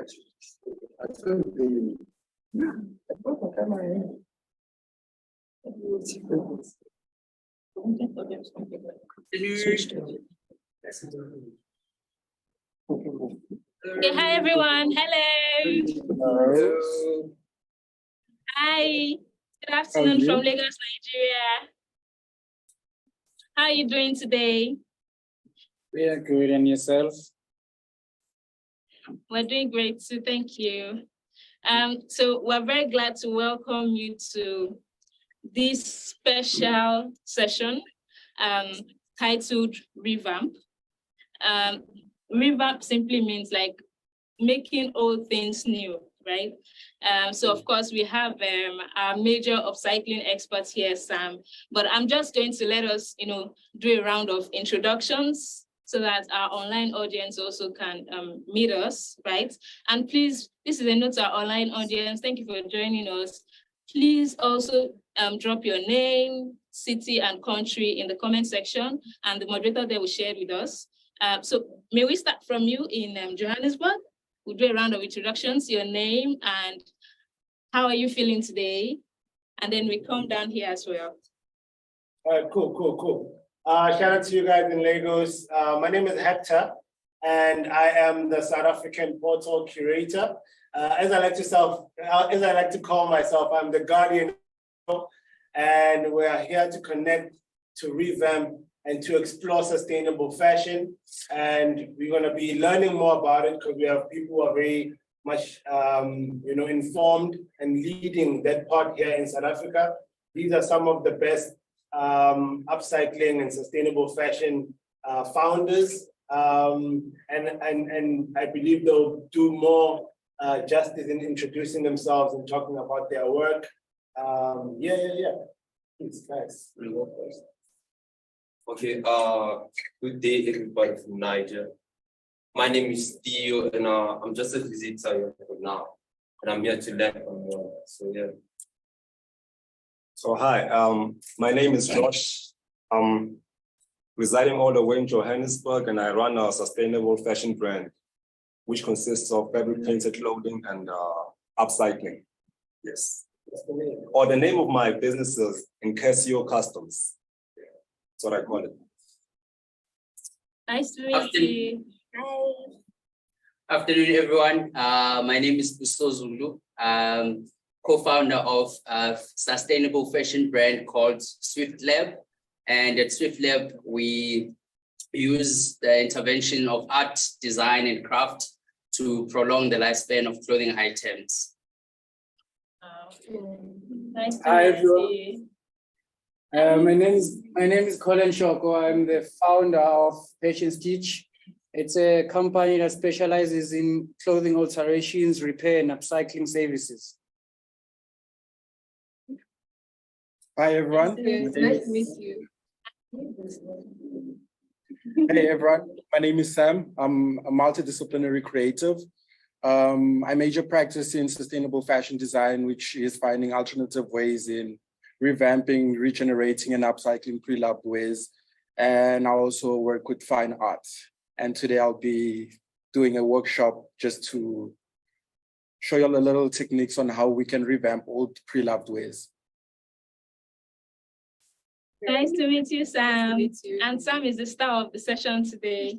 Okay, hi everyone. Hello. Hi. Good afternoon from Lagos, Nigeria. How are you doing today? We are good, and yourself? We're doing great too, thank you. So we're very glad to welcome you to this special session titled ReVAMP. ReVAMP simply means like making old things new, right? So of course we have our major upcycling experts here, Sam, but I'm just going to let us, do a round of introductions so that our online audience also can meet us, right? And please, this is a note to our online audience. Thank you for joining us. Please also drop your name, city, and country in the comment section, and the moderator there will share it with us. So may we start from you in Johannesburg? We'll do a round of introductions, your name, and how are you feeling today? And then we come down here as well. All right, cool. Shout out to you guys in Lagos. My name is Hector, and I am the South African portal curator. As I like to call myself, I'm the guardian, and we are here to connect, to revamp, and to explore sustainable fashion. And we're going to be learning more about it because we have people who are very much, informed and leading that part here in South Africa. These are some of the best upcycling and sustainable fashion founders. And I believe they'll do more justice in introducing themselves and talking about their work. It's nice. Okay, good day everybody from Niger. My name is Theo, and I'm just a visitor here for now, and I'm here to learn from you. So yeah. So hi, my name is Josh. I'm residing all the way in Johannesburg, and I run a sustainable fashion brand, which consists of fabric printed clothing and upcycling. Yes. Or the name of my business is Incasio Customs. That's what I call it. Nice to meet you. Hi. Afternoon, everyone. My name is Busto Zulu. I'm co-founder of a sustainable fashion brand called Swift Lab. And at Swift Lab, we use the intervention of art, design, and craft to prolong the lifespan of clothing items. Nice to Hi, meet everyone. you. My name is Colin Shoko. I'm the founder of Fashion Stitch. It's a company that specializes in clothing alterations, repair, and upcycling services. Hi, everyone. Nice to meet you. Hey, everyone. My name is Sam. I'm a multidisciplinary creative. I major practice in sustainable fashion design, which is finding alternative ways in revamping, regenerating, and upcycling pre-loved wares. And I also work with fine art. And today I'll be doing a workshop just to show you all the little techniques on how we can revamp old pre-loved wares. Nice to meet you, Sam. Nice to meet you. And Sam is the star of the session today.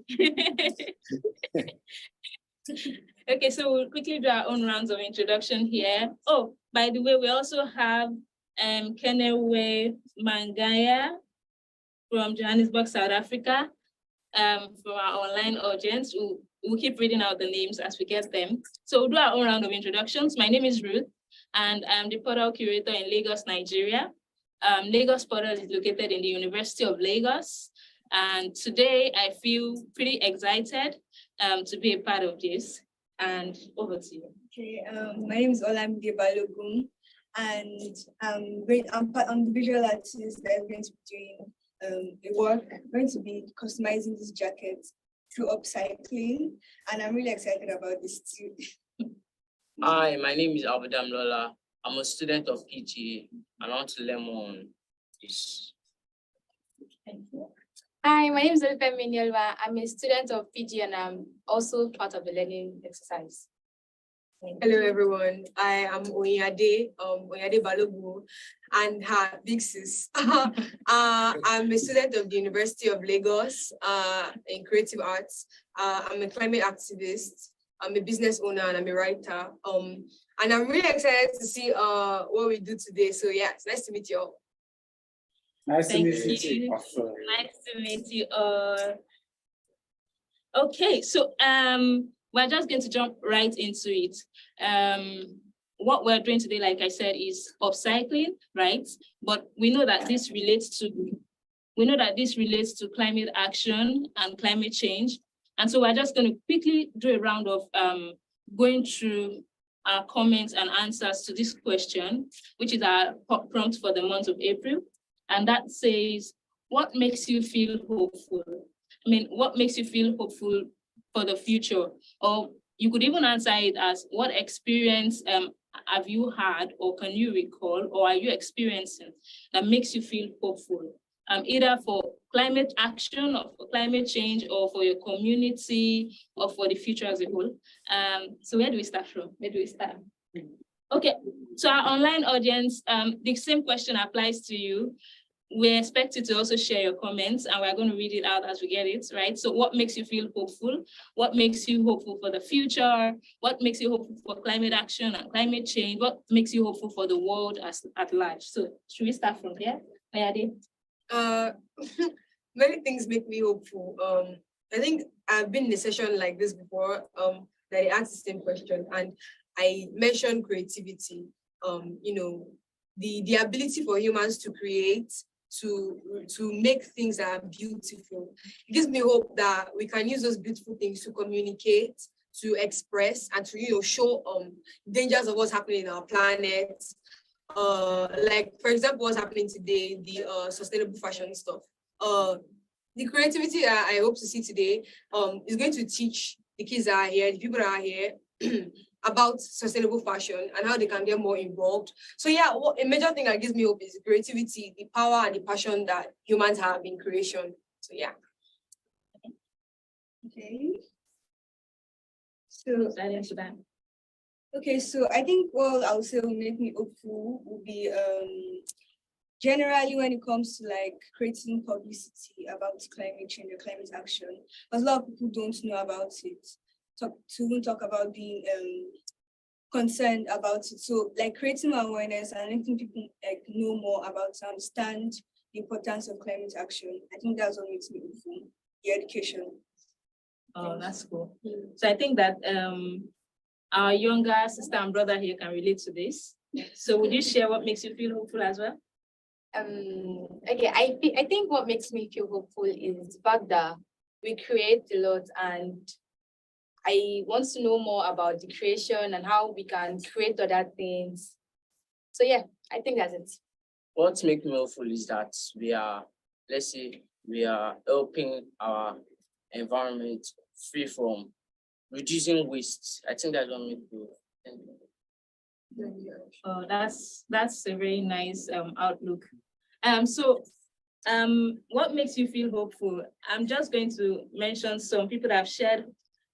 Okay, so we'll quickly do our own rounds of introduction here. Oh, by the way, we also have Kenewe Mangaya from Johannesburg, South Africa. From our online audience, we'll keep reading out the names as we get them. So we'll do our own round of introductions. My name is Ruth, and I'm the portal curator in Lagos, Nigeria. Lagos Portal is located in the University of Lagos. And today I feel pretty excited to be a part of this. And over to you. Okay, my name is Olamide Balogun, and I'm the visual artist that's going to be doing the work. I'm going to be customizing this jacket through upcycling, and I'm really excited about this too. Hi, my name is Abudam Lola. I'm a student of PGA, and I want to learn more on this. Thank you. Hi, my name is Olufemi Nyelwa. I'm a student of PG and I'm also part of the learning exercise. Hello, everyone. I am Oyade Balogu, and her big sis. I'm a student of the University of Lagos in creative arts. I'm a climate activist. I'm a business owner and I'm a writer. And I'm really excited to see what we do today. So yeah, it's nice to meet you all. Nice to Thank meet you you. too. Nice to meet you all. Okay, so we're just going to jump right into it. What we're doing today, like I said, is upcycling, right? But we know that this relates to climate action and climate change. And so we're just going to quickly do a round of going through our comments and answers to this question, which is our prompt for the month of April. And that says, what makes you feel hopeful? I mean, what makes you feel hopeful for the future? Or you could even answer it as, what experience have you had, or can you recall, or are you experiencing that makes you feel hopeful? Either for climate action, or for climate change, or for your community, or for the future as a whole. So where do we start from? Okay, so our online audience, the same question applies to you. We expect you to also share your comments, and we're going to read it out as we get it, right? So what makes you feel hopeful? What makes you hopeful for the future? What makes you hopeful for climate action and climate change? What makes you hopeful for the world at large? So should we start from here? Ayade? Many things make me hopeful. I think I've been in a session like this before, that they asked the same question, and I mentioned creativity. The ability for humans to create, to make things that are beautiful. It gives me hope that we can use those beautiful things to communicate, to express, and to show dangers of what's happening in our planet. Like, for example, what's happening today, the sustainable fashion stuff. The creativity that I hope to see today is going to teach the kids that are here, the people that are here, about sustainable fashion and how they can get more involved. So yeah, a major thing that gives me hope is the creativity, the power and the passion that humans have in creation. So yeah. Okay. So okay, so I think what I would say will make me hopeful will be generally when it comes to like creating publicity about climate change or climate action, because a lot of people don't know about it. Talk about being concerned about it. So like creating awareness and letting people like know more about to understand the importance of climate action. I think that's what makes me hopeful, the education. Oh, that's cool. So I think that our younger sister and brother here can relate to this. So would you share what makes you feel hopeful as well? Okay, I think what makes me feel hopeful is the fact that we create a lot, and I want to know more about the creation and how we can create other things. So yeah, I think that's it. What makes me hopeful is that we are helping our environment free from reducing waste. I think that's what makes me hopeful. Oh, that's a very nice outlook. What makes you feel hopeful? I'm just going to mention some people that have shared.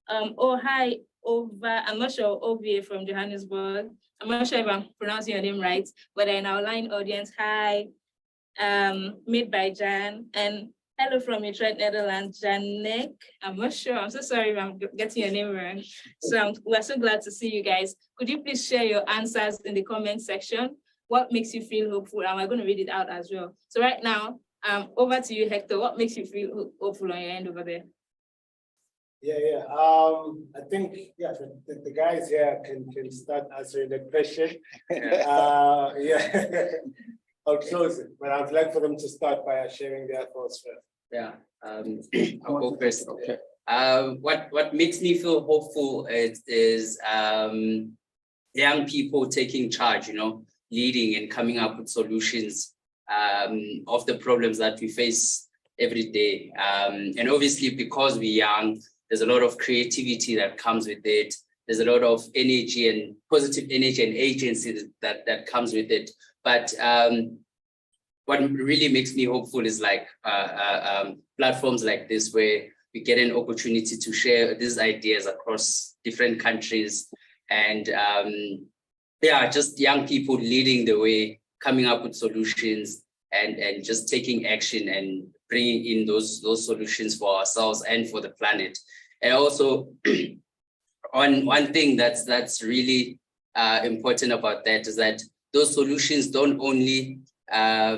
Hi, I'm not sure, Ovie from Johannesburg. I'm not sure if I'm pronouncing your name right, but in our online audience, hi, made by Jan, and hello from Utrecht, Netherlands, Janek. I'm not sure, I'm so sorry if I'm getting your name wrong. So we're so glad to see you guys. Could you please share your answers in the comment section? What makes you feel hopeful? And we're going to read it out as well. So right now, over to you, Hector. What makes you feel hopeful on your end over there? Yeah. I think the guys here can start answering the question. I'll close it, but I'd like for them to start by sharing their thoughts first. Yeah, I'll go first. Okay. What makes me feel hopeful is young people taking charge, leading and coming up with solutions of the problems that we face every day. And obviously, because we're young, there's a lot of creativity that comes with it. There's a lot of energy and positive energy and agency that comes with it. But what really makes me hopeful is like platforms like this, where we get an opportunity to share these ideas across different countries and yeah, just young people leading the way, coming up with solutions and just taking action and bringing in those solutions for ourselves and for the planet. And also on one thing that's really important about that is that those solutions don't only are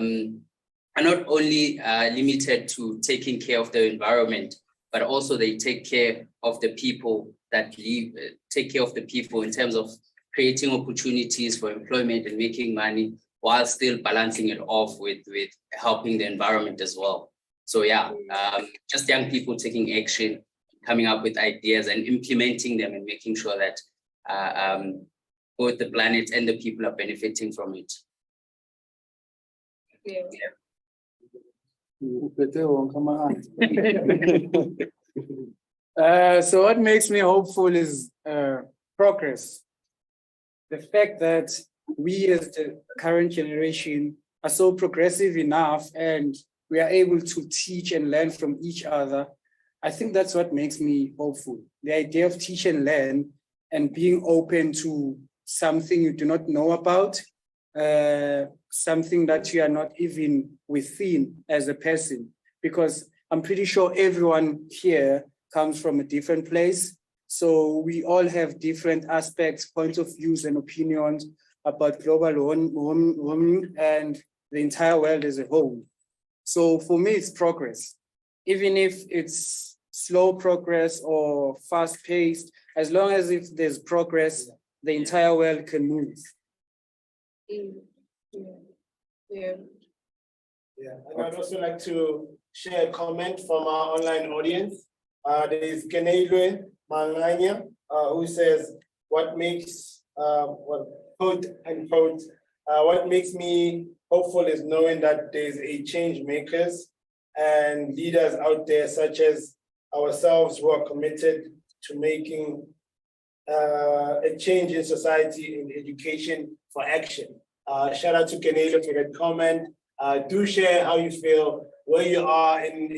not only limited to taking care of the environment, but also they take care of the people that live, take care of the people in terms of creating opportunities for employment and making money while still balancing it off with helping the environment as well. So yeah, just young people taking action, coming up with ideas and implementing them and making sure that both the planet and the people are benefiting from it. Yeah. So what makes me hopeful is progress. The fact that we as the current generation are so progressive enough and we are able to teach and learn from each other. I think that's what makes me hopeful. The idea of teach and learn and being open to something you do not know about, something that you are not even within as a person, because I'm pretty sure everyone here comes from a different place. So we all have different aspects, points of views and opinions about global warming and the entire world as a whole. So for me, it's progress. Even if it's slow progress or fast paced, as long as if there's progress, the entire world can move. Yeah. And I'd also like to share a comment from our online audience. There is Kenedwe Malanya, who says, what makes, quote unquote, what makes me hopeful is knowing that there's a change makers and leaders out there such as ourselves who are committed to making a change in society in education for action. Shout out to Kenedwe for that comment. Do share how you feel, where you are in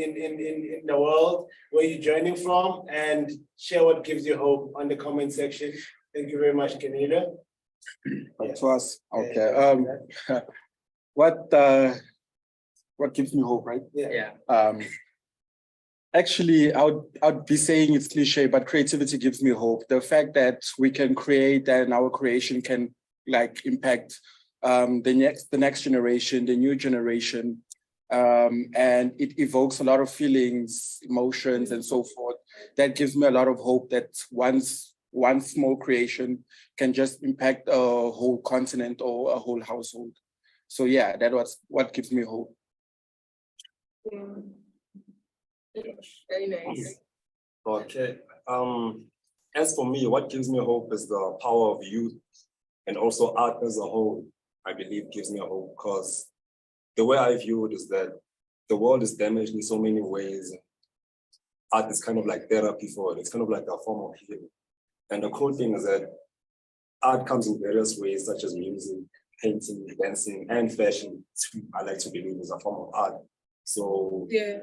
the world, where you're joining from, and share what gives you hope on the comment section. Thank you very much, Kenedwe. To us, okay. What gives me hope, right? Yeah. Actually, I would be saying it's cliche, but creativity gives me hope. The fact that we can create and our creation can like impact the next generation, the new generation, and it evokes a lot of feelings, emotions, and so forth. That gives me a lot of hope that one small creation can just impact a whole continent or a whole household. So yeah, that was what gives me hope. Very nice. Okay. As for me, what gives me hope is the power of youth and also art as a whole, I believe gives me hope, because the way I view it is that the world is damaged in so many ways. Art is kind of like therapy for it. It's kind of like a form of healing. And the cool thing is that art comes in various ways, such as music, painting, dancing, and fashion. I like to believe is a form of art. So yeah,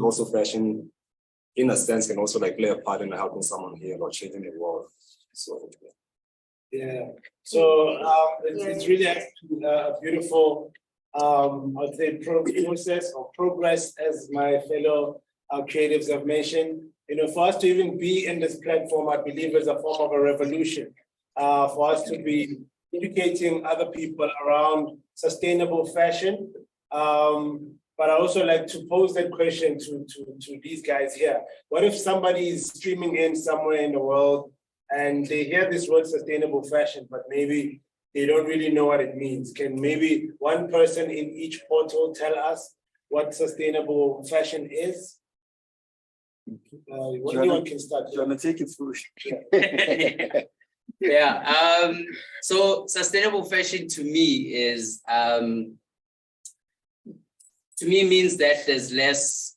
also fashion, in a sense, can also like play a part in helping someone here or changing the world. So yeah. So it's really a beautiful, I'd say, process or progress, as my fellow creatives have mentioned. You know, for us to even be in this platform, I believe is a form of a revolution. For us to be educating other people around sustainable fashion. But I also like to pose that question to these guys here. What if somebody is streaming in somewhere in the world and they hear this word sustainable fashion, but maybe they don't really know what it means? Can maybe one person in each portal tell us what sustainable fashion is? Anyone can start. Do you want to take it through? Yeah. So sustainable fashion to me is means that there's less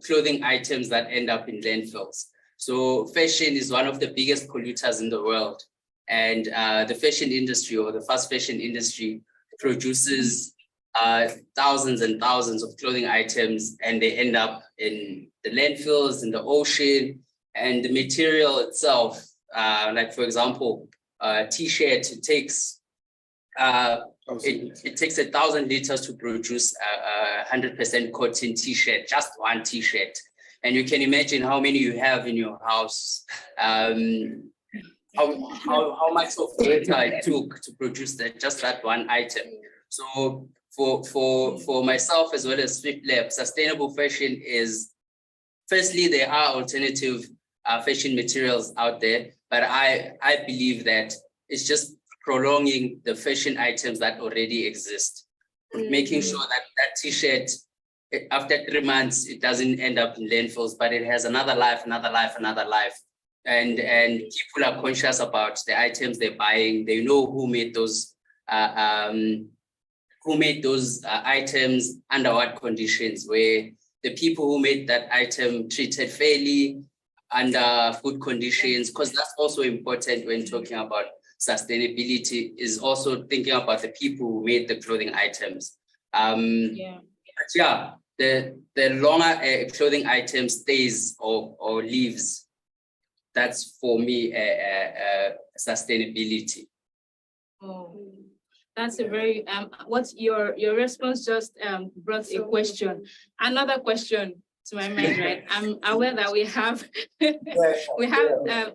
clothing items that end up in landfills. So fashion is one of the biggest polluters in the world. And the fashion industry or the fast fashion industry produces thousands and thousands of clothing items, and they end up in the landfills, in the ocean, and the material itself like for example, t-shirt, it takes 1,000 liters to produce a 100% cotton t-shirt, just one t-shirt. And you can imagine how many you have in your house, how much of water it took to produce just that one item. So for myself as well as Swift Lab, sustainable fashion is, firstly, there are alternative fashion materials out there, but I believe that it's just prolonging the fashion items that already exist, making sure that that t-shirt, after 3 months, it doesn't end up in landfills, but it has another life. And people are conscious about the items they're buying. They know who made those items, under what conditions, where the people who made that item treated fairly under good conditions, because that's also important when talking about sustainability, is also thinking about the people who made the clothing items. But yeah, the longer a clothing item stays or leaves, that's for me sustainability. Oh, that's a very what's your response just brought a question, another question to my mind, right? I'm aware that we have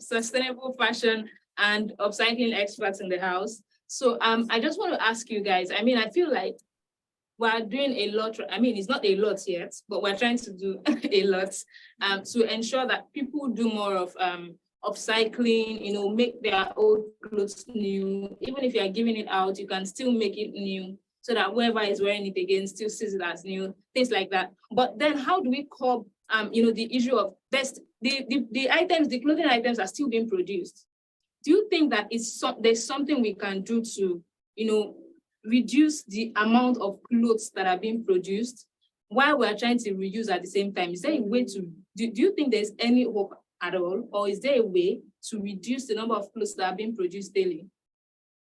sustainable fashion and upcycling experts in the house. So I just want to ask you guys, I mean, I feel like we're doing a lot. I mean, it's not a lot yet, but we're trying to do a lot to ensure that people do more of upcycling, you know, make their old clothes new. Even if you're giving it out, you can still make it new so that whoever is wearing it again still sees it as new, things like that. But then how do we curb, you know, the issue of the items, the clothing items are still being produced? Do you think that there's something we can do to, you know, reduce the amount of clothes that are being produced while we're trying to reuse at the same time? Is there a way to, do you think there's any hope at all? Or is there a way to reduce the number of clothes that are being produced daily?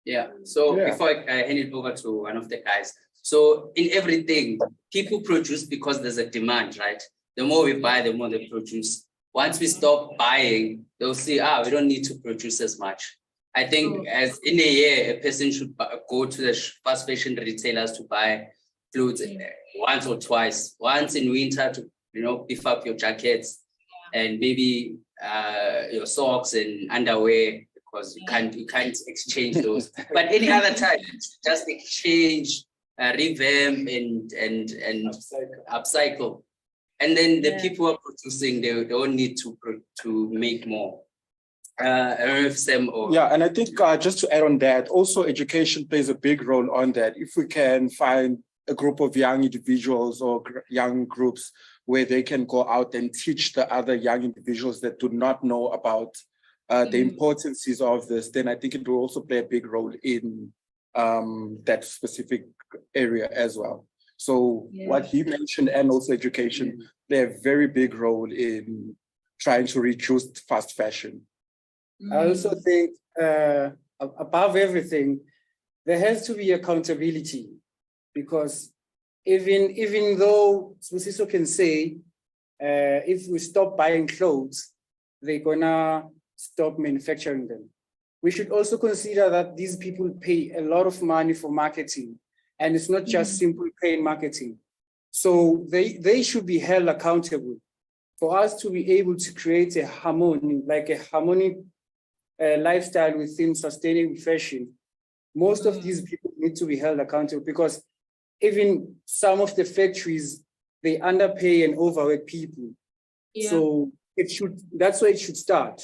Yeah, so before I hand it over to one of the guys, so in everything, people produce because there's a demand, right? The more we buy, the more they produce. Once we stop buying, they'll see, we don't need to produce as much. I think as in a year, a person should go to the fast fashion retailers to buy clothes once or twice. Once in winter to, you know, beef up your jackets and maybe your socks and underwear, because you can't exchange those. But any other time, just exchange, revamp and upcycle. And then the people who are producing, they don't need to make more. I don't know if Sam or... Yeah, and I think just to add on that, also education plays a big role on that. If we can find a group of young individuals or young groups where they can go out and teach the other young individuals that do not know about the importances of this, then I think it will also play a big role in that specific area as well. So what he mentioned, and also education, play a very big role in trying to reduce fast fashion. I also think above everything, there has to be accountability, because even though Sbusiso can say, if we stop buying clothes, they're gonna stop manufacturing them. We should also consider that these people pay a lot of money for marketing, and it's not just simple paying marketing. So they should be held accountable. For us to be able to create a harmonic lifestyle within sustainable fashion, most of these people need to be held accountable, because even some of the factories, they underpay and overwork people. So that's where it should start.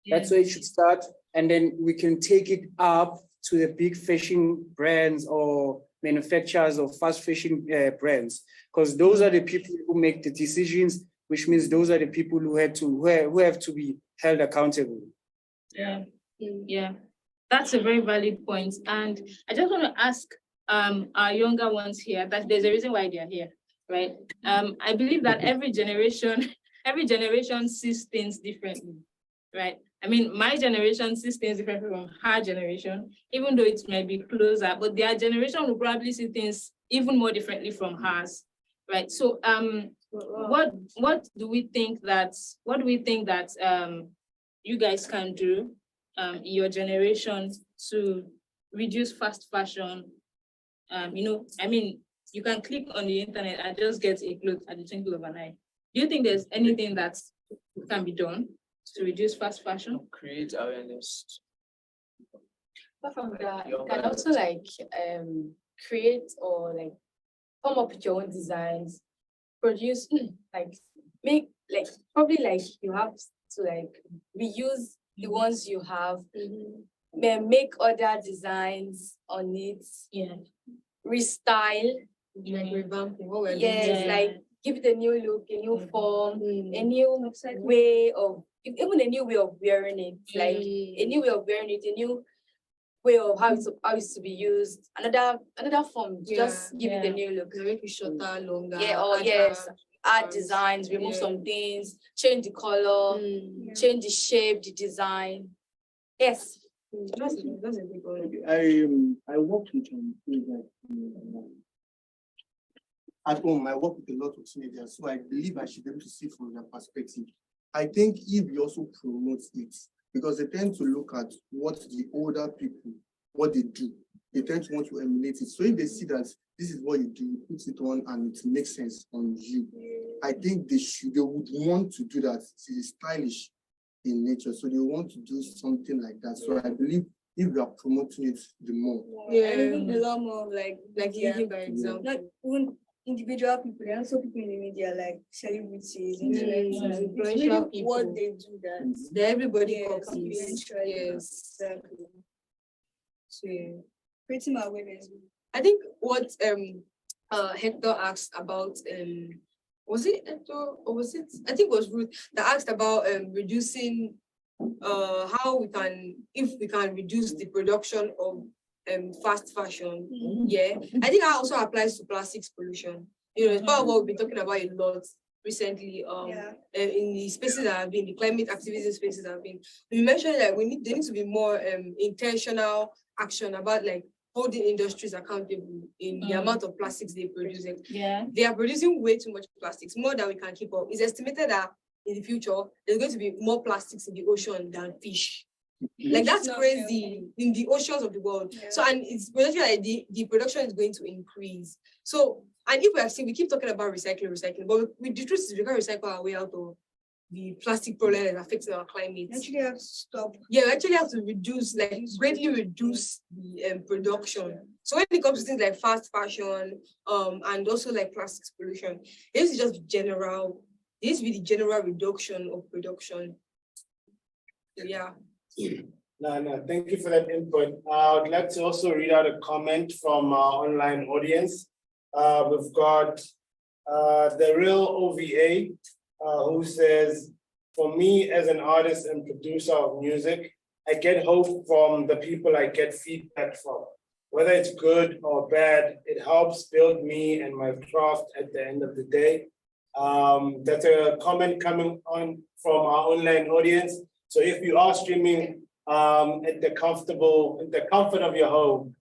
That's where it should start. And then we can take it up to the big fashion brands or manufacturers of fast fashion brands, because those are the people who make the decisions, which means those are the people who have to be held accountable. Yeah, that's a very valid point. And I just want to ask our younger ones here that there's a reason why they're here, right? I believe that every generation sees things differently, right? I mean, my generation sees things differently from her generation, even though it may be closer, but their generation will probably see things even more differently from hers, right? So what do we think that you guys can do in your generation to reduce fast fashion. I mean, you can click on the internet and just get a clothes at the twinkle of an eye. Do you think there's anything that can be done to reduce fast fashion? Create awareness. Apart from that, you can also like create or like come up with your own designs, produce like make like probably like you have to like reuse the ones you have, then make other designs on it, restyle, Like revamping what we're doing. yes, like give it a new look, a new form, a new way of even a new way of wearing it, like a new way of wearing it, a new way of how it's to be used, another form, just give it a new look. Make it shorter, longer. Yeah, or yes, add designs, remove some things, change the color, change the shape, the design. Yes. That's a big one. I work with at home. I work with a lot of teenagers, so I believe I should be able to see from their perspective. I think if we also promote it, because they tend to look at what the older people, what they do, they tend to want to emulate it. So if they see that this is what you do, you put it on and it makes sense on you, I think they would want to do that. It is stylish in nature, so they want to do something like that. So I believe if we are promoting it, the more. And even a lot more like you by example. Not even individual people, there are also people in the media like celebrities, influencers, influential people. What they do that. Everybody copies. Confidential. Yes. Exactly. So Creating my awareness. I think what Hector asked about was it Hector or was it, I think it was Ruth that asked about reducing how we can, if we can reduce the production of fast fashion. Yeah, I think that also applies to plastics pollution. You know, it's part of what we've been talking about a lot recently. In the spaces that have been, the climate activism spaces that have been, we mentioned that there needs to be more intentional action about like holding industries accountable in the amount of plastics they produce. They are producing way too much plastics, more than we can keep up. It's estimated that in the future there's going to be more plastics in the ocean than fish. Like that's crazy in the oceans of the world. So and it's potentially like the production is going to increase. So and if we are seeing, we keep talking about recycling, but the truth is we can't recycle our way out of the plastic problem that affects our climate. We actually have to stop. Yeah, we actually have to reduce, like greatly reduce the production. So when it comes to things like fast fashion, and also like plastics pollution, this is just general. This will be the general reduction of production. Yeah. No, thank you for that input. I would like to also read out a comment from our online audience. We've got the real OVA, who says, for me as an artist and producer of music, I get hope from the people I get feedback from. Whether it's good or bad, it helps build me and my craft at the end of the day. That's a comment coming on from our online audience. So if you are streaming at the comfort of your home,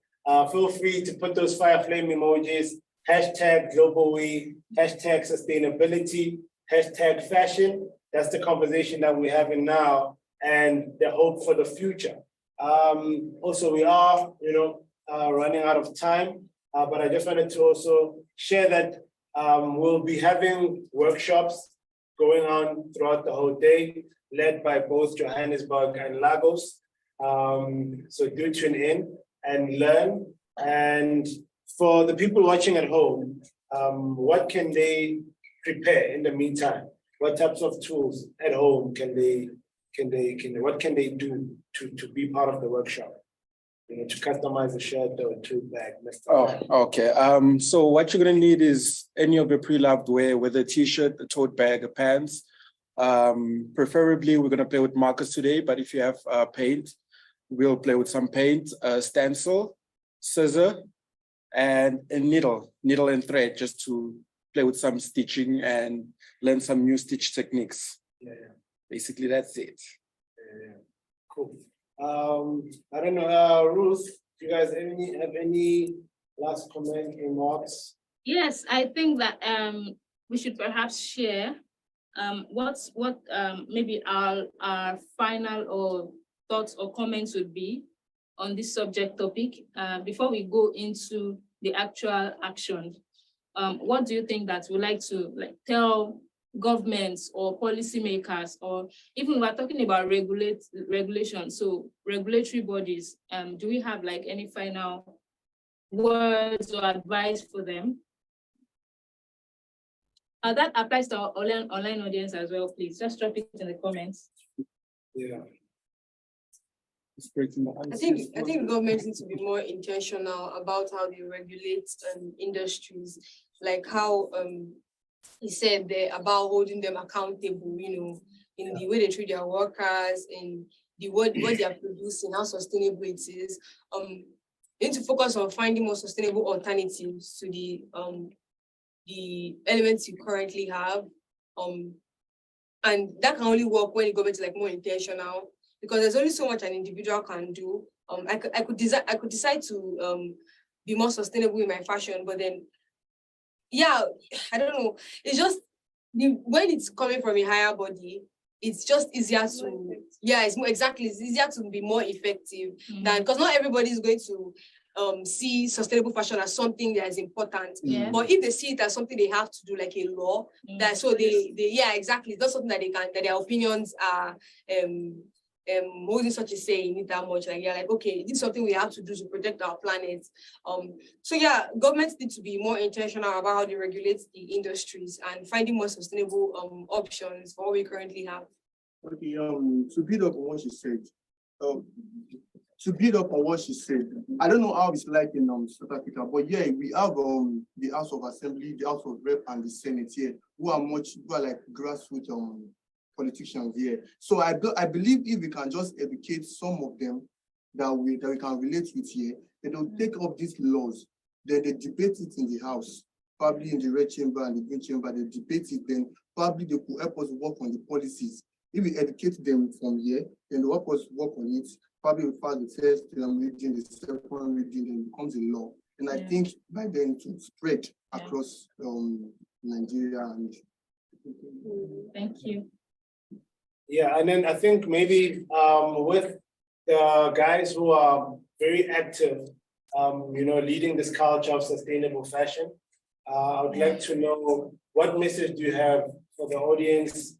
feel free to put those fire flame emojis, #GlobalWe, #sustainability, #fashion. That's the conversation that we're having now and the hope for the future. Also, we are, running out of time, but I just wanted to also share that we'll be having workshops going on throughout the whole day, led by both Johannesburg and Lagos. So do tune in and learn. And for the people watching at home, what can they prepare in the meantime? What types of tools at home what can they do to be part of the workshop? To customize a shirt or a tote bag. Okay. So what you're gonna need is any of your pre-loved wear, whether a t-shirt, a tote bag, a pants. Preferably, we're gonna play with markers today, but if you have paint, we'll play with some paint, stencil, scissor, and a needle and thread, just to play with some stitching and learn some new stitch techniques. Basically, that's it. Cool. I don't know, Ruth, do you guys have any last comment, remarks? Yes, I think that we should perhaps share what maybe our final or thoughts or comments would be on this subject topic before we go into the actual action. What do you think that we like to tell governments or policymakers, or even we're talking about regulation, so regulatory bodies, do we have any final words or advice for them? That applies to our online audience as well, please. Just drop it in the comments. Yeah. I think governments need to be more intentional about how they regulate industries, like how he said there about holding them accountable, in the way they treat their workers, in the what they are producing, how sustainable it is. They need to focus on finding more sustainable alternatives to the elements you currently have. And that can only work when the government is more intentional, because there's only so much an individual can do. I could decide to be more sustainable in my fashion, but then, yeah, I don't know. It's just when it's coming from a higher body, it's just easier to, it's easier to be more effective than, because not everybody is going to see sustainable fashion as something that is important. Yeah. But if they see it as something they have to do, like a law, that so they exactly, it's not something that they can, that their opinions are holding such a say in it that much. Okay, this is something we have to do to protect our planet. So yeah, governments need to be more intentional about how they regulate the industries and finding more sustainable options for what we currently have. Okay, to build up on what she said, I don't know how it's like in South Africa, but yeah, we have the House of Assembly, the House of Rep, and the Senate here, who are like grassroots politicians here. So I believe if we can just educate some of them that we can relate with here, they don't take up these laws, then they debate it in the House, probably in the Red Chamber and the Green Chamber, they debate it, then probably they could help us work on the policies. If we educate them from here, then they help us work on it. Probably we pass the first reading, the second reading, then it becomes a law. And I think by then it will spread across Nigeria. And thank you. Yeah, and then I think maybe with the guys who are very active, leading this culture of sustainable fashion, I would like to know what message do you have for the audience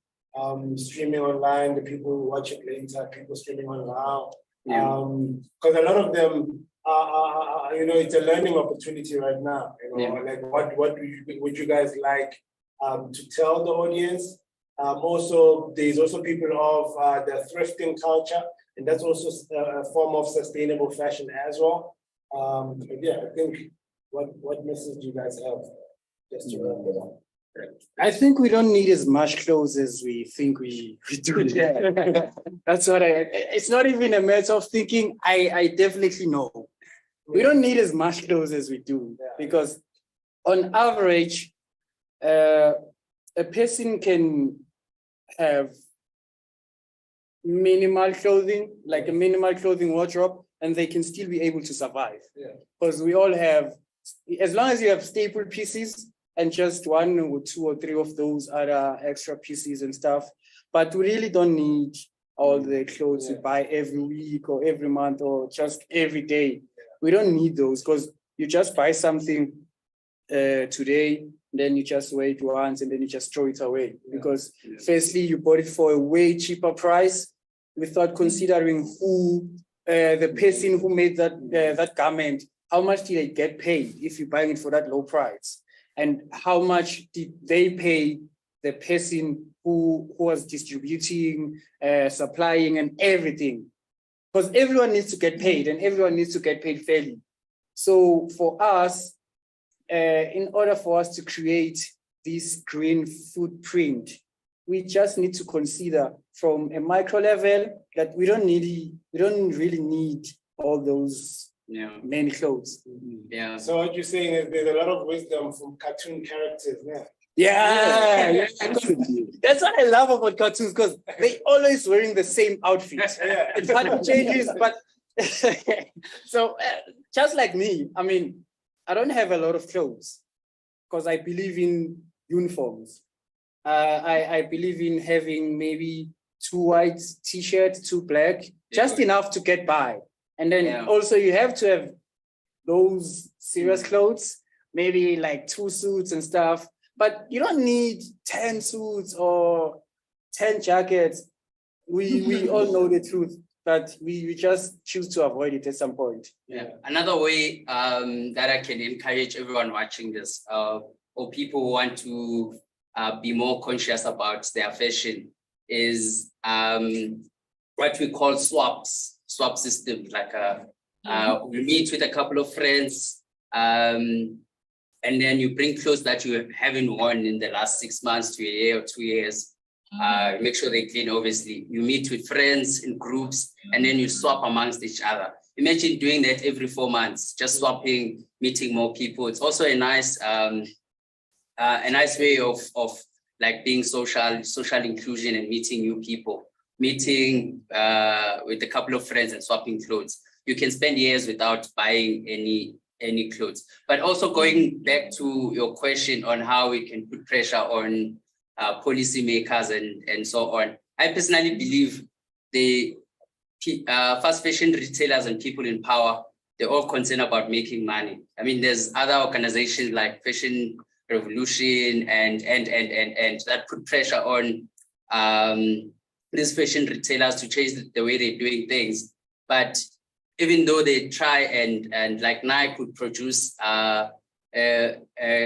streaming online, the people watching later, people streaming online. Because a lot of them it's a learning opportunity right now. Like what would you guys like to tell the audience? Also, there's also people of the thrifting culture, and that's also a form of sustainable fashion as well. But yeah, I think what message do you guys have just to wrap it up? I think we don't need as much clothes as we think we do. That's what it's not even a matter of thinking. I definitely know. We don't need as much clothes as we do, because on average, a person can have minimal clothing, like a minimal clothing wardrobe, and they can still be able to survive. Because we all have, as long as you have staple pieces, and just one or two or three of those other extra pieces and stuff. But we really don't need all the clothes we buy every week or every month or just every day. We don't need those, because you just buy something today, then you just wear it once and then you just throw it away. Because firstly, you bought it for a way cheaper price without considering who, the person who made that garment, how much did they get paid if you're buying it for that low price? And how much did they pay the person who was distributing, supplying, and everything? Because everyone needs to get paid, and everyone needs to get paid fairly. So for us, in order for us to create this green footprint, we just need to consider from a micro level that we don't really need all those many clothes. So what you're saying is there's a lot of wisdom from cartoon characters now. Yeah. That's what I love about cartoons, because they always wearing the same outfit. It kind of changes, but so just like me, I mean, I don't have a lot of clothes because I believe in uniforms. I believe in having maybe 2 white t-shirts, 2 black, just enough to get by. And then also you have to have those serious clothes, maybe like 2 suits and stuff, but you don't need 10 suits or 10 jackets. We all know the truth, but we just choose to avoid it at some point. Yeah. Another way that I can encourage everyone watching this, or people who want to be more conscious about their fashion, is what we call swap systems. Like we meet with a couple of friends, and then you bring clothes that you haven't worn in the last 6 months to a year or 2 years. Make sure they clean, obviously. You meet with friends in groups, and then you swap amongst each other. Imagine doing that every 4 months, just swapping, meeting more people. It's also a nice way of like being social inclusion and meeting new people, meeting with a couple of friends and swapping clothes. You can spend years without buying any clothes. But also going back to your question on how we can put pressure on policymakers and so on. I personally believe the fast fashion retailers and people in power, they're all concerned about making money. I mean, there's other organizations like Fashion Revolution and that put pressure on these fashion retailers to change the way they're doing things. But even though they try and like Nike could produce a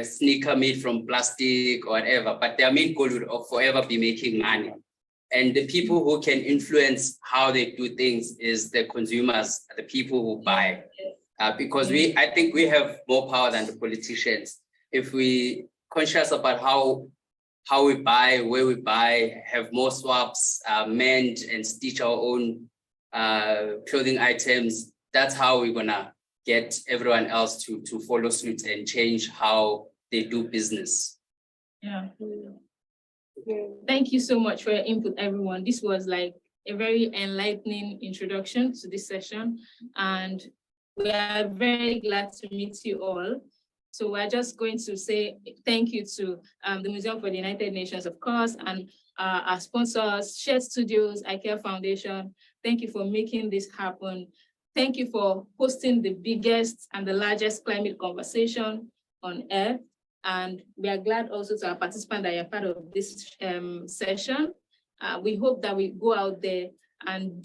sneaker made from plastic or whatever, but their main goal would forever be making money. And the people who can influence how they do things is the consumers, the people who buy. Because I think we have more power than the politicians. If we conscious about how we buy, where we buy, have more swaps, mend and stitch our own clothing items, that's how we're gonna get everyone else to follow suit and change how they do business. Yeah. Thank you so much for your input, everyone. This was like a very enlightening introduction to this session, and we are very glad to meet you all. So we're just going to say thank you to the Museum for the United Nations, of course, and our sponsors, Shared Studios, IKEA Foundation. Thank you for making this happen. Thank you for hosting the biggest and the largest climate conversation on Earth. And we are glad also to our participants that are part of this session. We hope that we go out there and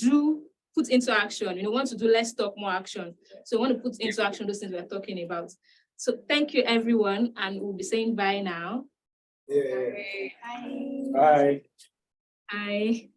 put into action. Want to do less talk, more action. So we want to put into action those things we're talking about. So thank you, everyone. And we'll be saying bye now. Yeah. Bye. Bye.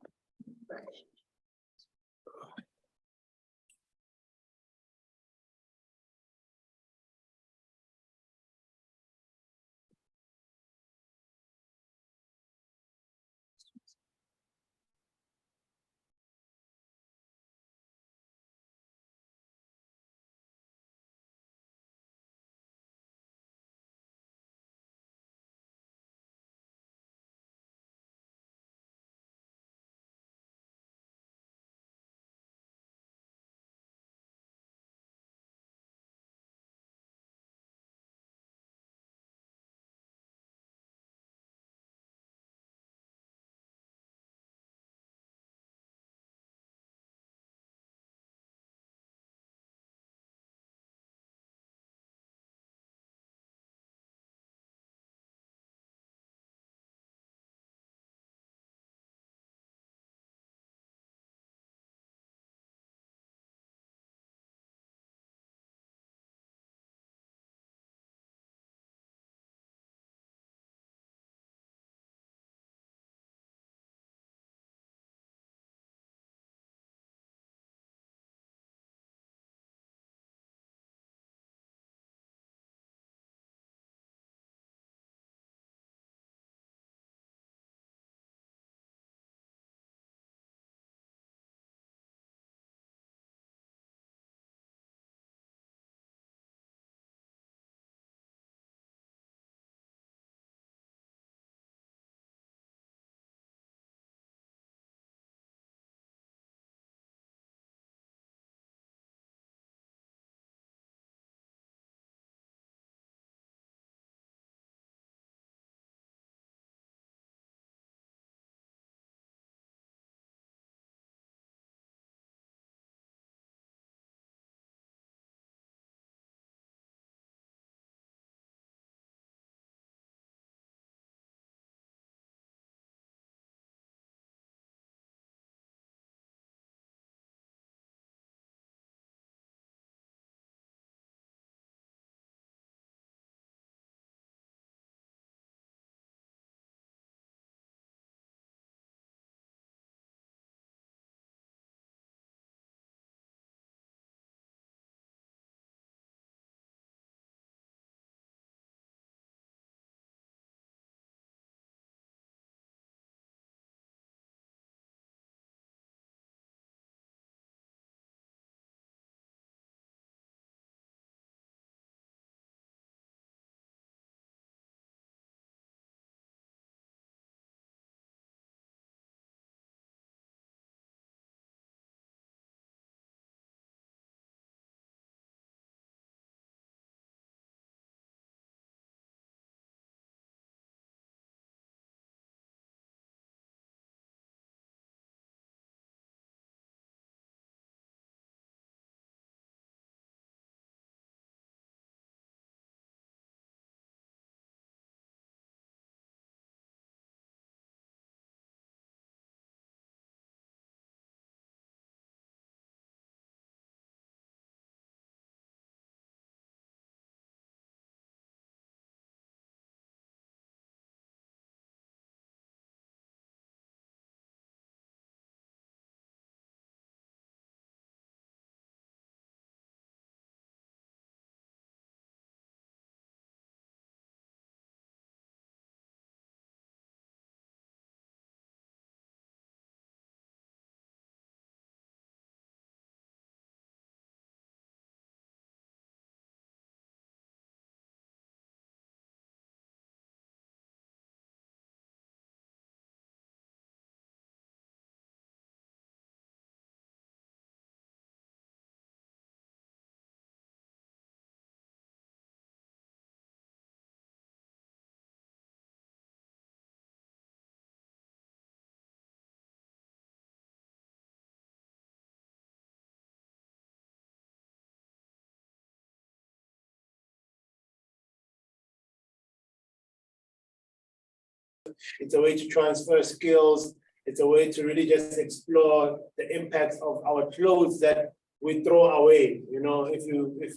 It's a way to transfer skills. It's a way to really just explore the impacts of our clothes that we throw away. You know, if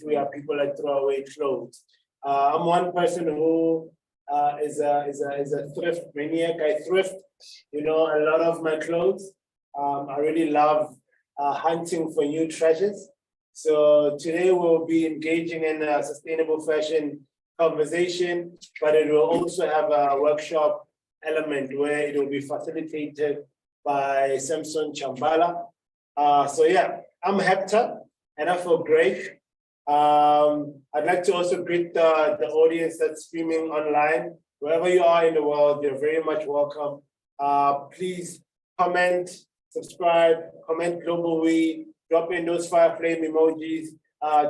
we are people that throw away clothes. I'm one person who is a thrift maniac. I thrift, you know, a lot of my clothes. I really love hunting for new treasures. So today we'll be engaging in a sustainable fashion conversation, but it will also have a workshop element where it will be facilitated by Samson Chambala. So yeah, I'm Hector and I feel great. I'd like to also greet the audience that's streaming online. Wherever you are in the world, you're very much welcome. Please comment, subscribe, comment Global We, drop in those fire flame emojis.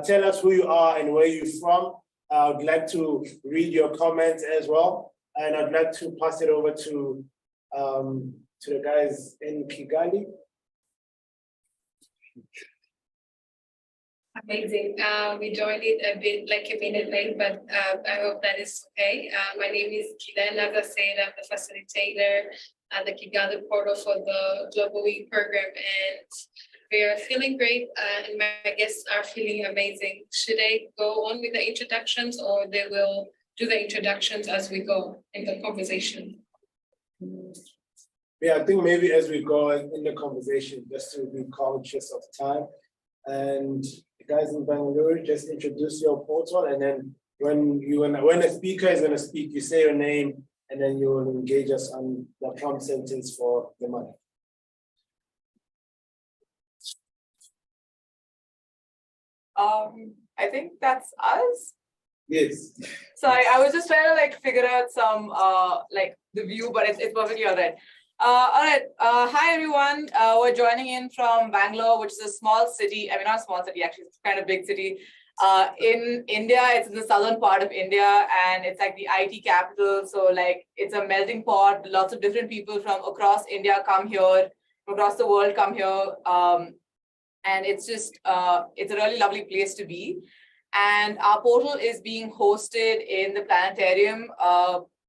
Tell us who you are and where you're from. I'd like to read your comments as well. And I'd like to pass it over to the guys in Kigali. Amazing. We joined it a bit like a minute late, but I hope that is okay. My name is Kilen. As I said, I'm the facilitator at the Kigali portal for the Global Week program, and we are feeling great, and my guests are feeling amazing. Should I go on with the introductions, or they will do the introductions as we go in the conversation? Yeah, I think maybe as we go in the conversation, just to be conscious of time. And the guys in Bangalore, just introduce your portal, and then when a speaker is going to speak, you say your name, and then you will engage us on the prompt sentence for the month. I think that's us. Yes. So I was just trying to like figure out some like the view, but it's perfectly all right. All right. Hi everyone. We're joining in from Bangalore, which is a small city. I mean, not a small city, actually, it's kind of big city. In India, it's in the southern part of India, and it's like the IT capital. So like it's a melting pot. Lots of different people from across India come here, from across the world come here. And it's just, it's a really lovely place to be. And our portal is being hosted in the planetarium,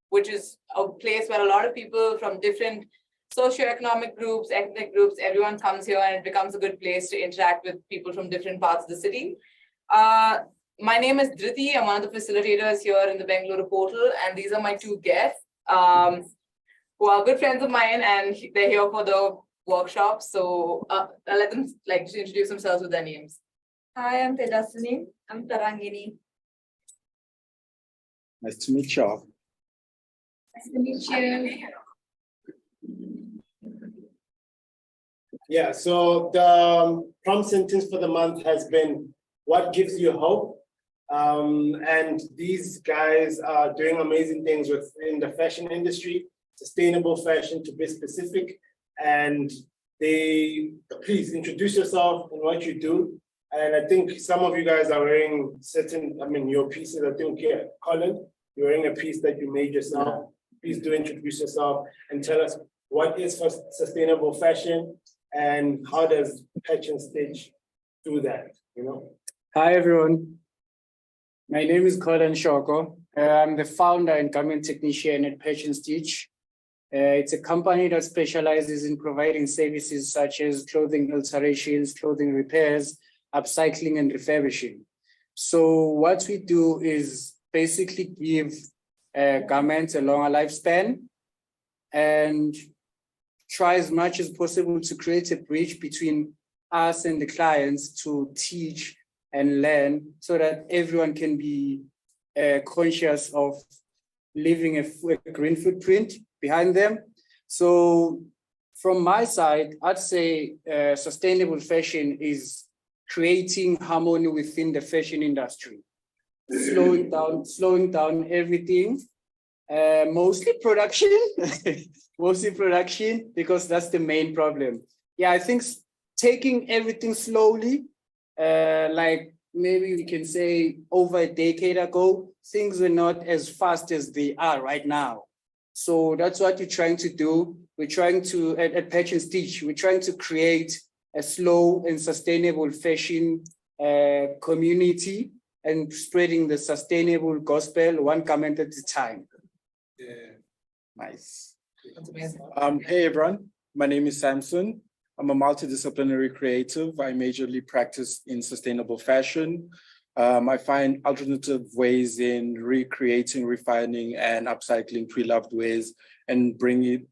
which is a place where a lot of people from different socioeconomic groups, ethnic groups, everyone comes here, and it becomes a good place to interact with people from different parts of the city. My name is Dhriti. I'm one of the facilitators here in the Bengaluru portal, and these are my two guests who are good friends of mine, and they're here for the workshop. So I'll let them like just introduce themselves with their names. Hi, I'm Tejaswini. I'm Tarangini. Nice to meet you. Nice to meet you. Yeah, so the prompt sentence for the month has been, what gives you hope? And these guys are doing amazing things within the fashion industry, sustainable fashion to be specific. And please introduce yourself and what you do. And I think some of you guys are wearing your pieces. I think, yeah, Colin, you're wearing a piece that you made yourself. Please do introduce yourself and tell us what is sustainable fashion and how does Patch and Stitch do that, you know? Hi, everyone. My name is Colin Shoko. I'm the founder and garment technician at Patch and Stitch. It's a company that specializes in providing services such as clothing alterations, clothing repairs, upcycling, and refurbishing. So what we do is basically give garments a longer lifespan and try as much as possible to create a bridge between us and the clients to teach and learn so that everyone can be conscious of leaving a green footprint behind them. So from my side, I'd say sustainable fashion is creating harmony within the fashion industry, slowing down everything, mostly production, because that's the main problem. Yeah, I think taking everything slowly, like maybe we can say over a decade ago, things were not as fast as they are right now. So that's what we're trying to do. We're trying to, at Patch and Stitch, we're trying to create a slow and sustainable fashion community and spreading the sustainable gospel one garment at a time. Nice. That's amazing. Hey everyone, my name is Samson. I'm a multidisciplinary creative. I majorly practice in sustainable fashion. I find alternative ways in recreating, refining, and upcycling pre-loved wares and bringing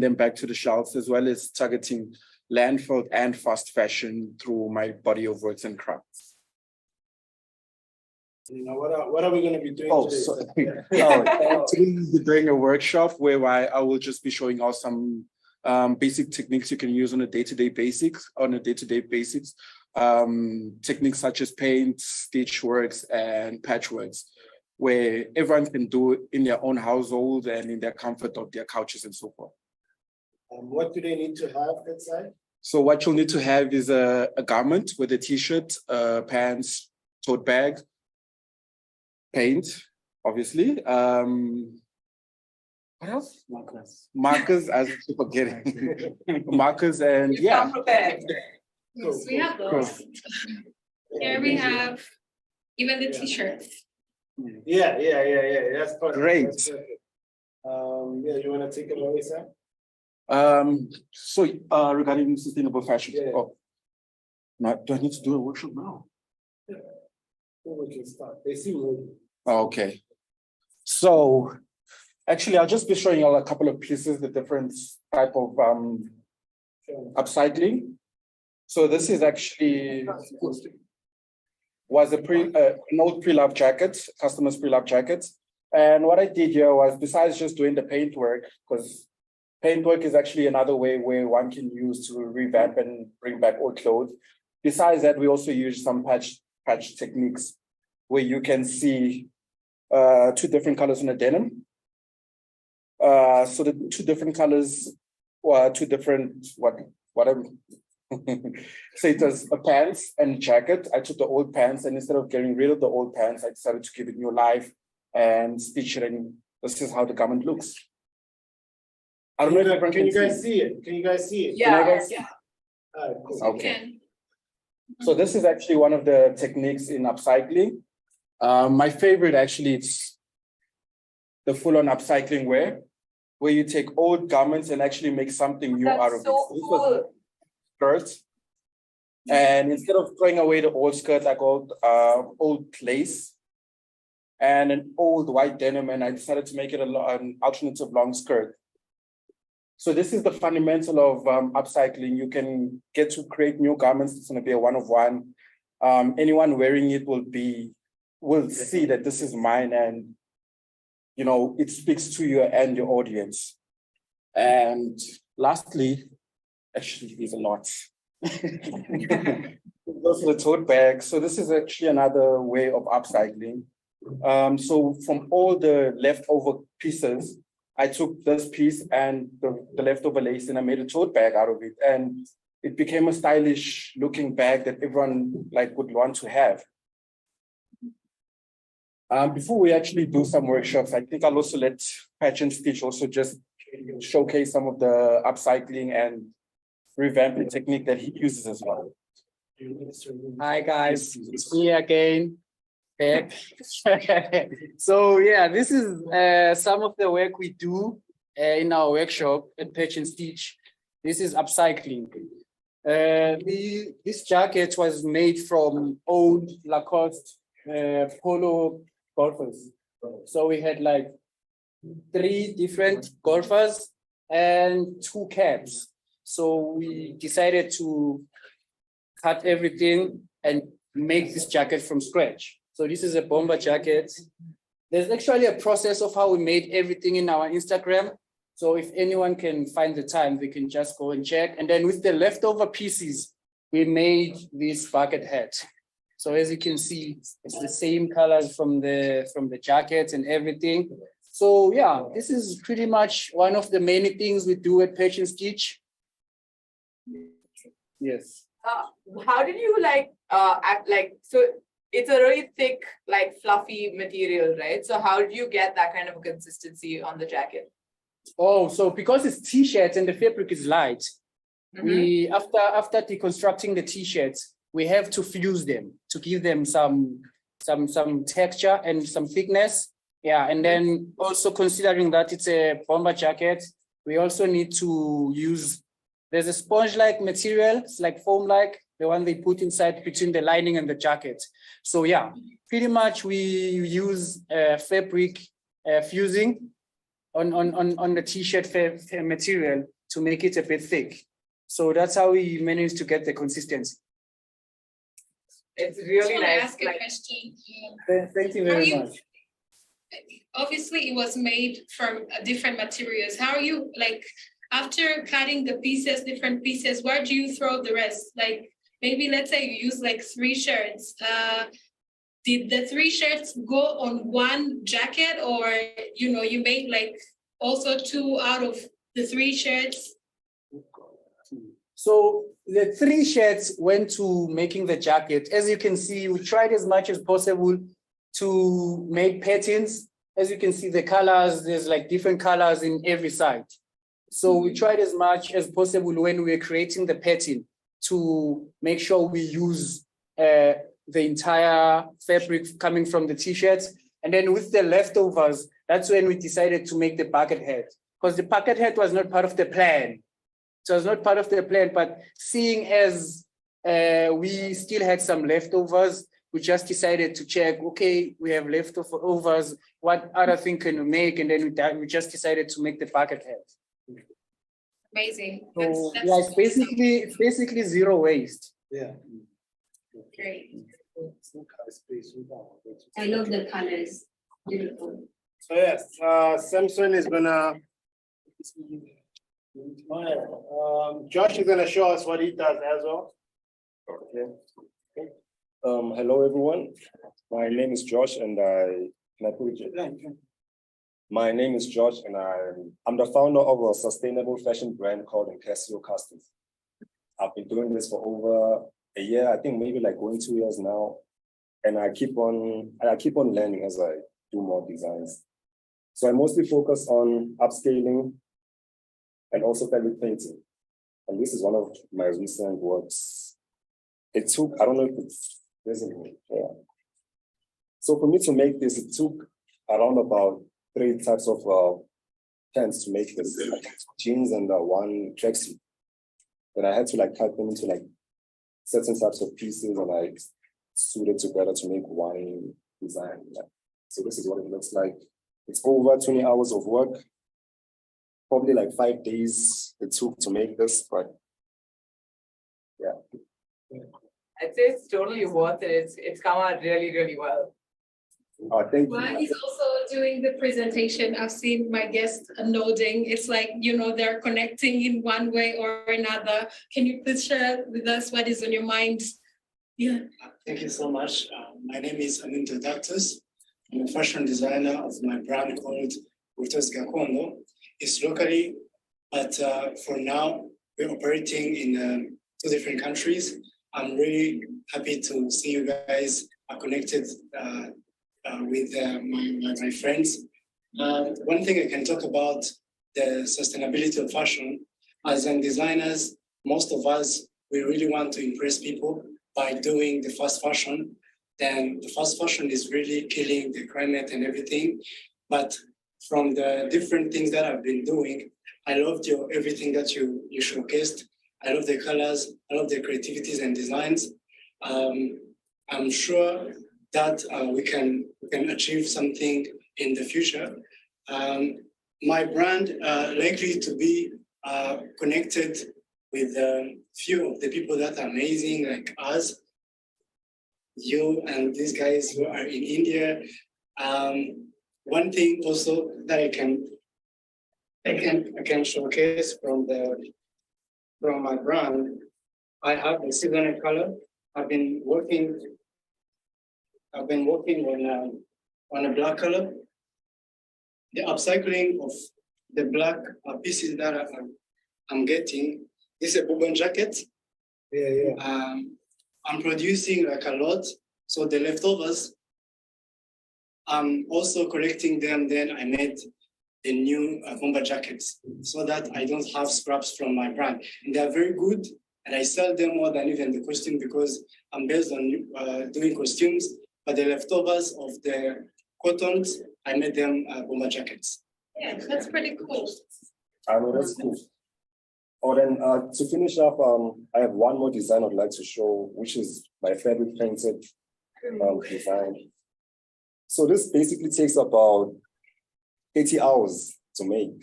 them back to the shelves, as well as targeting landfill and fast fashion through my body of works and crafts. What are we going to be doing today? Today we'll be doing a workshop whereby I will just be showing out some basic techniques you can use on a day-to-day basis. Techniques such as paint, stitch works, and patchworks, where everyone can do it in their own household and in their comfort of their couches and so forth. What do they need to have inside? So what you'll need to have is a garment with a t-shirt, pants, tote bag, paint, obviously. What else? Markers, as I keep forgetting. Markers and yeah. Yes, we have those. Here we have even the t-shirts. Yeah. That's perfect. Great. That's perfect. Yeah, you want to take it away, Sam? So regarding sustainable fashion. Yeah. Oh, now, do I need to do a workshop now? Yeah. We can start. They seem ready. Okay. So actually, I'll just be showing you a couple of pieces, the different type of upcycling. So this is actually was an old pre-love jacket, customer's pre-love jacket. And what I did here was, besides just doing the paint work, because paint work is actually another way where one can use to revamp and bring back old clothes. Besides that, we also use some patch techniques where you can see two different colors on a denim. So the two different colors were two different, whatever. So it was a pants and jacket. I took the old pants, and instead of getting rid of the old pants, I decided to give it new life and stitch it, and this is how the garment looks. I don't know if everyone can you guys see it? Can you guys see it? Yeah. All right, cool. Okay. So this is actually one of the techniques in upcycling. My favorite actually, it's the full-on upcycling where you take old garments and actually make something new out of it. So cool. Skirts. And instead of throwing away the old skirt, I got old lace and an old white denim, and I decided to make it an alternative long skirt. So this is the fundamental of upcycling. You can get to create new garments. It's going to be a one-of-one. Anyone wearing it will see that this is mine, and it speaks to you and your audience. And lastly, actually, there's a lot. Those are the tote bags. So this is actually another way of upcycling. So from all the leftover pieces, I took this piece and the leftover lace, and I made a tote bag out of it. And it became a stylish looking bag that everyone would want to have. Before we actually do some workshops, I think I'll also let Patch and Stitch also just showcase some of the upcycling and revamping technique that he uses as well. Hi guys, it's me again. So yeah, this is some of the work we do in our workshop at Patch and Stitch. This is upcycling. This jacket was made from old Lacoste polo golfers. So we had 3 different golfers and 2 caps. So we decided to cut everything and make this jacket from scratch. So this is a bomber jacket. There's actually a process of how we made everything in our Instagram. So if anyone can find the time, they can just go and check. And then with the leftover pieces, we made this bucket hat. So as you can see, it's the same colors from the jackets and everything. So yeah, this is pretty much one of the many things we do at Patch and Stitch. Yes. How did you so it's a really thick, fluffy material, right? So how do you get that kind of consistency on the jacket? Oh, so because it's t-shirts and the fabric is light, we after deconstructing the t-shirts, we have to fuse them to give them some texture and some thickness. Yeah, and then also considering that it's a bomber jacket, we also need to use, there's a sponge-like material, it's like foam-like, the one they put inside between the lining and the jacket. So yeah, pretty much we use fabric fusing on the t-shirt material to make it a bit thick. So that's how we managed to get the consistency. It's really nice. Ask a question. Thank you very much. Obviously, it was made from different materials. How are you, like, after cutting the pieces, different pieces, where do you throw the rest? Like, maybe let's say you use like 3 shirts. Did the 3 shirts go on one jacket, or you made like also 2 out of the 3 shirts? So the 3 shirts went to making the jacket. As you can see, we tried as much as possible to make patterns. As you can see, the colors, there's like different colors in every side. So we tried as much as possible when we were creating the pattern to make sure we use the entire fabric coming from the t-shirts. And then with the leftovers, that's when we decided to make the bucket hat, because the bucket hat was not part of the plan. So it was not part of the plan, but seeing as we still had some leftovers, we just decided to check, okay, we have leftovers, what other thing can we make? And then we just decided to make the bucket hat. Amazing. So That's yeah, it's basically zero waste. Yeah. great. I love the colors. Beautiful. So yes, Samson is gonna. Josh is gonna show us what he does as well. Okay. Hello everyone. My name is Josh, and My name is Josh, and I'm the founder of a sustainable fashion brand called Casio Customs. I've been doing this for over a year, I think maybe like going 2 years now, and I keep on learning as I do more designs. So I mostly focus on upscaling and also fabric painting, and this is one of my recent works. It took, I don't know if it's visible. Yeah. So for me to make this, it took around about 3 types of pants to make this, jeans and 1 tracksuit. Then I had to like cut them into like certain types of pieces, and I sewed it together to make one design. Yeah. So this is what it looks like. It's over 20 hours of work, probably like 5 days it took to make this, but yeah. I'd say it's totally worth it. It's come out really, really well. Thank you. While he's also doing the presentation, I've seen my guests nodding. It's like, they're connecting in one way or another. Can you please share with us what is on your mind? Yeah. Thank you so much. My name is Aminto Dactus. I'm a fashion designer of my brand called Urtos Gakondo. It's locally, but for now, we're operating in 2 different countries. I'm really happy to see you guys are connected with my friends. One thing I can talk about the sustainability of fashion. As designers, most of us, we really want to impress people by doing the fast fashion. Then the fast fashion is really killing the climate and everything. But from the different things that I've been doing, I loved everything that you showcased. I love the colors, I love the creativities and designs. I'm sure that we can achieve something in the future. My brand likely to be connected with a few of the people that are amazing, like us, you and these guys who are in India. One thing also that I can showcase from my brand, I have a seasonal color. I've been working on a black color. The upcycling of the black pieces that I'm getting. This is a Bourbon jacket. I'm producing like a lot. So the leftovers, I'm also collecting them. Then I made the new bomber jackets so that I don't have scraps from my brand. And they're very good. And I sell them more than even the costume because I'm based on doing costumes. But the leftovers of the cottons, I made them bomber jackets. Yeah, that's pretty cool. I know, that's cool. Oh, then to finish up, I have one more design I'd like to show, which is my fabric painted design. So this basically takes about 80 hours to make.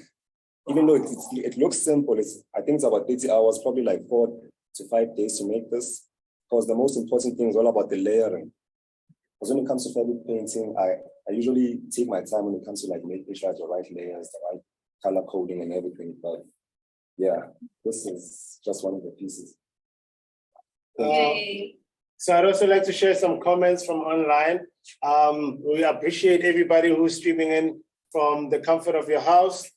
Even though it looks simple, I think it's about 30 hours, probably like 4 to 5 days to make this. Because the most important thing is all about the layering. Because when it comes to fabric painting, I usually take my time when it comes to like making sure I have the right layers, the right color coding and everything. But yeah, this is just one of the pieces. So I'd also like to share some comments from online. We appreciate everybody who's streaming in from the comfort of your house.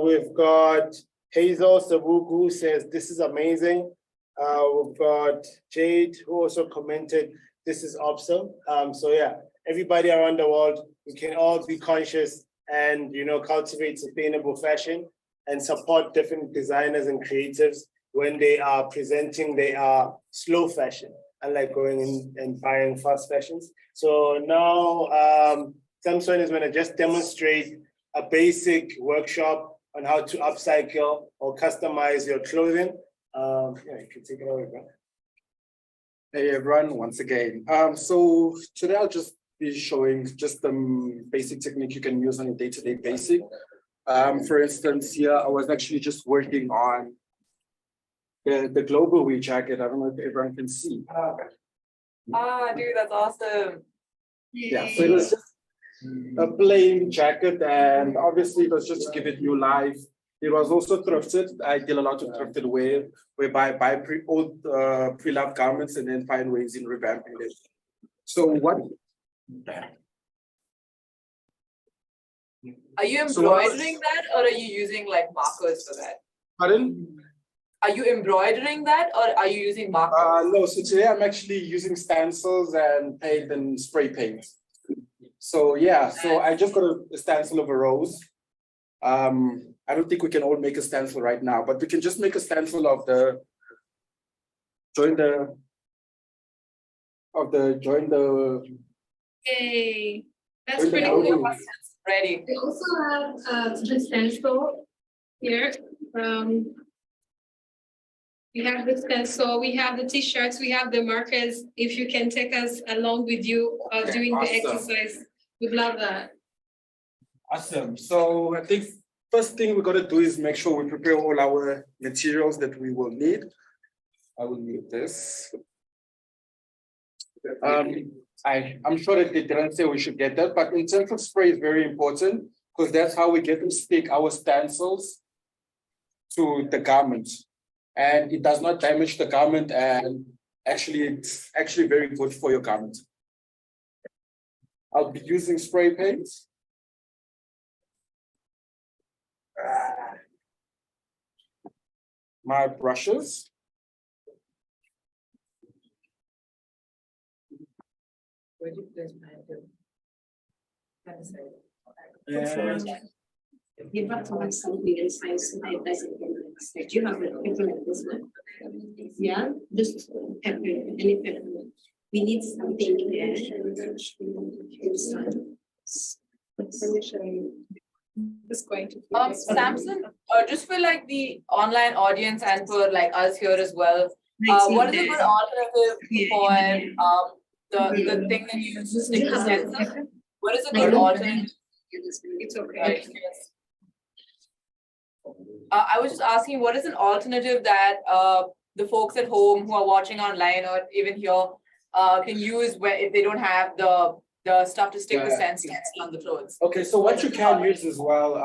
We've got Hazel Sabuku who says, this is amazing. We've got Jade who also commented, this is awesome. So yeah, everybody around the world, we can all be conscious and cultivate sustainable fashion and support different designers and creatives when they are presenting their slow fashion, unlike going in and buying fast fashions. So now Samson is going to just demonstrate a basic workshop on how to upcycle or customize your clothing. Yeah, you can take it away, bro. Hey everyone, once again. So today I'll just be showing just the basic technique you can use on a day-to-day basis. For instance, here I was actually just working on the global wear jacket. I don't know if everyone can see. Dude, that's awesome. Yeah, so it was just a plain jacket, and obviously it was just to give it new life. It was also thrifted. I did a lot of thrifted wear, whereby I buy old pre-loved garments and then find ways in revamping it. So what? Are you embroidering that, or are you using like markers for that? Pardon? Are you embroidering that, or are you using markers? No, so today I'm actually using stencils and paint and spray paint. So yeah, so I just got a stencil of a rose. I don't think we can all make a stencil right now, but we can just make a stencil of the Hey, that's pretty cool. Ready. We also have the stencil here. We have the stencil, we have the t-shirts, we have the markers. If you can take us along with you doing the exercise, we'd love that. Awesome. So I think first thing we got to do is make sure we prepare all our materials that we will need. I will need this. I'm sure that they didn't say we should get that, but in terms of spray is very important because that's how we get to stick our stencils to the garment. And it does not damage the garment, and actually it's actually very good for your garment. I'll be using spray paint. My brushes. Where do you place my You have to have something inside so that it doesn't get mixed. Do you have a pepper like this one? Yeah, just pepper, any pepper. We need something there. Just going to Samson, just for like the online audience and for like us here as well, what is a good alternative for the thing that you use to stick the stencil? What is a good alternative? It's okay. Right, yes. I was just asking, what is an alternative that the folks at home who are watching online or even here can use if they don't have the stuff to stick the stencil on the clothes? Okay, so what you can use as well,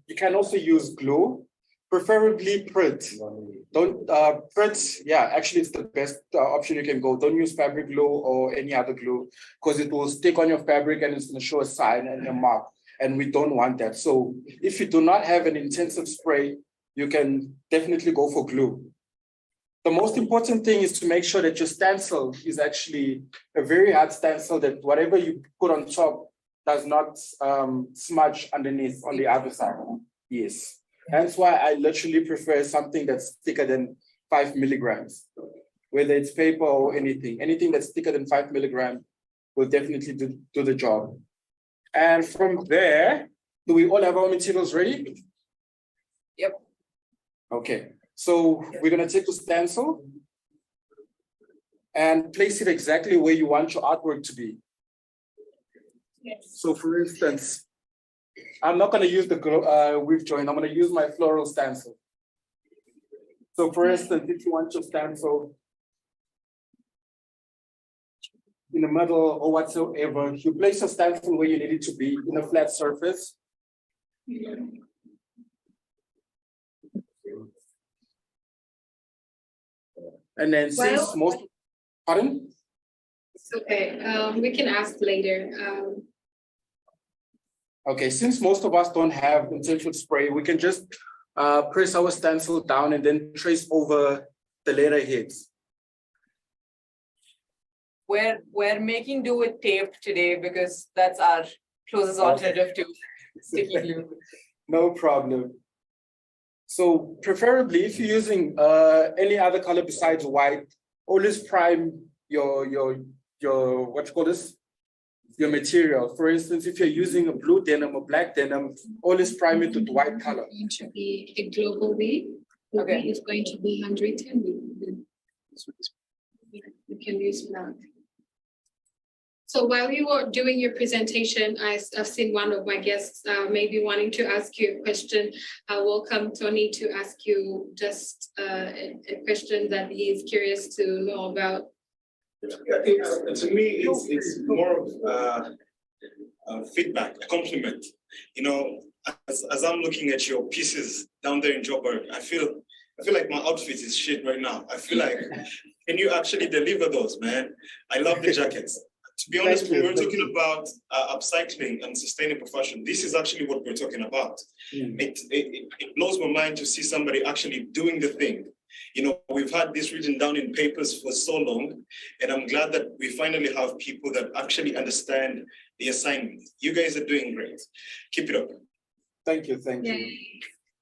you can also use glue, preferably Prit. Don't Prit, yeah, actually it's the best option you can go. Don't use fabric glue or any other glue because it will stick on your fabric and it's going to show a sign and a mark. And we don't want that. So if you do not have an intensive spray, you can definitely go for glue. The most important thing is to make sure that your stencil is actually a very hard stencil, that whatever you put on top does not smudge underneath on the other side. Yes. That's why I literally prefer something that's thicker than 5 milligrams, whether it's paper or anything. Anything that's thicker than 5 milligrams will definitely do the job. And from there, do we all have our materials ready? Yep. Okay, so we're gonna take the stencil and place it exactly where you want your artwork to be. So for instance, I'm not gonna use the weave joint, I'm gonna use my floral stencil. So for instance, if you want your stencil in the middle or whatsoever, you place your stencil where you need it to be in a flat surface. And then since most, pardon? It's okay, we can ask later. Okay, since most of us don't have intentional spray, we can just press our stencil down and then trace over the letterheads. We're making do with tape today because that's our closest alternative to sticky glue. No problem. So preferably if you're using any other color besides white, always prime your what you call this? Your material. For instance, if you're using a blue denim or black denim, always prime it with white color. Going to be a global weave. Okay. It's going to be 110. We can use that. So while you were doing your presentation, I've seen one of my guests maybe wanting to ask you a question. Welcome, Tony, to ask you just a question that he is curious to know about. To me, it's more of feedback, a compliment. You know, as I'm looking at your pieces down there in Joburg, I feel like my outfit is shit right now. I feel like, can you actually deliver those, man? I love the jackets. To be honest, when we're talking about upcycling and sustainable fashion, this is actually what we're talking about. It blows my mind to see somebody actually doing the thing. You know, we've had this written down in papers for so long, and I'm glad that we finally have people that actually understand the assignment. You guys are doing great. Keep it up. Thank you, thank you.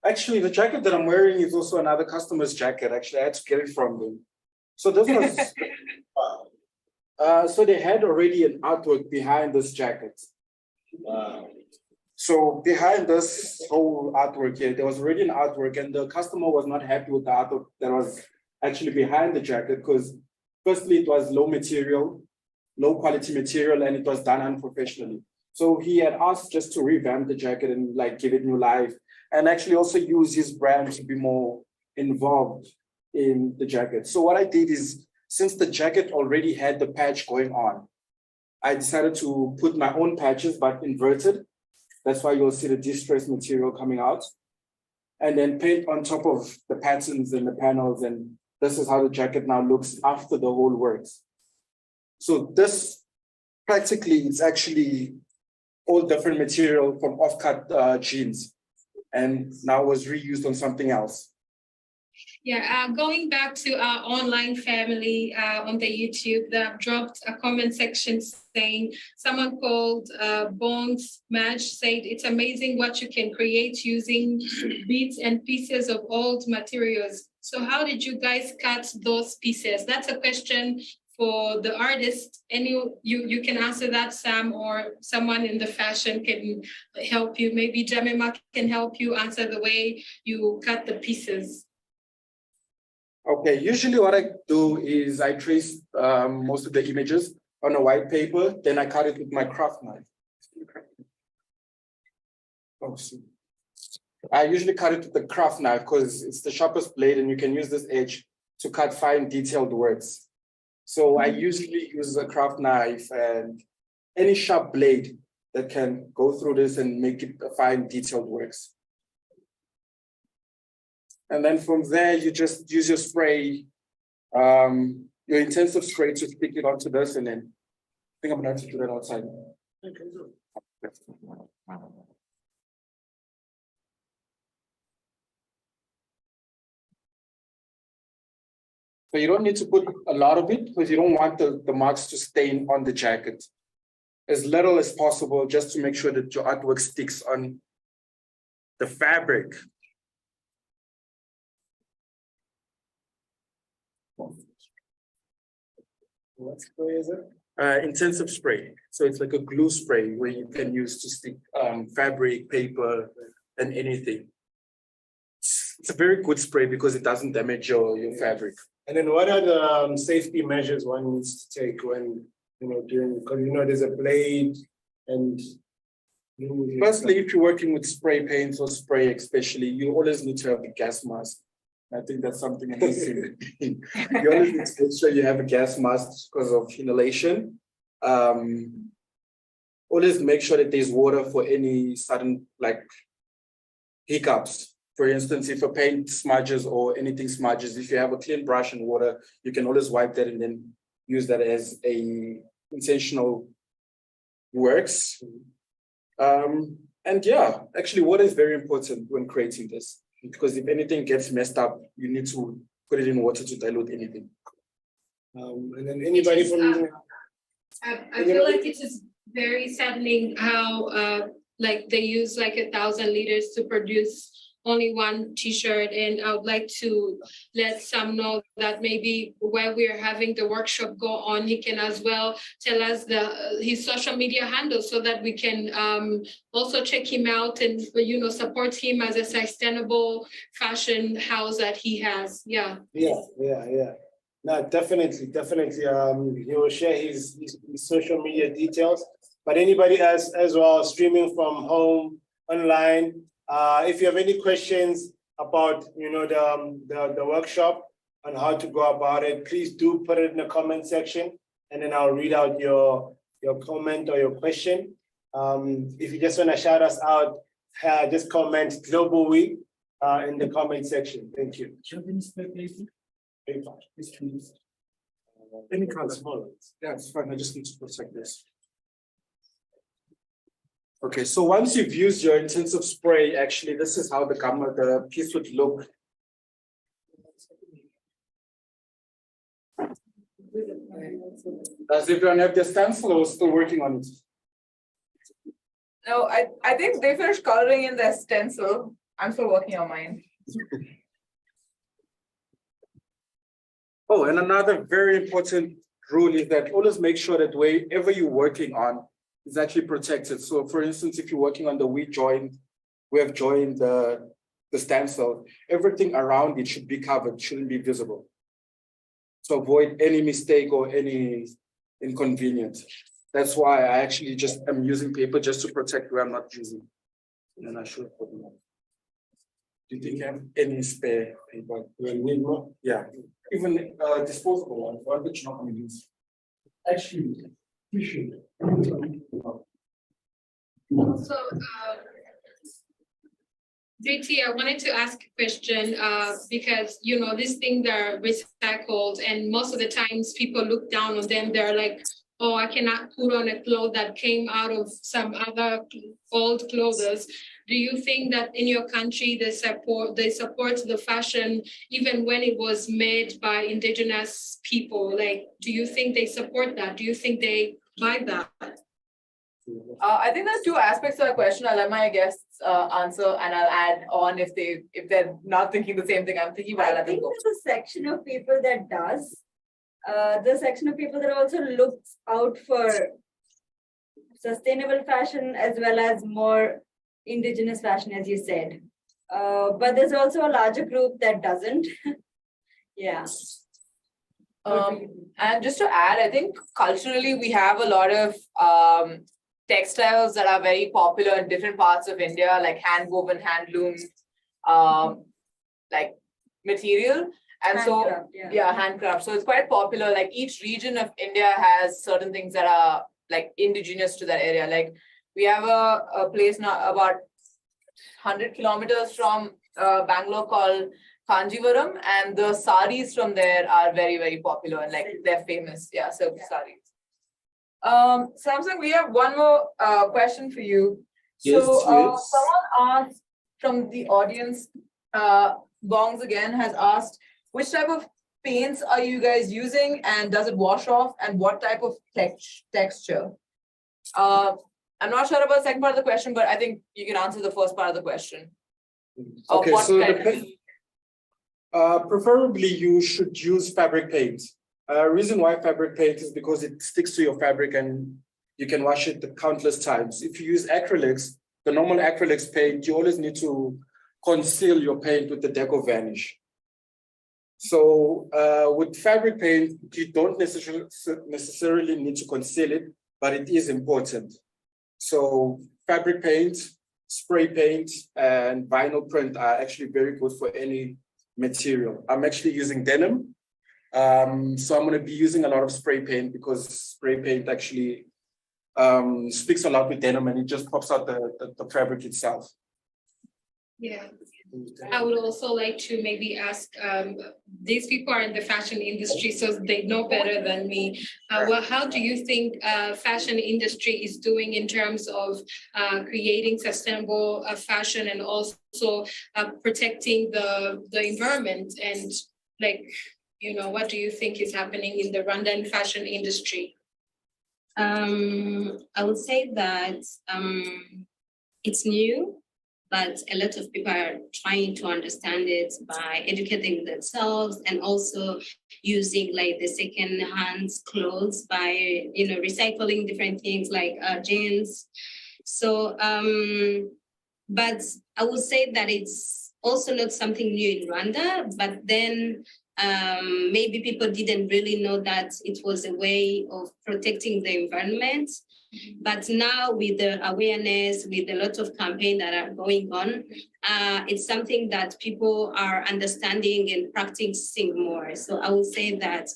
Actually, the jacket that I'm wearing is also another customer's jacket. Actually, I had to get it from them. So this was, so they had already an artwork behind this jacket. Wow. So behind this whole artwork here, there was already an artwork, and the customer was not happy with the artwork that was actually behind the jacket because firstly, it was low quality material, and it was done unprofessionally. So he had asked just to revamp the jacket and like give it new life, and actually also use his brand to be more involved in the jacket. So what I did is, since the jacket already had the patch going on, I decided to put my own patches, but inverted. That's why you'll see the distressed material coming out, and then paint on top of the patterns and the panels. And this is how the jacket now looks after the whole works. So this practically, it's actually all different material from off-cut jeans, and now was reused on something else. Yeah, going back to our online family on the YouTube, that dropped a comment section saying, someone called Bones Match said, it's amazing what you can create using bits and pieces of old materials. So how did you guys cut those pieces? That's a question for the artist. You can answer that, Sam, or someone in the fashion can help you. Maybe Jamima can help you answer the way you cut the pieces. Okay, usually what I do is I trace most of the images on a white paper, then I cut it with my craft knife. Oh, I usually cut it with the craft knife because it's the sharpest blade, and you can use this edge to cut fine detailed words. So I usually use a craft knife and any sharp blade that can go through this and make it a fine detailed works. And then from there, you just use your spray, your intensive spray to stick it onto this, and then I think I'm gonna have to do that outside. So you don't need to put a lot of it because you don't want the marks to stain on the jacket. As little as possible, just to make sure that your artwork sticks on the fabric. What spray is it? Intensive spray. So it's like a glue spray where you can use to stick fabric, paper, and anything. It's a very good spray because it doesn't damage your fabric. And then what are the safety measures one needs to take when, doing, because there's a blade and. Firstly, if you're working with spray paints or spray especially, you always need to have a gas mask. I think that's something amazing. You always need to make sure you have a gas mask because of inhalation. Always make sure that there's water for any sudden hiccups. For instance, if a paint smudges or anything smudges, if you have a clean brush and water, you can always wipe that and then use that as a intentional works. And yeah, actually water is very important when creating this, because if anything gets messed up, you need to put it in water to dilute anything. And then anybody from I feel like it is very saddening how they use 1,000 liters to produce only one t-shirt, and I would like to let Sam know that maybe while we're having the workshop go on, he can as well tell us his social media handles so that we can also check him out and support him as a sustainable fashion house that he has. Yeah. No, definitely. He will share his social media details. But anybody else as well streaming from home online, if you have any questions about the workshop and how to go about it, please do put it in the comment section, and then I'll read out your comment or your question. If you just want to shout us out, just comment Global Week in the comment section. Thank you. Any color, small. Yeah, it's fine. I just need to protect this. Okay, so once you've used your intensive spray, actually, this is how the piece would look. Does everyone have their stencil or still working on it? No, I think they finished coloring in their stencil. I'm still working on mine. Oh, and another very important rule is that always make sure that wherever you're working on is actually protected. So for instance, if you're working on we have joined the stencil, everything around it should be covered, shouldn't be visible. To avoid any mistake or any inconvenience. That's why I actually am using paper just to protect where I'm not using. And then I should put them on. Do you think you have any spare paper? You need more? Yeah. Even disposable one which you're not going to use. Actually, you should. Also, JT, I wanted to ask a question because these things are recycled, and most of the times people look down on them. They're like, oh, I cannot put on a cloth that came out of some other old clothes. Do you think that in your country they support the fashion even when it was made by indigenous people? Do you think they support that? Do you think they buy that? I think there's two aspects to the question. I'll let my guests answer, and I'll add on if they're not thinking the same thing I'm thinking. But I think there's a section of people that does. The section of people that also looks out for sustainable fashion as well as more indigenous fashion, as you said. But there's also a larger group that doesn't. Yeah. And just to add, I think culturally we have a lot of textiles that are very popular in different parts of India, like hand woven, handloom, material. And handcraft, handcraft. So it's quite popular. Like each region of India has certain things that are indigenous to that area. Like we have a place now about 100 kilometers from Bangalore called Kanjivaram, and the saris from there are very, very popular and they're famous. Yeah, silk saris. Samsung, we have one more question for you. Yes, someone asked from the audience, Bongs again has asked, which type of paints are you guys using, and does it wash off, and what type of texture? I'm not sure about the second part of the question, but I think you can answer the first part of the question. Okay, so preferably you should use fabric paint. Reason why fabric paint is because it sticks to your fabric and you can wash it countless times. If you use acrylics, the normal acrylics paint, you always need to conceal your paint with the deco varnish. So with fabric paint, you don't necessarily need to conceal it, but it is important. So fabric paint, spray paint, and vinyl print are actually very good for any material. I'm actually using denim. So I'm going to be using a lot of spray paint because spray paint actually speaks a lot with denim and it just pops out the fabric itself. Yeah. I would also like to maybe ask, these people are in the fashion industry, so they know better than me. Well, how do you think fashion industry is doing in terms of creating sustainable fashion and also protecting the environment? And like, you know, what do you think is happening in the Rwandan fashion industry? I would say that it's new, but a lot of people are trying to understand it by educating themselves and also using like the second-hand clothes by, you know, recycling different things like jeans. So, but I would say that it's also not something new in Rwanda, but then maybe people didn't really know that it was a way of protecting the environment. But now with the awareness, with a lot of campaigns that are going on, it's something that people are understanding and practicing more. So I would say that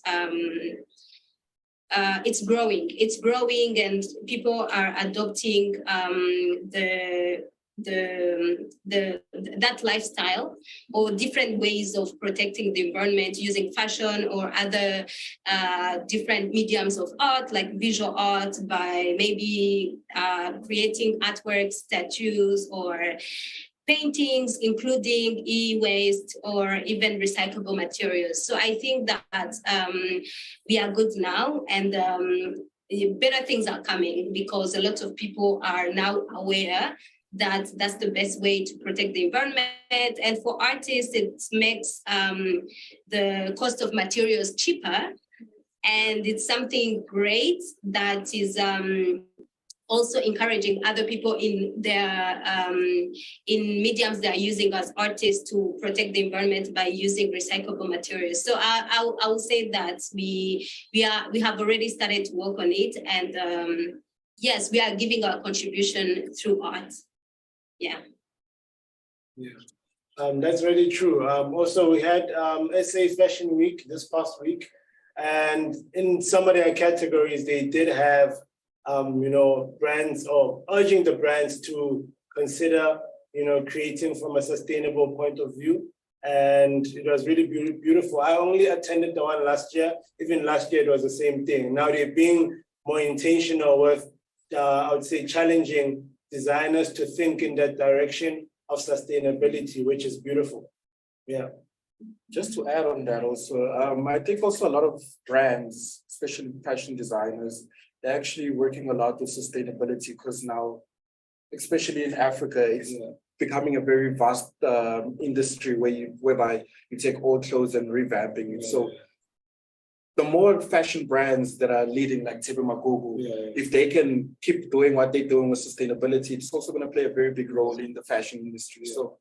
it's growing. It's growing, and people are adopting that lifestyle or different ways of protecting the environment using fashion or other different mediums of art, like visual art, by maybe creating artworks, statues, or paintings, including e-waste or even recyclable materials. So I think that we are good now, and better things are coming because a lot of people are now aware that that's the best way to protect the environment. And for artists, it makes the cost of materials cheaper. And it's something great that is also encouraging other people in their in mediums they are using as artists to protect the environment by using recyclable materials. So I will say that we have already started to work on it, and yes, we are giving our contribution through art. Yeah. That's really true. Also, we had SA Fashion Week this past week, and in some of their categories, they did have, you know, brands or urging the brands to consider, you know, creating from a sustainable point of view. And it was really beautiful. I only attended the one last year. Even last year, it was the same thing. Now they're being more intentional with, I would say, challenging designers to think in that direction of sustainability, which is beautiful. Yeah. Just to add on that also, I think also a lot of brands, especially fashion designers, they're actually working a lot with sustainability because now, especially in Africa, it's becoming a very vast industry whereby you take old clothes and revamping it. So the more fashion brands that are leading, like Tebe Magugu, if they can keep doing what they're doing with sustainability, it's also going to play a very big role in the fashion industry. So,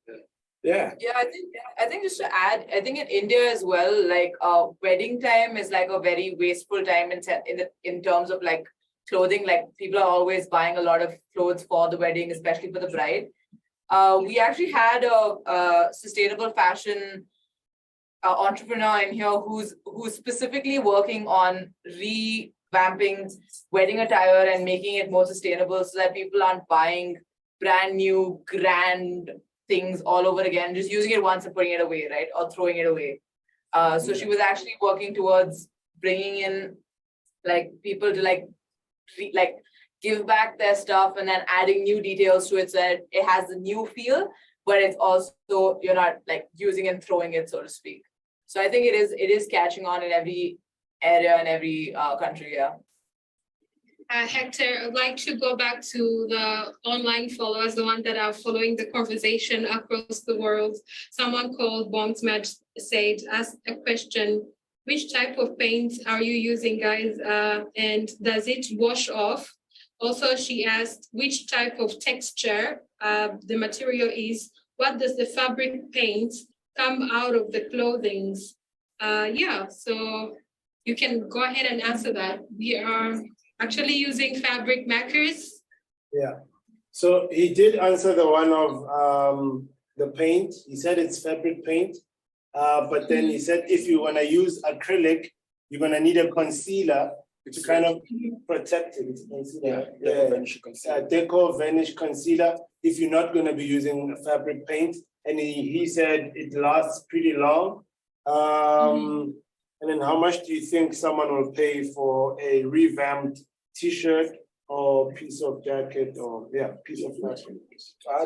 yeah. Yeah, I think just to add, I think in India as well, like wedding time is like a very wasteful time in terms of like clothing. Like people are always buying a lot of clothes for the wedding, especially for the bride. We actually had a sustainable fashion entrepreneur in here who's specifically working on revamping wedding attire and making it more sustainable so that people aren't buying brand new grand things all over again, just using it once and putting it away, right, or throwing it away. So she was actually working towards bringing in like people to like give back their stuff and then adding new details to it so that it has a new feel, but it's also, you're not like using and throwing it, so to speak. So I think it is catching on in every area and every country, yeah. Hector, I'd like to go back to the online followers, the ones that are following the conversation across the world. Someone called Bombsmatch said, ask a question, which type of paint are you using, guys? And does it wash off? Also, she asked which type of texture the material is. What does the fabric paint come out of the clothings? Yeah, so you can go ahead and answer that. We are actually using fabric markers. Yeah. So he did answer the one of the paint. He said it's fabric paint. But then he said if you want to use acrylic, you're going to need a concealer to kind of protect it. Deco Vanish concealer if you're not going to be using fabric paint. And he said it lasts pretty long. And then how much do you think someone will pay for a revamped t-shirt or piece of jacket or piece of fashion?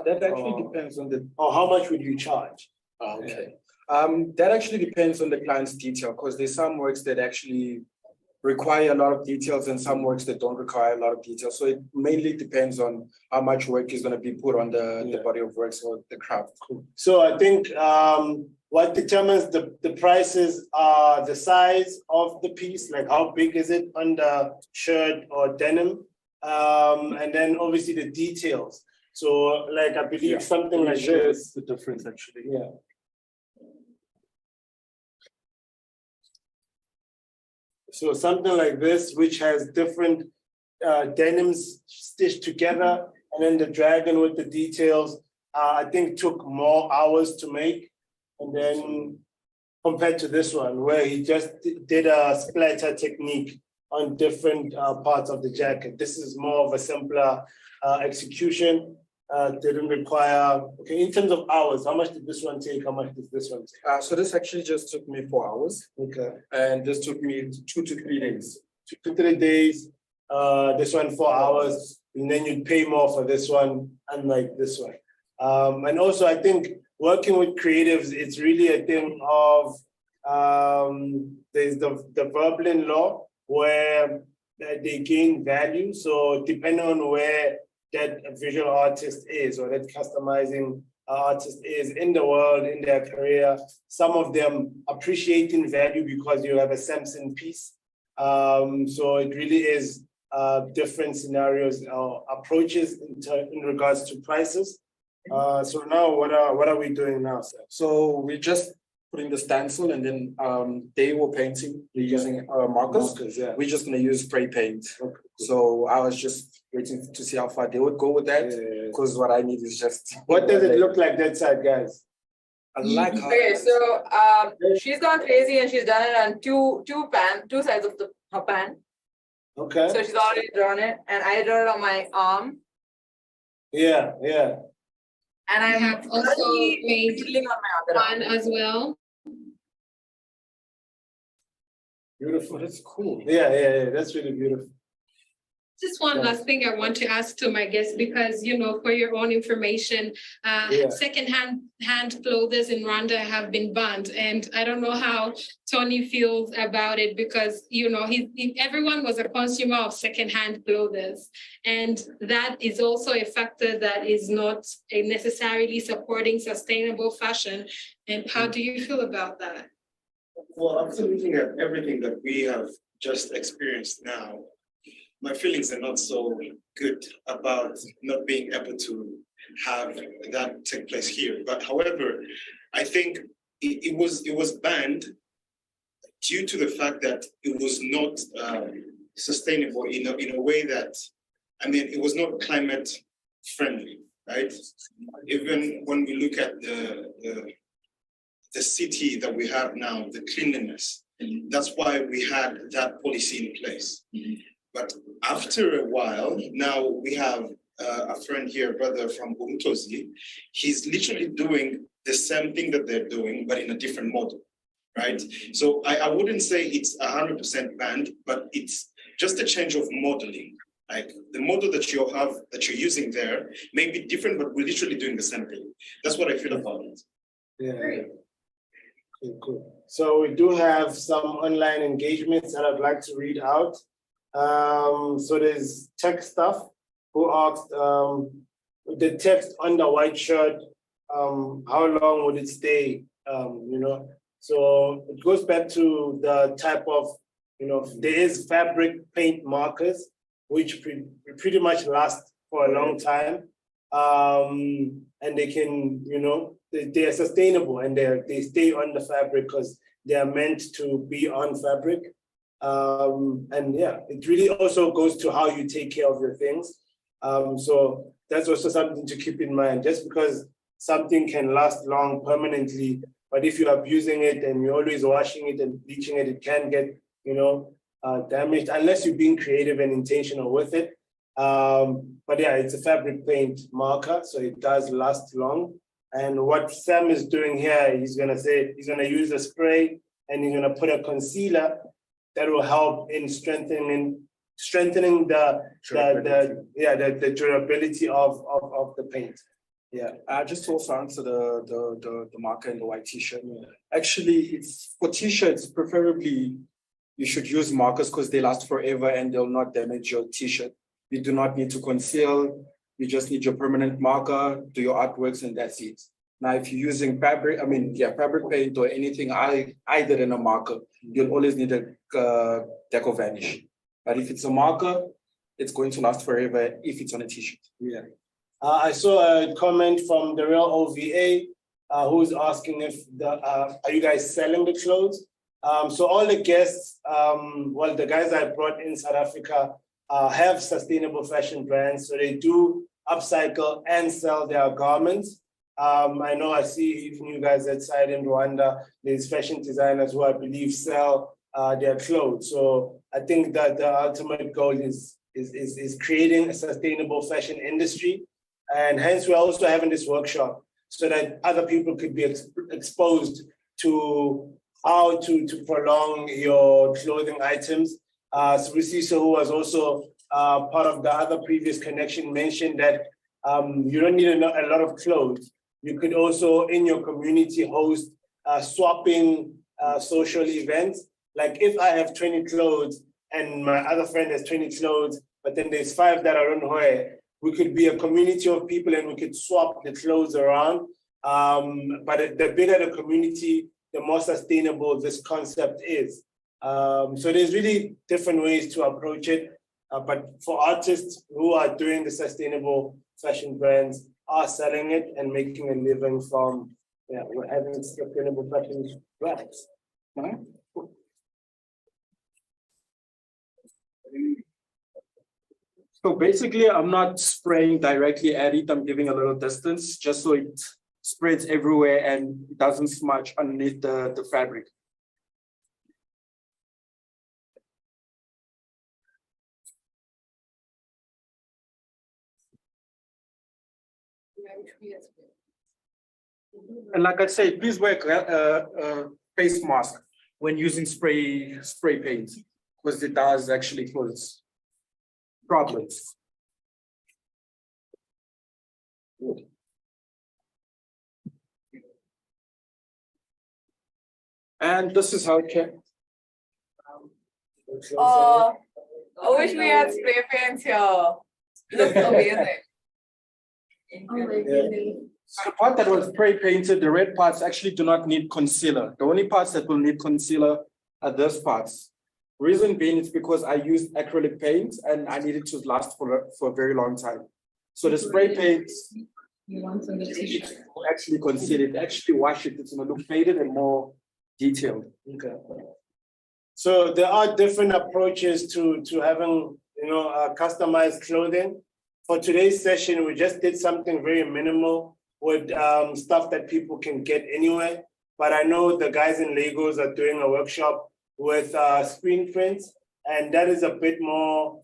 That actually depends on the. Or how much would you charge? Okay. That actually depends on the client's detail because there's some works that actually require a lot of details and some works that don't require a lot of details. So it mainly depends on how much work is going to be put on the body of works or the craft. Cool. So I think what determines the prices are the size of the piece, like how big is it on the shirt or denim, and then obviously the details. So like I believe something like this. The difference actually. Yeah. So something like this, which has different denims stitched together, and then the dragon with the details, I think took more hours to make. And then compared to this one, where he just did a splatter technique on different parts of the jacket. This is more of a simpler execution. Didn't require, okay, in terms of hours, how much did this one take? How much did this one take? So this actually just took me 4 hours. Okay. And this took me 2 to 3 days. 2 to 3 days, this one 4 hours, and then you'd pay more for this one, unlike this one. And also I think working with creatives, it's really a thing of, there's the Veblen law where they gain value. So depending on where that visual artist is or that customizing artist is in the world, in their career, some of them appreciating value because you have a Samson piece. So it really is different scenarios or approaches in regards to prices. So now what are we doing now, sir? So we just putting the stencil and then they were painting using markers. We're just gonna use spray paint. Okay. So I was just waiting to see how far they would go with that because what I need is just. What does it look like that side, guys? I like how. Okay, so she's gone crazy and she's done it on two sides of her pan. Okay. So she's already drawn it, and I drawn it on my arm. Yeah. And I have also made on my other one as well. Beautiful. That's cool. Yeah. That's really beautiful. Just one last thing I want to ask to my guests, because, for your own information, second-hand clothes in Rwanda have been banned. And I don't know how Tony feels about it because, everyone was a consumer of second-hand clothes. And that is also a factor that is not necessarily supporting sustainable fashion. And how do you feel about that? Well, after looking at everything that we have just experienced now, my feelings are not so good about not being able to have that take place here. But however, I think it was banned due to the fact that it was not sustainable in a way that, it was not climate friendly, right? Even when we look at the city that we have now, the cleanliness, that's why we had that policy in place. But after a while, now we have a friend here, brother from Umtozi. He's literally doing the same thing that they're doing, but in a different model, right? So I wouldn't say it's 100% banned, but it's just a change of modeling. Like the model that you're using there may be different, but we're literally doing the same thing. That's what I feel about it. Yeah. Cool. So we do have some online engagements that I'd like to read out. So there's tech stuff who asked the text on the white shirt, how long would it stay? So it goes back to the type of, there is fabric paint markers which pretty much last for a long time. And they can, they are sustainable and they stay on the fabric because they are meant to be on fabric. And yeah, it really also goes to how you take care of your things. So that's also something to keep in mind. Just because something can last long permanently, but if you're abusing it and you're always washing it and bleaching it, it can get, damaged unless you're being creative and intentional with it. But yeah, it's a fabric paint marker, so it does last long. And what Sam is doing here, he's gonna use a spray and he's gonna put a concealer that will help in strengthening the durability of the paint. Yeah. I just also answer the marker in the white t-shirt. Actually, it's for t-shirts, preferably you should use markers because they last forever and they'll not damage your t-shirt. You do not need to conceal. You just need your permanent marker, do your artworks, and that's it. Now, if you're using fabric paint or anything other than a marker, you'll always need a deco vanish. But if it's a marker, it's going to last forever if it's on a t-shirt. Yeah. I saw a comment from the real OVA who's asking if are you guys selling the clothes? So all the guests, the guys I brought in South Africa have sustainable fashion brands. So they do upcycle and sell their garments. I see even you guys outside in Rwanda, there's fashion designers who I believe sell their clothes. So I think that the ultimate goal is creating a sustainable fashion industry. And hence we're also having this workshop so that other people could be exposed to how to prolong your clothing items. Susiso, who was also part of the other previous connection, mentioned that you don't need a lot of clothes. You could also, in your community, host swapping social events. Like if I have 20 clothes and my other friend has 20 clothes, but then there's 5 that I don't wear, we could be a community of people and we could swap the clothes around. But the bigger the community, the more sustainable this concept is. So there's really different ways to approach it. But for artists who are doing the sustainable fashion brands, are selling it and making a living from having sustainable fashion brands. Right? So basically, I'm not spraying directly at it. I'm giving a little distance just so it spreads everywhere and it doesn't smudge underneath the fabric. And like I said, please wear a face mask when using spray paint because it does actually cause problems. And this is how it can. I wish we had spray paints here. Looks amazing. So the part that was spray painted, the red parts actually do not need concealer. The only parts that will need concealer are those parts. Reason being is because I used acrylic paint and I needed to last for a very long time. So the spray paint will actually conceal it, actually wash it. It's going to look faded and more detailed. Okay. So there are different approaches to having customized clothing. For today's session, we just did something very minimal with stuff that people can get anywhere. But I know the guys in Lagos are doing a workshop with screen prints, and that is a bit more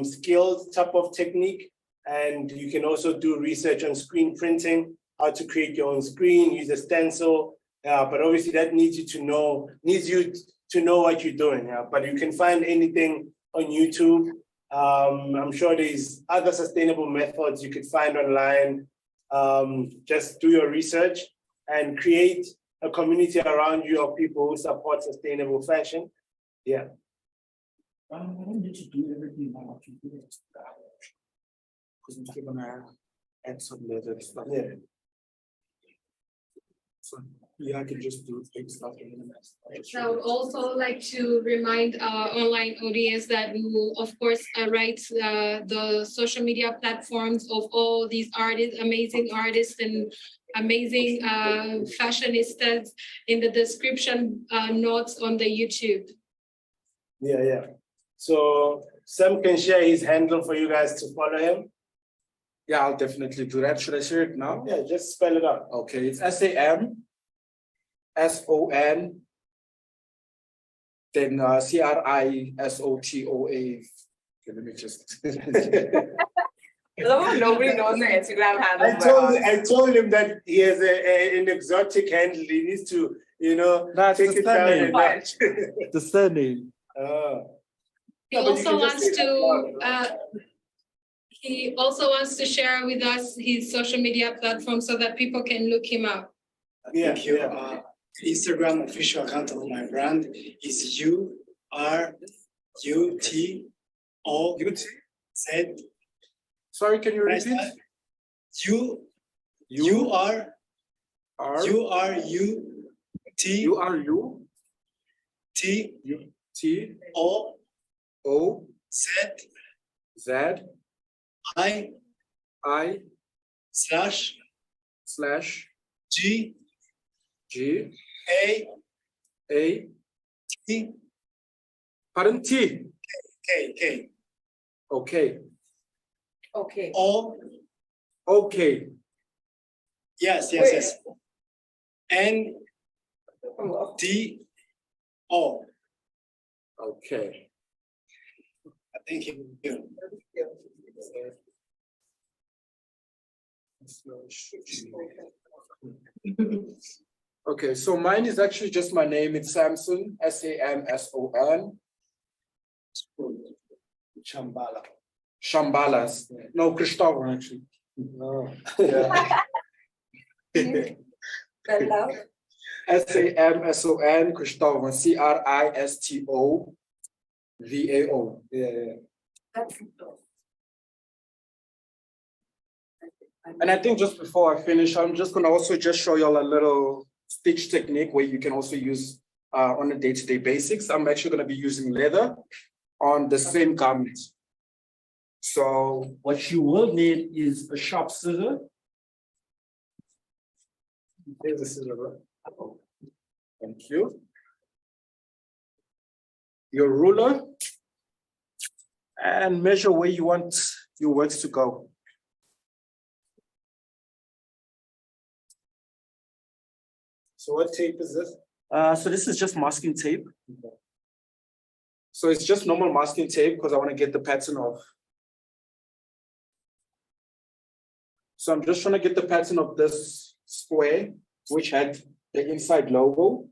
skilled type of technique. And you can also do research on screen printing, how to create your own screen, use a stencil. But obviously that needs you to know what you're doing. But you can find anything on YouTube. I'm sure there's other sustainable methods you could find online. Just do your research and create a community around you of people who support sustainable fashion. Yeah. I don't need to do everything now. Because I'm still gonna add some later stuff. Yeah. Yeah, I can just do big stuff in the next. So I would also like to remind our online audience that we will, of course, write the social media platforms of all these artists, amazing artists and amazing fashionistas in the description notes on the YouTube. Yeah. So Sam can share his handle for you guys to follow him. Yeah, I'll definitely do that. Should I share it now? Yeah, just spell it out. Okay, it's SAMSON, then CRISOTOA. Okay, let me just. Nobody knows the Instagram handle. I told him that he has an exotic handle. He needs to, That's take it down a notch. The surname. He also wants to share with us his social media platform so that people can look him up. Thank you. Instagram official account of my brand is URUTOZ. Sorry, can you repeat? G Pardon, T. K. Okay. Okay. Okay. Yes. N D O. Okay. Thank you. Okay, so mine is actually just my name. It's Samson, SAMSON. Shambalas. No, Christopher actually. No. Yeah. SAMSON, Christopher, CRISTOVAO. Yeah. And I think just before I finish, I'm just gonna also just show y'all a little stitch technique where you can also use on a day-to-day basics. I'm actually gonna be using leather on the same garment. So what you will need is a sharp scissor. Here's the scissor. Thank you. Your ruler, and measure where you want your words to go. So what tape is this? So this is just masking tape. Okay. So it's just normal masking tape because I want to get the pattern of. So I'm just trying to get the pattern of this square, which had the inside logo.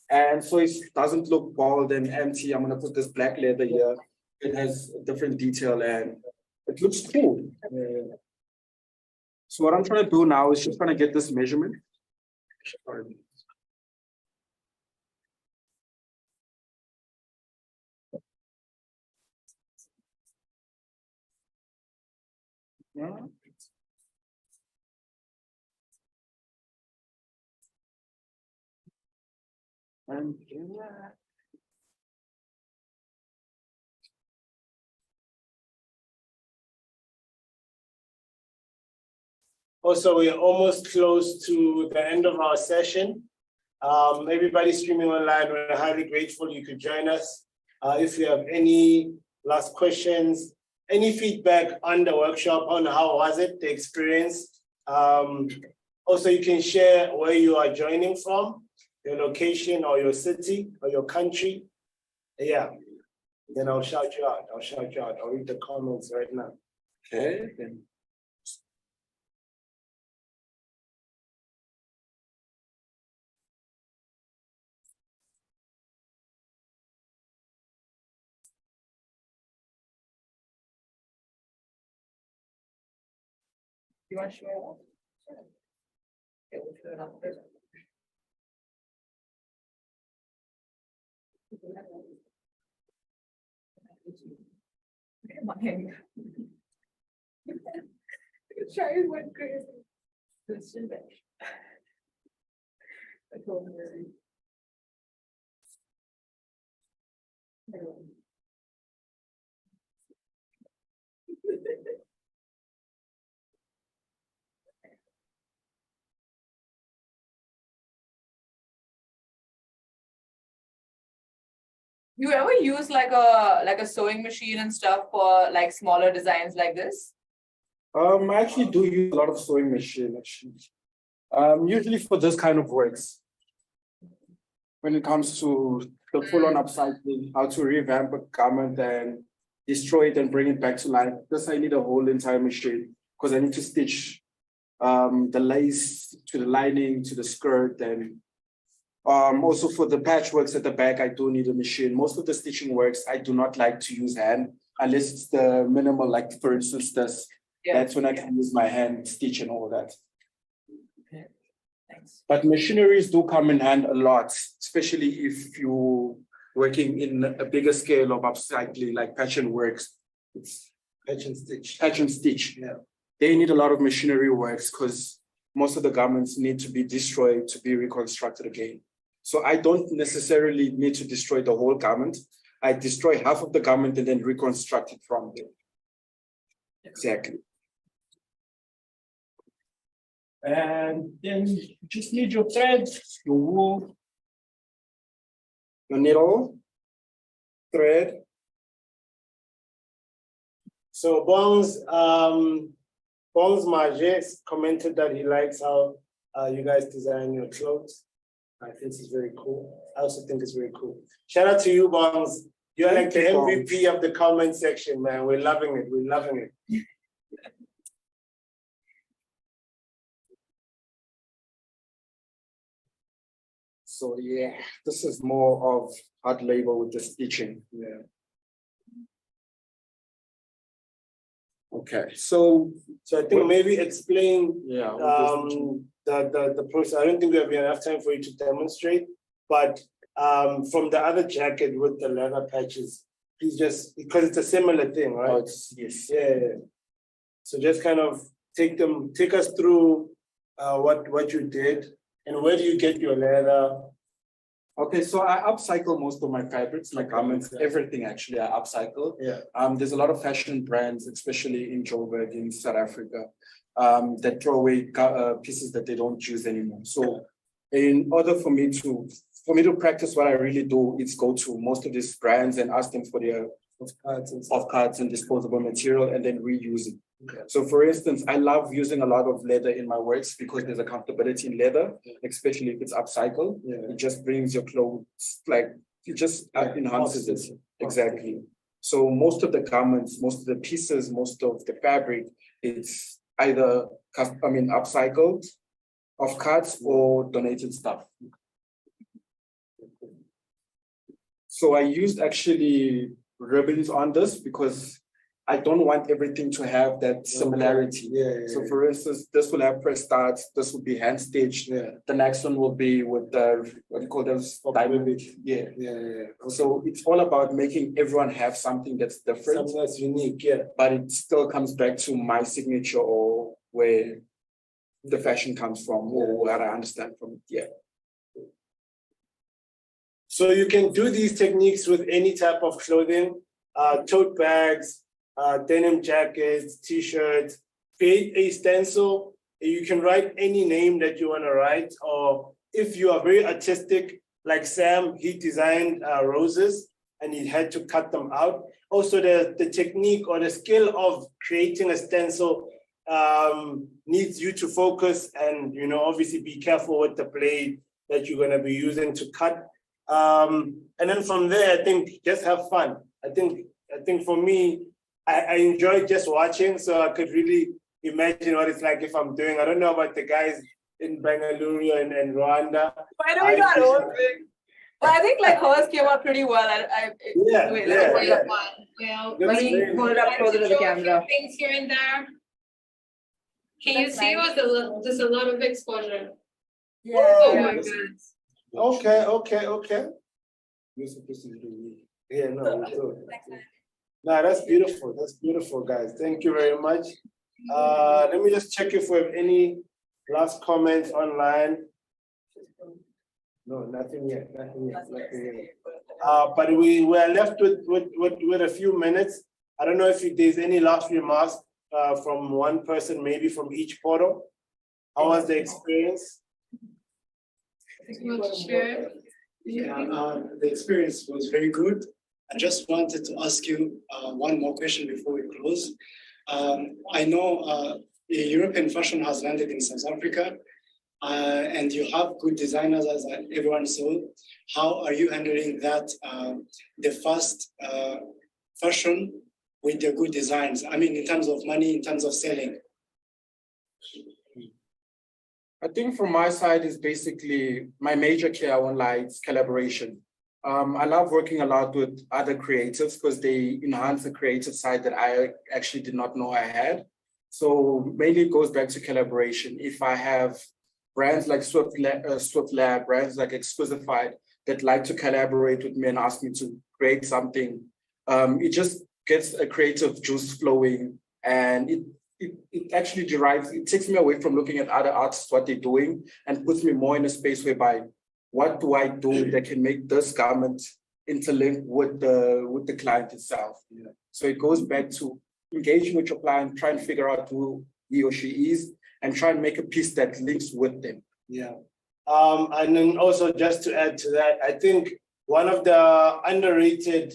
And so it doesn't look bald and empty. I'm going to put this black leather here. It has a different detail and it looks cool. So what I'm trying to do now is just trying to get this measurement. Yeah. And Also, we're almost close to the end of our session. Everybody streaming online, we're highly grateful you could join us. If you have any last questions, any feedback on the workshop, on how was it, the experience. Also, you can share where you are joining from, your location or your city or your country. Yeah, then I'll shout you out. I'll read the comments right now. Okay, then. You want to show it off? Sure. Okay, we'll show it off first. Come on, hang. Try went crazy. You ever use like a sewing machine and stuff for like smaller designs like this? I actually do use a lot of sewing machine actually. Usually for this kind of works. When it comes to the full-on upcycling, how to revamp a garment and destroy it and bring it back to life. This I need a whole entire machine because I need to stitch the lace to the lining to the skirt, and also for the patchworks at the back, I do need a machine. Most of the stitching works, I do not like to use hand unless it's the minimal, like for instance, this. Yeah. That's when I can use my hand stitch and all that. Okay. Thanks. But machineries do come in hand a lot, especially if you're working in a bigger scale of upcycling, like patch and works. It's patch and stitch. Patch and stitch. Yeah. They need a lot of machinery works because most of the garments need to be destroyed to be reconstructed again. So I don't necessarily need to destroy the whole garment. I destroy half of the garment and then reconstruct it from there. Exactly. And then you just need your thread, your wool, your needle, thread. So Bongs Marges commented that he likes how you guys design your clothes. I think it's very cool. I also think it's very cool. Shout out to you, Bongs. You're like the MVP of the comment section, man. We're loving it. We're loving it. So yeah, this is more of hard labor with the stitching. Yeah. Okay, so I think maybe explain the the process. I don't think we have enough time for you to demonstrate, but from the other jacket with the leather patches, please just, because it's a similar thing, right? Oh, yes. Yeah. So just kind of take us through what you did and where do you get your leather? Okay, so I upcycle most of my fabrics, my garments, everything actually I upcycle. Yeah. There's a lot of fashion brands, especially in Joburg, in South Africa, that throw away pieces that they don't use anymore. So in order for me to practice what I really do, is go to most of these brands and ask them for their off-cuts and disposable material and then reuse it. Okay. So for instance, I love using a lot of leather in my works because there's a comfortability in leather, especially if it's upcycled. Yeah. It just brings your clothes, like it just enhances it. Exactly. So most of the garments, most of the pieces, most of the fabric, it's either upcycled, off-cuts or donated stuff. So I used actually ribbons on this because I don't want everything to have that similarity. Yeah. So for instance, this will have press starts, this will be hand stitched. Yeah. The next one will be with the, what do you call those? Diamond. Yeah. So it's all about making everyone have something that's different. Something that's unique, yeah. But it still comes back to my signature or where the fashion comes from or where I understand from it. Yeah. So you can do these techniques with any type of clothing, tote bags, denim jackets, t-shirts, create a stencil. You can write any name that you want to write, or if you are very artistic, like Sam, he designed roses and he had to cut them out. Also, the technique or the skill of creating a stencil needs you to focus and, obviously be careful with the blade that you're going to be using to cut. And then from there, I think just have fun. I think for me, I enjoy just watching, so I could really imagine what it's like if I'm doing. I don't know about the guys in Bengaluru and Rwanda. Why do we got own thing? But I think like hers came out pretty well. Yeah. Well, let me hold it up closer to the camera. Things here and there. Can you see us? There's a lot of exposure. Yeah. Oh my God. Okay. You're supposed to do it. Yeah, no, we do. No, that's beautiful. That's beautiful, guys. Thank you very much. Let me just check if we have any last comments online. No, nothing yet, nothing yet, nothing yet. But we were left with a few minutes. I don't know if there's any last remarks from one person, maybe from each portal. How was the experience? Yeah, the experience was very good. I just wanted to ask you one more question before we close. I know European fashion has landed in South Africa, and you have good designers, as everyone saw. How are you handling that, the fast fashion with the good designs? I mean, in terms of money, in terms of selling. I think from my side is basically my major key, I won't lie, it's collaboration. I love working a lot with other creatives because they enhance the creative side that I actually did not know I had. So mainly it goes back to collaboration. If I have brands like Swift Lab, brands like Exclusified that like to collaborate with me and ask me to create something, it just gets a creative juice flowing, and it actually it takes me away from looking at other artists, what they're doing, and puts me more in a space whereby, what do I do that can make this garment interlink with the client itself? Yeah. So it goes back to engaging with your client, try and figure out who he or she is, and try and make a piece that links with them. Yeah. And then also just to add to that, I think one of the underrated,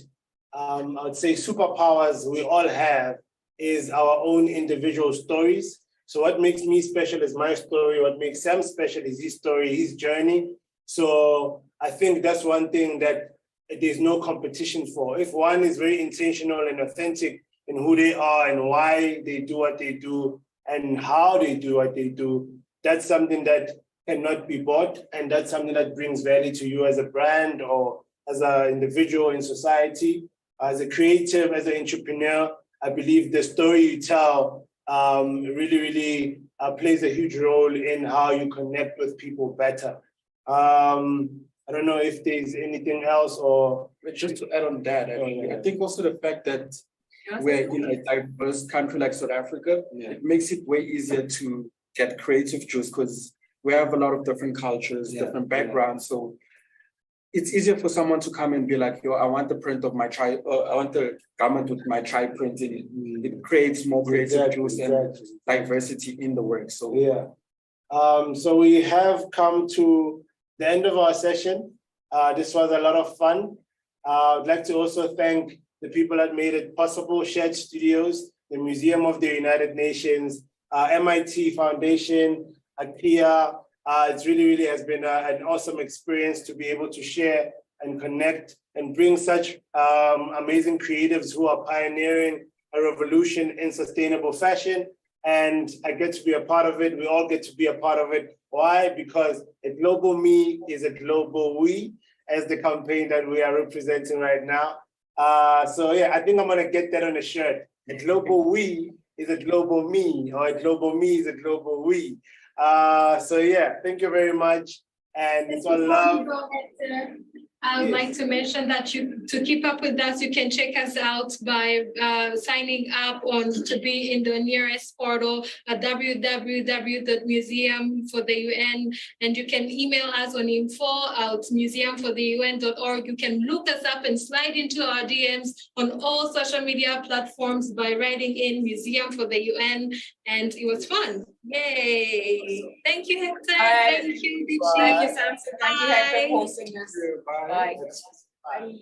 I would say, superpowers we all have is our own individual stories. So what makes me special is my story. What makes Sam special is his story, his journey. So I think that's one thing that there's no competition for. If one is very intentional and authentic in who they are and why they do what they do and how they do what they do, that's something that cannot be bought. And that's something that brings value to you as a brand or as an individual in society, as a creative, as an entrepreneur. I believe the story you tell really plays a huge role in how you connect with people better. I don't know if there's anything else or just to add on that, I think also the fact that we're in a diverse country like South Africa, it makes it way easier to get creative juice because we have a lot of different cultures, different backgrounds. So it's easier for someone to come and be like, yo, I want the print of my tribe, I want the garment with my tribe print in it. It creates more creative juice and diversity in the work. So yeah. So we have come to the end of our session. This was a lot of fun. I'd like to also thank the people that made it possible, Shared Studios, the Museum of the United Nations, MIT Foundation, IKEA. It really has been an awesome experience to be able to share and connect and bring such amazing creatives who are pioneering a revolution in sustainable fashion. And I get to be a part of it. We all get to be a part of it. Why? Because a global me is a global we, as the campaign that we are representing right now. So yeah, I think I'm gonna get that on a shirt. A global we is a global me, or a global me is a global we. So yeah, thank you very much. And it's all love. I would like to mention that to keep up with us, you can check us out by signing up to be in the nearest portal at www.museumfortheun, and you can email us on info@museumfortheun.org. You can look us up and slide into our DMs on all social media platforms by writing in Museum for the UN, and it was fun. Yay! Thank you, Hector. Bye. Thank you, Dichi. Thank you, Samson. Thank you, Hector, for hosting us. Bye. Bye. Bye.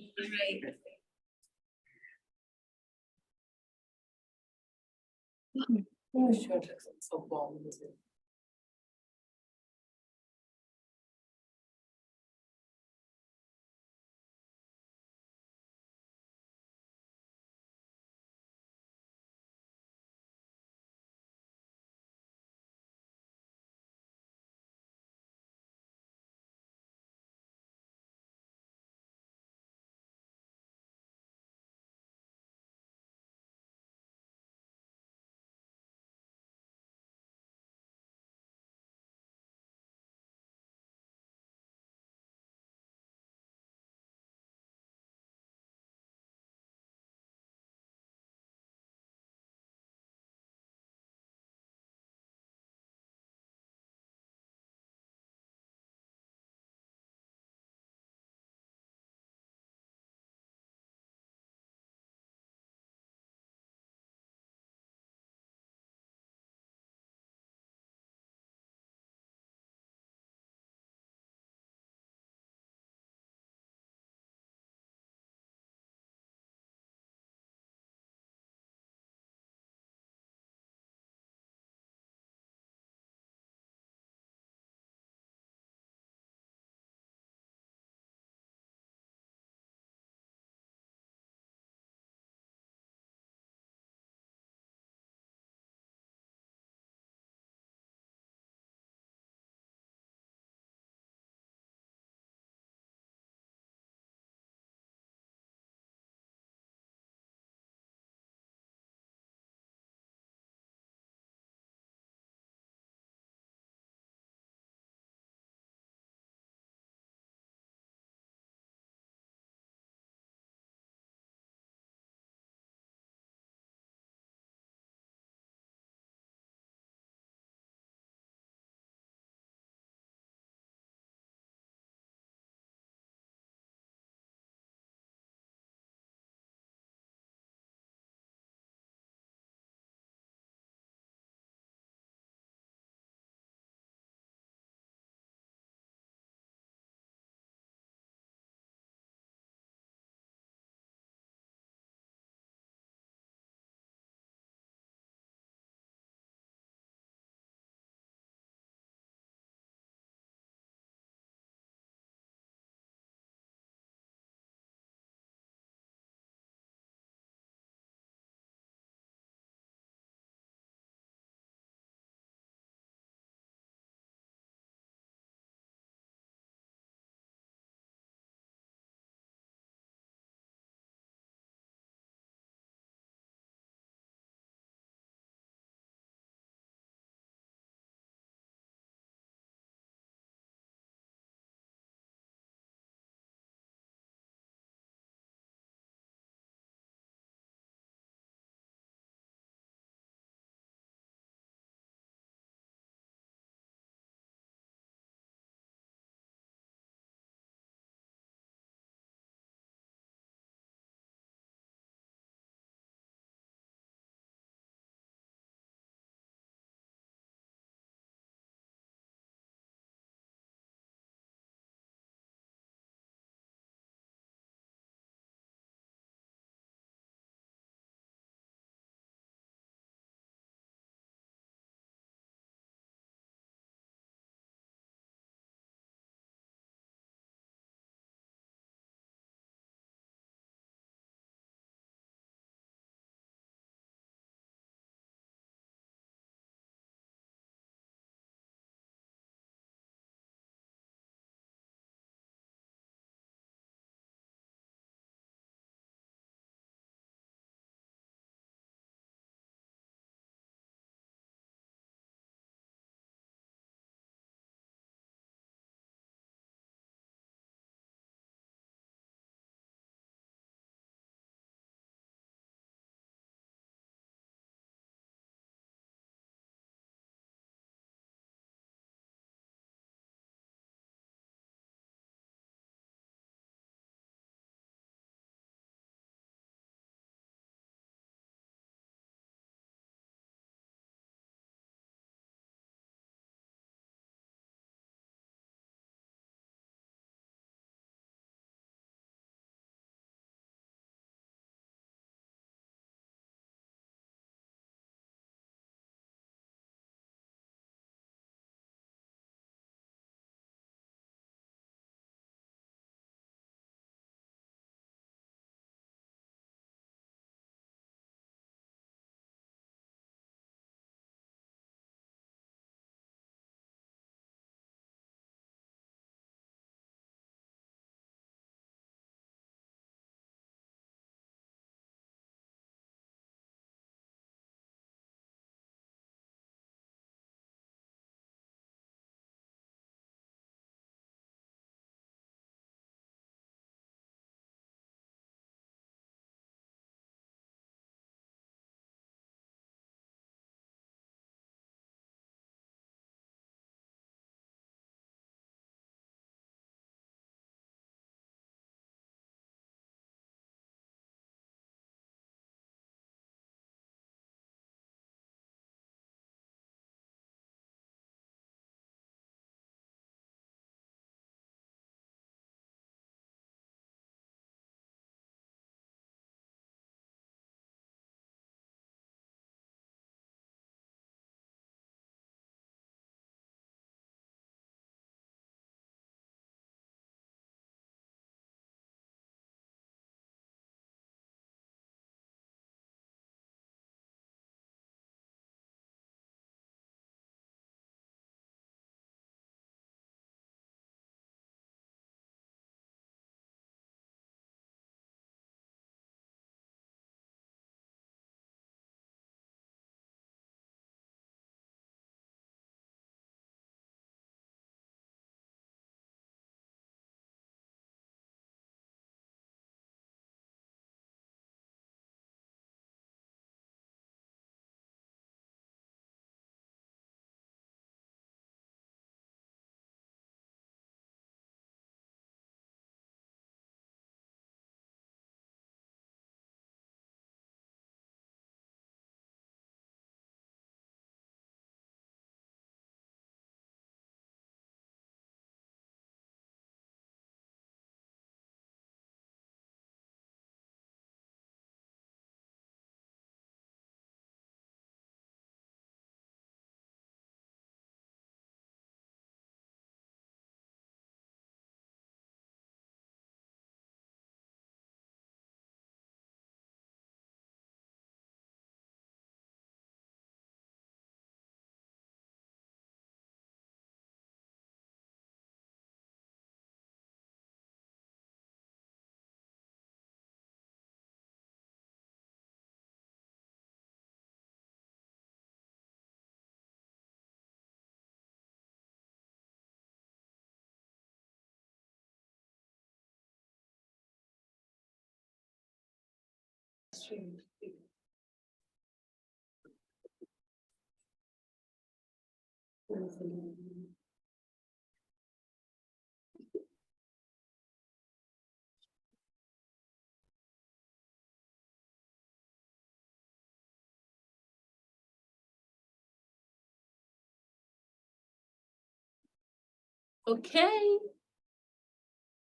Okay.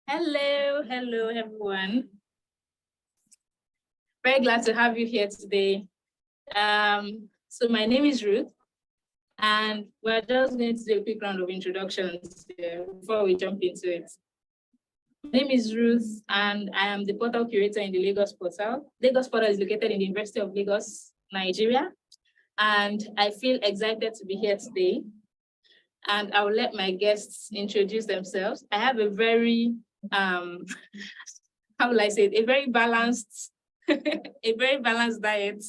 Hello, everyone. Very glad to have you here today. So my name is Ruth, and we're just going to do a quick round of introductions here before we jump into it. My name is Ruth, and I am the portal curator in the Lagos portal. Lagos portal is located in the University of Lagos, Nigeria, and I feel excited to be here today. And I will let my guests introduce themselves. I have a very, how will I say it, a very balanced diet.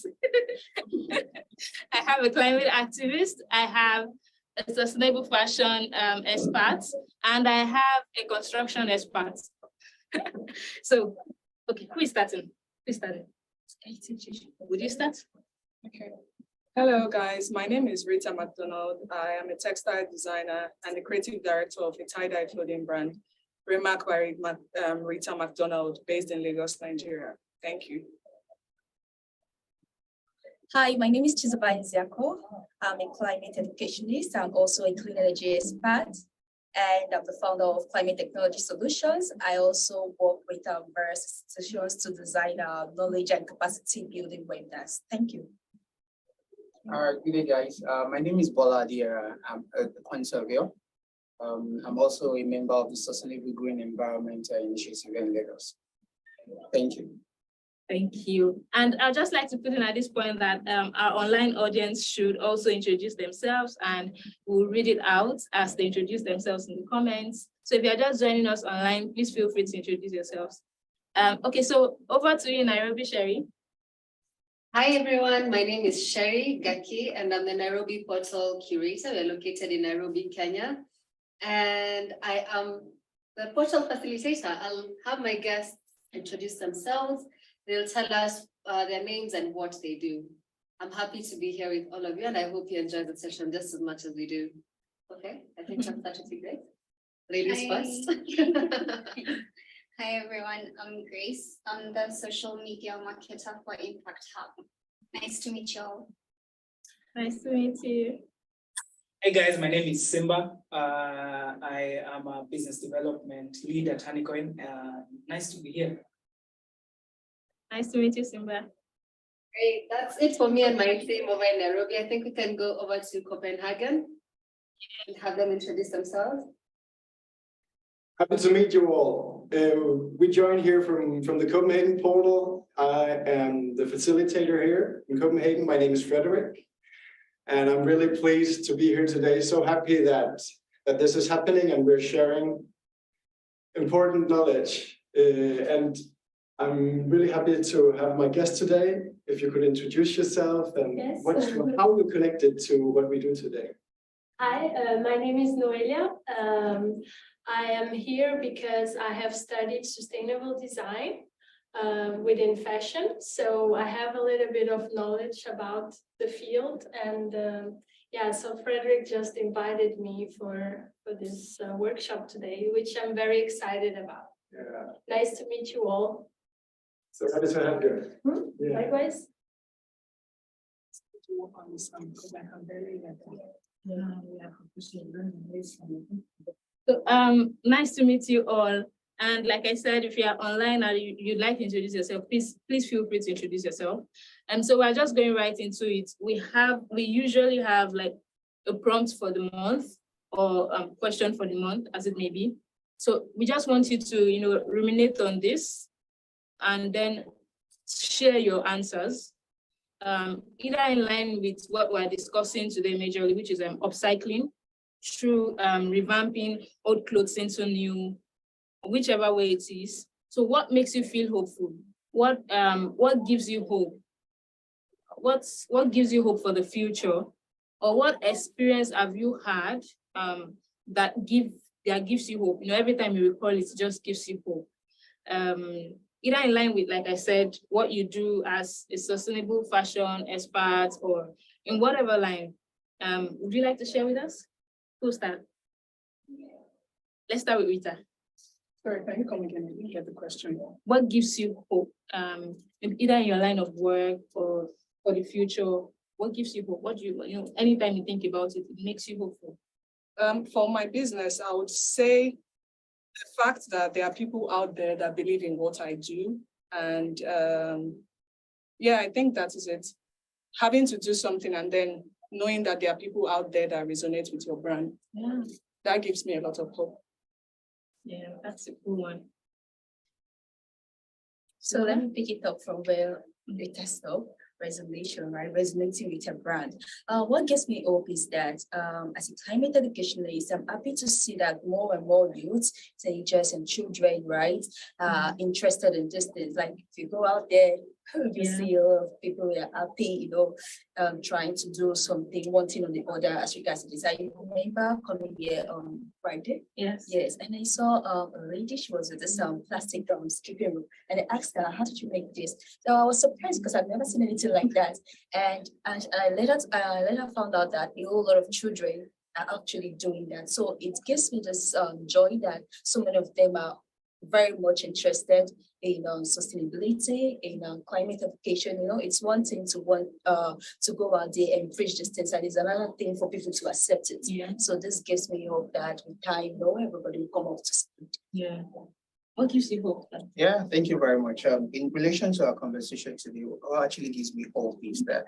I have a climate activist, I have a sustainable fashion expert, and I have a construction expert. So, okay, who is starting? Would you start? Okay. Hello, guys. My name is Rita McDonald. I am a textile designer and the creative director of a tie-dye clothing brand, ReVAMP by Rita McDonald, based in Lagos, Nigeria. Thank you. Hi, my name is Chizoba Iziako. I'm a climate educationist and also a clean energy expert, and I'm the founder of Climate Technology Solutions. I also work with various institutions to design knowledge and capacity building webinars. Thank you. Good day, guys. My name is Bola Adiera. I'm a quant surveyor. I'm also a member of the Sustainable Green Environment Initiative in Lagos. Thank you. Thank you. And I'd just like to put in at this point that our online audience should also introduce themselves, and we'll read it out as they introduce themselves in the comments. So if you're just joining us online, please feel free to introduce yourselves. Okay, so over to you, Nairobi, Sherry. Hi everyone, my name is Sherry Gaki and I'm the Nairobi Portal Curator. We're located in Nairobi, Kenya. And I am the portal facilitator. I'll have my guests introduce themselves. They'll tell us their names and what they do. I'm happy to be here with all of you and I hope you enjoy the session just as much as we do. Okay, I think that should be great. Ladies first. Hi everyone, I'm Grace. I'm the social media marketer for Impact Hub. Nice to meet you all. Nice to meet you. Hey guys, my name is Simba. I am a business development lead at Honeycoin. Nice to be here. Nice to meet you, Simba. Great, that's it for me and my team over in Nairobi. I think we can go over to Copenhagen and have them introduce themselves. Happy to meet you all. We joined here from the Copenhagen portal. I am the facilitator here in Copenhagen. My name is Frederick, and I'm really pleased to be here today. So happy that this is happening and we're sharing important knowledge. And I'm really happy to have my guest today. If you could introduce yourself and how you connected to what we do today. Hi, my name is Noelia. I am here because I have studied sustainable design within fashion. So I have a little bit of knowledge about the field. And yeah, so Frederick just invited me for this workshop today, which I'm very excited about. Yeah. Nice to meet you all. So happy to have you. Yeah. Likewise. So nice to meet you all. And like I said, if you are online and you'd like to introduce yourself, please feel free to introduce yourself. And so we're just going right into it. We usually have like a prompt for the month or a question for the month, as it may be. So we just want you to, ruminate on this and then share your answers, either in line with what we're discussing today majorly, which is upcycling, through revamping old clothes into new, whichever way it is. So what makes you feel hopeful? What gives you hope? What gives you hope for the future? Or what experience have you had that gives you hope? Every time you recall it, just gives you hope. either in line with, like I said, what you do as a sustainable fashion expert or in whatever line. Would you like to share with us? Who'll start? Let's start with Rita. Sorry, can you come again? I didn't get the question. What gives you hope, either in your line of work or for the future? What gives you hope? What do you anytime you think about it, it makes you hopeful? For my business, I would say the fact that there are people out there that believe in what I do. And yeah, I think that is it. Having to do something and then knowing that there are people out there that resonate with your brand. Yeah. That gives me a lot of hope. Yeah, that's a cool one. So let me pick it up from where Rita stopped. Resolution, right? Resonating with a brand. What gives me hope is that as a climate educationalist, I'm happy to see that more and more youths, teenagers and children, right, interested in these things. Like if you go out there, you see a lot of people who are happy, trying to do something, one thing or the other as regards to this. I remember coming here on Friday. Yes. Yes. And I saw a lady, she was with this plastic stripping room, and I asked her, how did you make this? So I was surprised because I've never seen anything like that. And I later found out that a whole lot of children are actually doing that. So it gives me this joy that so many of them are very much interested in sustainability, in climate education. It's one thing to want to go out there and preach these things, and it's another thing for people to accept it. Yeah. So this gives me hope that with time, everybody will come up to speed. Yeah. What gives you hope? Yeah, thank you very much. In relation to our conversation today, what actually gives me hope is that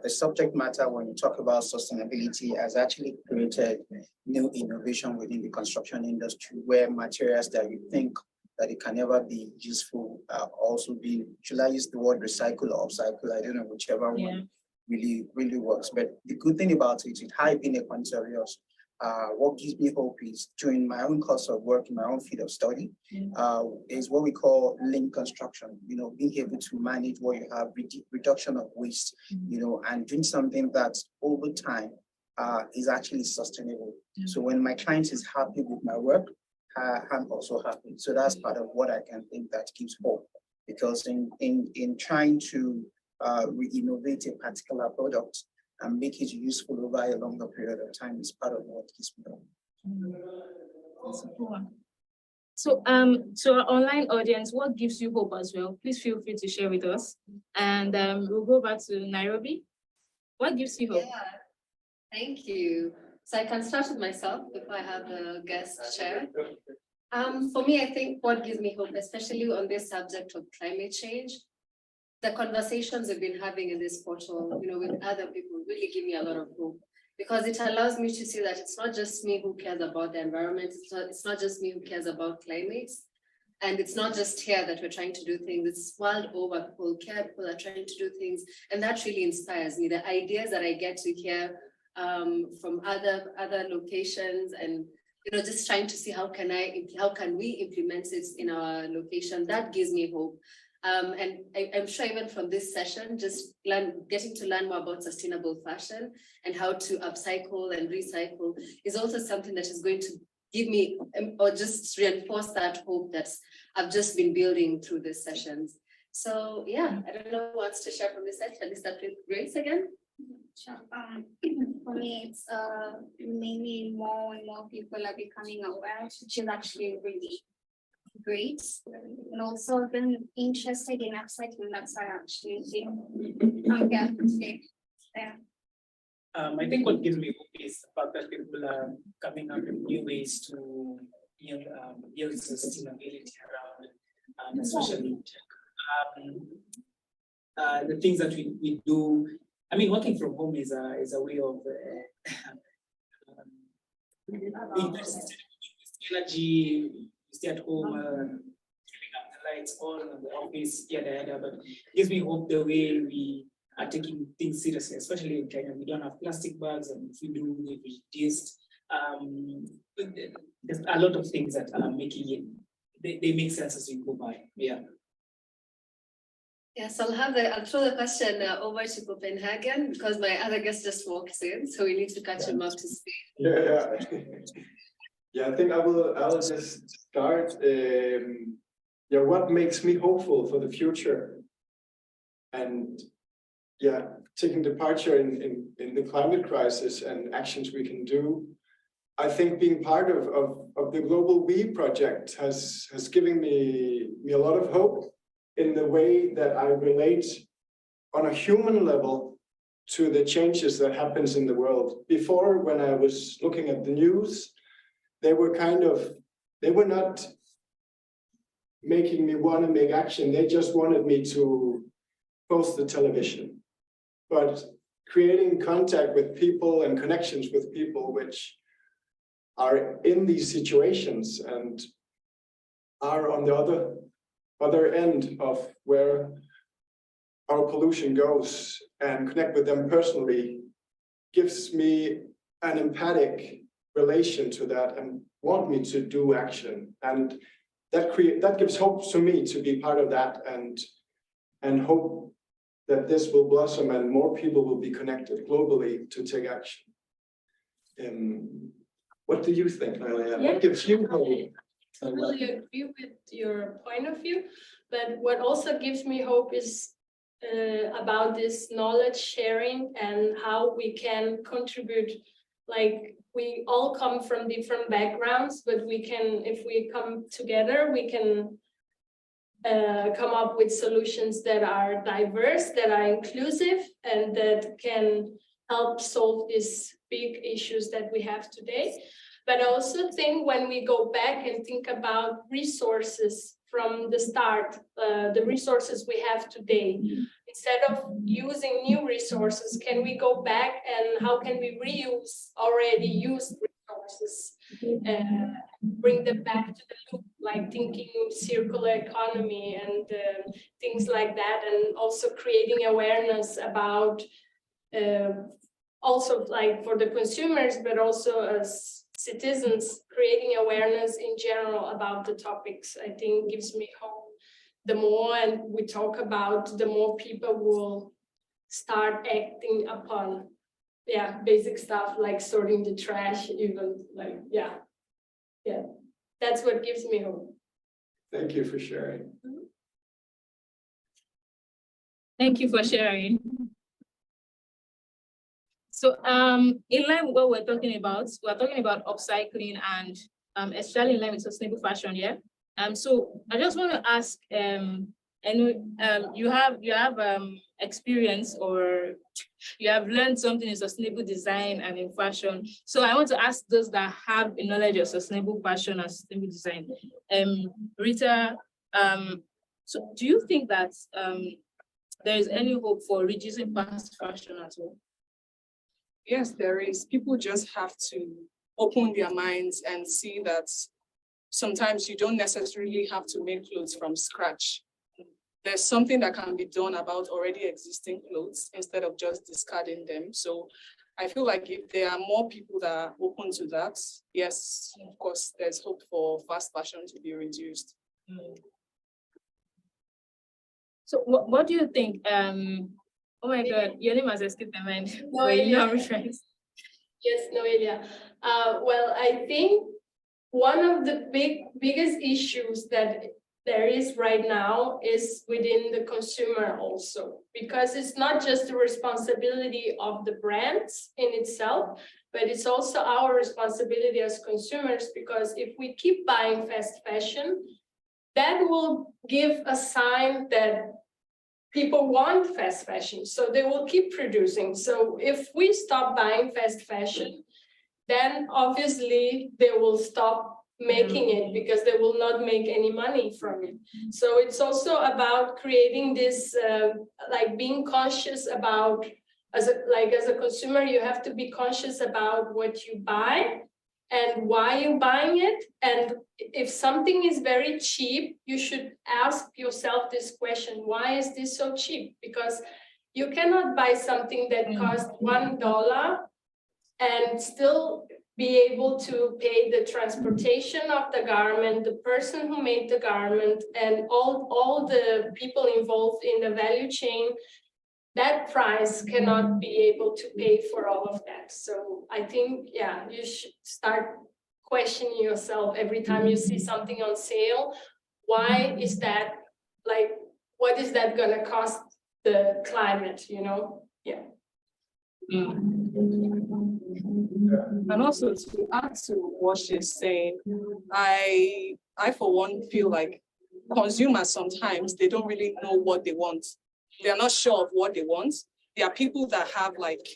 the subject matter, when you talk about sustainability, has actually created new innovation within the construction industry, where materials that you think that it can never be useful also be, should I use the word recycle or upcycle? I don't know, whichever one really works. But the good thing about it, I being a conservator, what gives me hope is during my own course of work in my own field of study, is what we call lean construction, being able to manage what you have, reduction of waste, and doing something that over time is actually sustainable. So when my client is happy with my work, I'm also happy. So that's part of what I can think that gives hope, because in trying to re-innovate a particular product and make it useful over a longer period of time is part of what gives me hope. So to our online audience, what gives you hope as well? Please feel free to share with us. And we'll go back to Nairobi. What gives you hope? Yeah, thank you. So I can start with myself before I have the guest share. For me, I think what gives me hope, especially on this subject of climate change, the conversations we've been having in this portal, with other people really give me a lot of hope, because it allows me to see that it's not just me who cares about the environment. It's not just me who cares about climate. And it's not just here that we're trying to do things. It's world over, people are trying to do things. And that really inspires me. The ideas that I get to hear from other locations, and just trying to see how can we implement it in our location, that gives me hope. And I'm sure even from this session, just getting to learn more about sustainable fashion and how to upcycle and recycle is also something that is going to give me or just reinforce that hope that I've just been building through these sessions. So yeah, I don't know who wants to share from this session. Is that with Grace again? Sure. For me, it's mainly more and more people are becoming aware, which is actually really great. And also I've been interested in upcycling. That's why I actually I think what gives me hope is the fact that people are coming up with new ways to build sustainability around, especially the things that we do. I mean, working from home is a way of being very sustainable. Energy, you stay at home, keeping up the lights on in the office, yada, but it gives me hope the way we are taking things seriously, especially in Kenya. We don't have plastic bags, and if we do, we reduced. There's a lot of things that are making it, they make sense as we go by. Yeah. Yes, I'll throw the question over to Copenhagen, because my other guest just walked in, so we need to catch him up to speed. Yeah, I think I will just start. yeah, what makes me hopeful for the future. And yeah, taking departure in the climate crisis and actions we can do. I think being part of the Global We project has given me a lot of hope in the way that I relate on a human level to the changes that happens in the world. Before, when I was looking at the news, they were not making me want to make action. They just wanted me to post the television. But creating contact with people and connections with people which are in these situations and are on the other end of where our pollution goes, and connect with them personally gives me an empathic relation to that and want me to do action. And that gives hope to me to be part of that, and hope that this will blossom and more people will be connected globally to take action. What do you think, Nalia? Yeah. What gives you hope? I really agree with your point of view, but what also gives me hope is about this knowledge sharing and how we can contribute. Like, we all come from different backgrounds, but we can, if we come together, we can come up with solutions that are diverse, that are inclusive, and that can help solve these big issues that we have today. But I also think when we go back and think about resources from the start, the resources we have today, instead of using new resources, can we go back and how can we reuse already used resources, bring them back to the loop, like thinking circular economy and things like that, and also creating awareness about also like for the consumers, but also as citizens, creating awareness in general about the topics, I think gives me hope. The more and we talk about, the more people will start acting upon, yeah, basic stuff like sorting the trash, even like, yeah. That's what gives me hope. Thank you for sharing. Thank you for sharing. So in line with what we're talking about upcycling and especially in line with sustainable fashion, yeah. So I just want to ask, and you have experience, or you have learned something in sustainable design and in fashion. So I want to ask those that have a knowledge of sustainable fashion and sustainable design. Rita, so do you think that there is any hope for reducing fast fashion at all? Yes, there is. People just have to open their minds and see that sometimes you don't necessarily have to make clothes from scratch. There's something that can be done about already existing clothes instead of just discarding them. So I feel like if there are more people that are open to that, yes, of course, there's hope for fast fashion to be reduced. So what do you think? Oh my God, your name has escaped my mind. No, But you know yeah. I'm referring. Yes, Noelia. Well, I think one of the biggest issues that there is right now is within the consumer also, because it's not just the responsibility of the brands in itself, but it's also our responsibility as consumers, because if we keep buying fast fashion, that will give a sign that people want fast fashion, so they will keep producing. So if we stop buying fast fashion, then obviously they will stop making it because they will not make any money from it. So it's also about creating this, like being conscious about, as a consumer, you have to be conscious about what you buy and why you're buying it. And if something is very cheap, you should ask yourself this question: why is this so cheap? Because you cannot buy something that costs $1 and still be able to pay the transportation of the garment, the person who made the garment, and all the people involved in the value chain. That price cannot be able to pay for all of that. So I think, yeah, you should start questioning yourself every time you see something on sale. why is that, like, what is that gonna cost the climate, you know? Yeah. And also to add to what she's saying, I for one feel like consumers sometimes they don't really know what they want. They're not sure of what they want. There are people that have like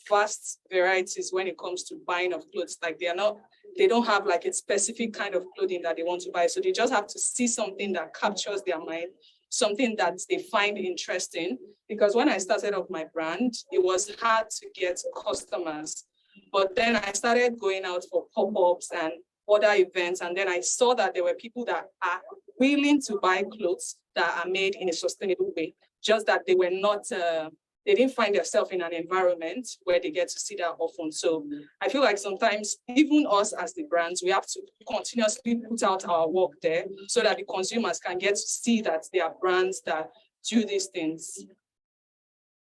vast varieties when it comes to buying of clothes. Like they don't have like a specific kind of clothing that they want to buy. So they just have to see something that captures their mind, something that they find interesting. Because when I started up my brand, it was hard to get customers. But then I started going out for pop-ups and other events. And then I saw that there were people that are willing to buy clothes that are made in a sustainable way, just that they were not, they didn't find themselves in an environment where they get to see that often. So I feel like sometimes even us as the brands, we have to continuously put out our work there so that the consumers can get to see that there are brands that do these things.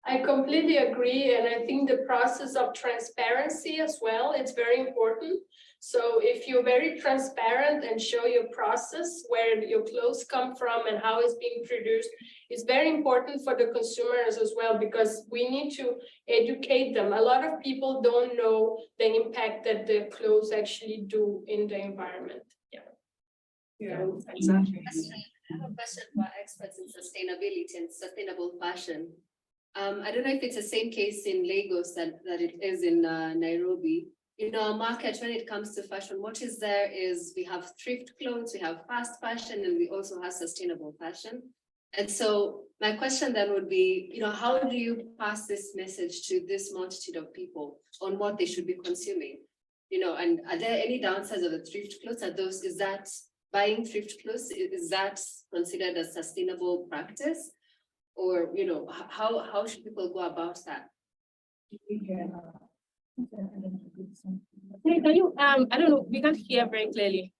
I completely agree. And I think the process of transparency as well, it's very important. So if you're very transparent and show your process, where your clothes come from and how it's being produced, it's very important for the consumers as well, because we need to educate them. A lot of people don't know the impact that the clothes actually do in the environment. Yeah, exactly. I have a question for experts in sustainability and sustainable fashion. I don't know if it's the same case in Lagos that it is in Nairobi. In our market, when it comes to fashion, what is there is we have thrift clothes, we have fast fashion, and we also have sustainable fashion. And so my question then would be, how do you pass this message to this multitude of people on what they should be consuming? And are there any downsides of the thrift clothes? Is that buying thrift clothes, is that considered a sustainable practice? Or, how should people go about that? Can you, I don't know, we can't hear very clearly.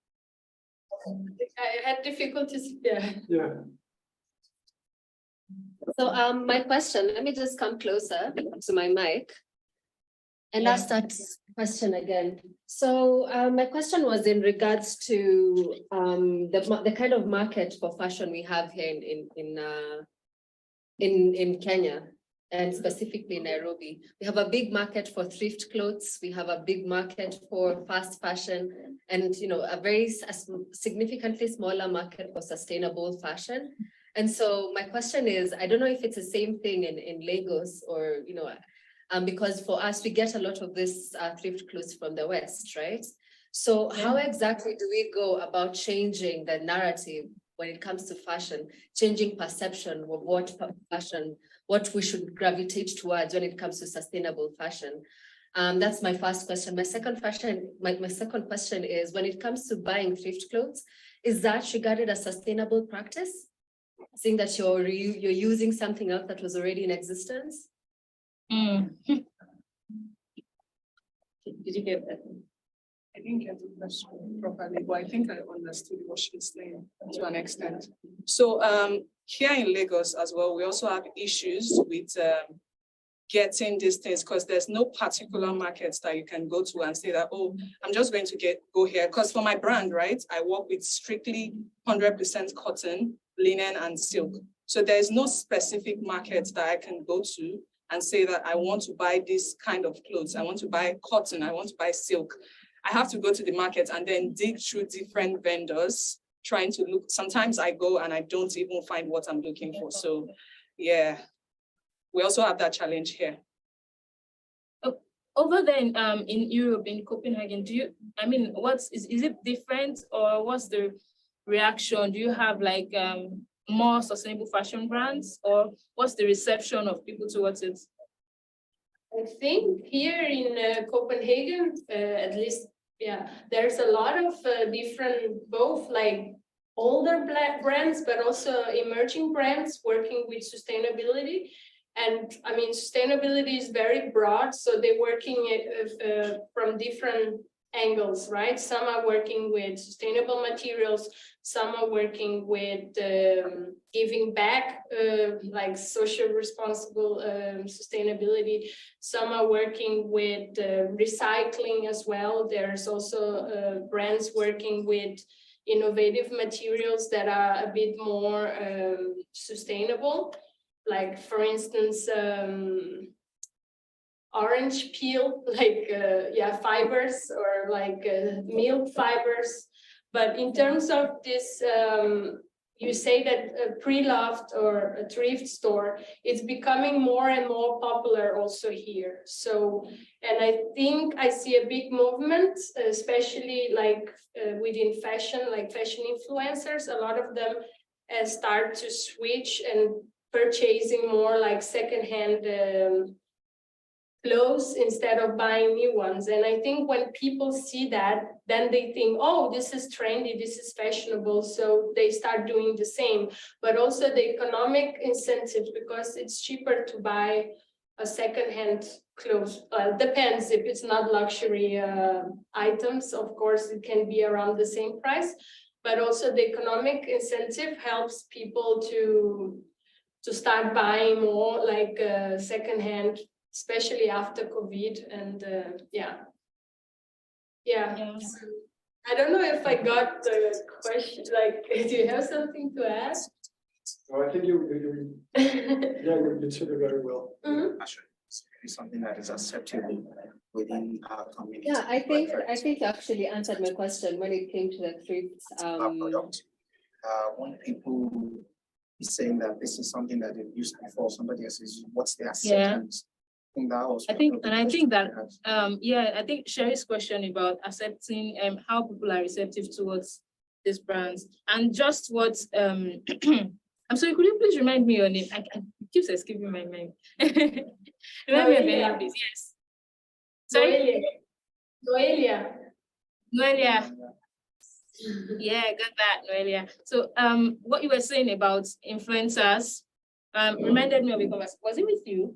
I had difficulties. Yeah. So my question, let me just come closer to my mic and ask that question again. So my question was in regards to the kind of market for fashion we have here in Kenya, and specifically Nairobi. We have a big market for thrift clothes. We have a big market for fast fashion, and a significantly smaller market for sustainable fashion. And so my question is, I don't know if it's the same thing in Lagos, or because for us we get a lot of this thrift clothes from the West, right? So how exactly do we go about changing the narrative when it comes to fashion, changing perception of what we should gravitate towards when it comes to sustainable fashion? That's my first question. My second question is, when it comes to buying thrift clothes, is that regarded as sustainable practice? Seeing that you're using something else that was already in existence? Did you get that? I didn't get the question properly, but I think I understood what she's saying to an extent. So here in Lagos as well, we also have issues with getting these things, because there's no particular markets that you can go to and say that, oh, I'm just going to go here. Because for my brand, right, I work with strictly 100% cotton, linen, and silk. So there's no specific market that I can go to and say that I want to buy this kind of clothes. I want to buy cotton, I want to buy silk. I have to go to the market and then dig through different vendors, trying to look. Sometimes I go and I don't even find what I'm looking for. So yeah, we also have that challenge here. Over there in Europe, in Copenhagen, is it different, or what's the reaction? Do you have like more sustainable fashion brands, or what's the reception of people towards it? I think here in Copenhagen, at least, there's a lot of different, both like older brands, but also emerging brands working with sustainability. And I mean, sustainability is very broad, so they're working from different angles, right? Some are working with sustainable materials, some are working with giving back, like social responsible sustainability. Some are working with recycling as well. There's also brands working with innovative materials that are a bit more sustainable. Like for instance, orange peel, like fibers, or like milk fibers. But in terms of this, you say that a pre-loved or a thrift store, it's becoming more and more popular also here. So, and I think I see a big movement, especially like within fashion, like fashion influencers. A lot of them start to switch and purchasing more like secondhand clothes instead of buying new ones. And I think when people see that, then they think, oh, this is trendy, this is fashionable, so they start doing the same. But also the economic incentives, because it's cheaper to buy a secondhand clothes. Depends, if it's not luxury items, of course it can be around the same price, but also the economic incentive helps people to start buying more like secondhand, especially after COVID. And yeah. I don't know if I got the question, like, do you have something to ask? No, I think you took it very well. Something that is acceptable within our community. Yeah, I think you actually answered my question when it came to the thrifts. When people is saying that this is something that they've used before, somebody else is, what's their acceptance? I think Sherry's question about accepting how people are receptive towards these brands, and just what I'm sorry, could you please remind me your name? I keeps escaping my mind. Remind me of your name, please. Yes. Sorry? Noelia. Yeah, got that, Noelia. So what you were saying about influencers reminded me of a conversation. Was it with you?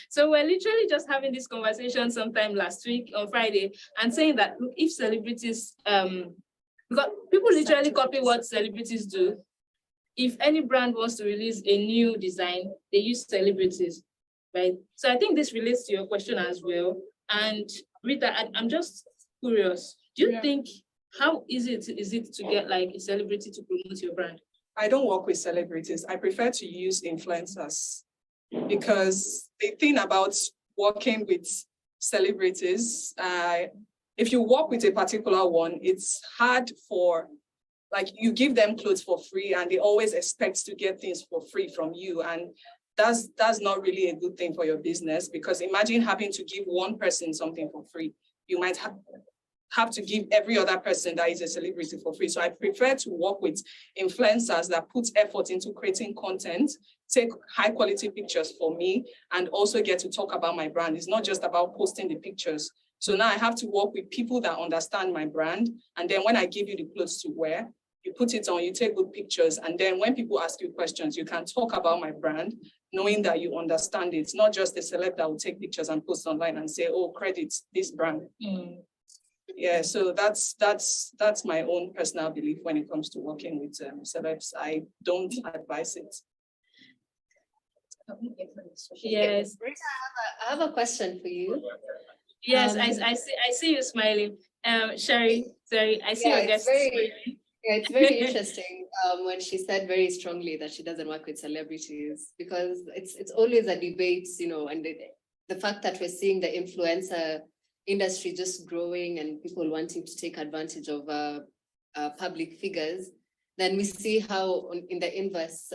So we're literally just having this conversation sometime last week on Friday, and saying that, look, if celebrities, because people literally copy what celebrities do. If any brand wants to release a new design, they use celebrities, right? So I think this relates to your question as well. And Rita, I'm just curious. Do you think, how easy is it to get like a celebrity to promote your brand? I don't work with celebrities. I prefer to use influencers, because the thing about working with celebrities, if you work with a particular one, it's hard for, like, you give them clothes for free and they always expect to get things for free from you. And that's not really a good thing for your business, because imagine having to give one person something for free. You might have to give every other person that is a celebrity for free. So I prefer to work with influencers that put effort into creating content, take high quality pictures for me, and also get to talk about my brand. It's not just about posting the pictures. So now I have to work with people that understand my brand. And then when I give you the clothes to wear, you put it on, you take good pictures. And then when people ask you questions, you can talk about my brand, knowing that you understand it. It's not just a celeb that will take pictures and post online and say, oh, credit this brand. Yeah, so that's my own personal belief when it comes to working with celebs. I don't advise it. Yes. I have a question for you. Yes, I see you smiling. Sherry, sorry, I see your guest smiling. Yeah, it's very interesting when she said very strongly that she doesn't work with celebrities, because it's always a debate, and the fact that we're seeing the influencer industry just growing and people wanting to take advantage of public figures, then we see how in the inverse,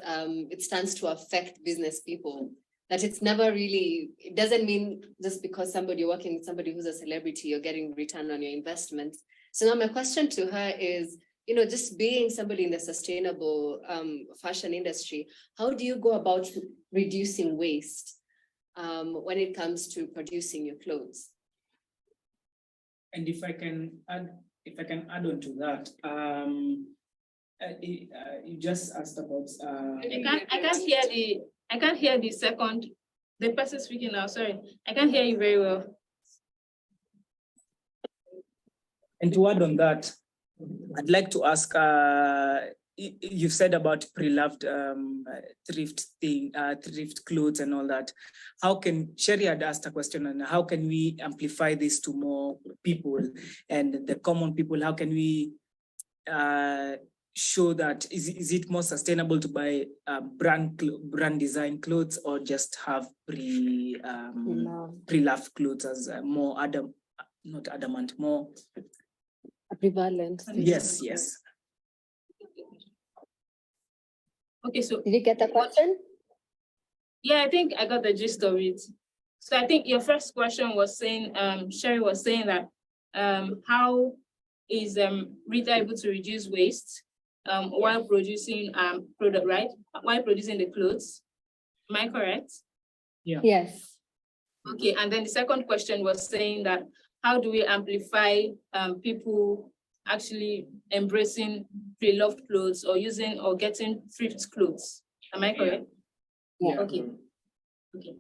it stands to affect business people. That it's never really, it doesn't mean just because you're working with somebody who's a celebrity, you're getting return on your investment. So now my question to her is, just being somebody in the sustainable fashion industry, how do you go about reducing waste when it comes to producing your clothes? And if I can add on to that, you just asked about. I can't hear the person speaking now. Sorry, I can't hear you very well. And to add on that, I'd like to ask. You've said about pre-loved thrift clothes and all that. How can Sherry had asked a question on how can we amplify this to more people and the common people? How can we show that is it more sustainable to buy brand design clothes or just have pre-loved clothes as more not adamant, more prevalent. Yes, yes. Okay, so did you get the question? Yeah, I think I got the gist of it. So I think your first question was saying, Sherry was saying that how is Rita able to reduce waste while producing product, right? While producing the clothes. Am I correct? Yeah. Yes. Okay, and then the second question was saying that how do we amplify people actually embracing pre-loved clothes or using or getting thrift clothes? Am I correct? Yeah. Okay. Okay.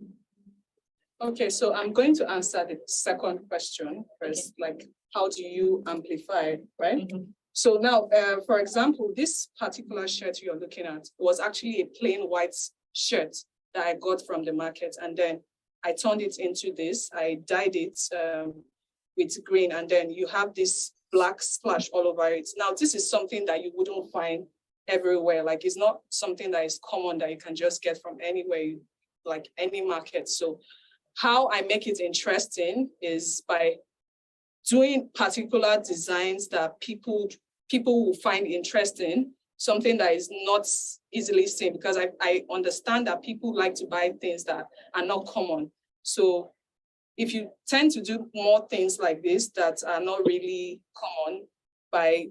Okay, so I'm going to answer the second question first, like how do you amplify, right? So now, for example, this particular shirt you're looking at was actually a plain white shirt that I got from the market, and then I turned it into this. I dyed it with green, and then you have this black splash all over it. Now, this is something that you wouldn't find everywhere. Like, it's not something that is common that you can just get from anywhere, like any market. So how I make it interesting is by doing particular designs that people will find interesting, something that is not easily seen, because I understand that people like to buy things that are not common. So if you tend to do more things like this that are not really common by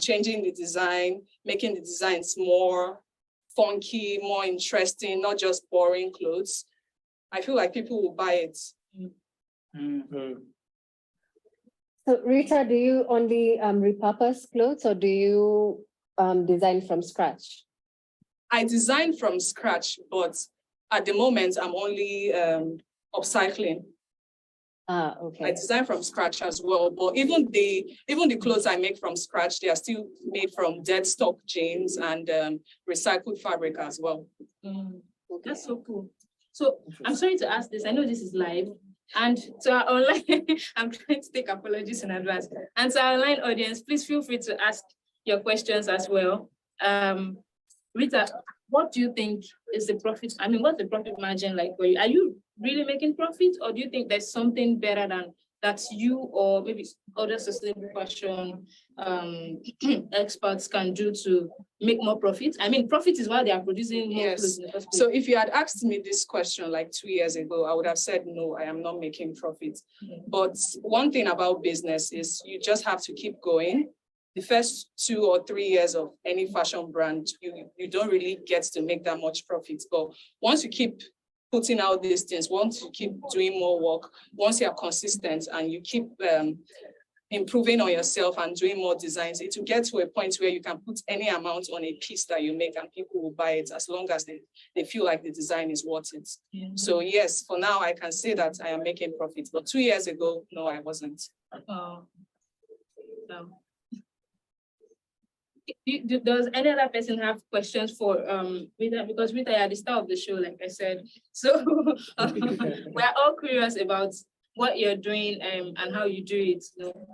changing the design, making the designs more funky, more interesting, not just boring clothes, I feel like people will buy it. So Rita, do you only repurpose clothes or do you design from scratch? I design from scratch, but at the moment I'm only upcycling. Okay. I design from scratch as well, but even the clothes I make from scratch, they are still made from dead stock jeans and recycled fabric as well. That's so cool. So I'm sorry to ask this. I know this is live, and to our online, I'm trying to take apologies in advance. And to our online audience, please feel free to ask your questions as well. Rita, what do you think is the profit? I mean, what's the profit margin like for you? Are you really making profit, or do you think there's something better than that you or maybe other sustainable fashion experts can do to make more profit? I mean, profit is why they are producing more clothes in the first place. So if you had asked me this question like 2 years ago, I would have said, no, I am not making profit. But one thing about business is you just have to keep going. The first 2 or 3 years of any fashion brand, you don't really get to make that much profit. But once you keep putting out these things, once you keep doing more work, once you are consistent and you keep improving on yourself and doing more designs, it will get to a point where you can put any amount on a piece that you make and people will buy it as long as they feel like the design is worth it. So yes, for now, I can say that I am making profit. But 2 years ago, no, I wasn't. No. Does any other person have questions for Rita? Because Rita, you're at the start of the show, like I said. So we're all curious about what you're doing and how you do it. You know?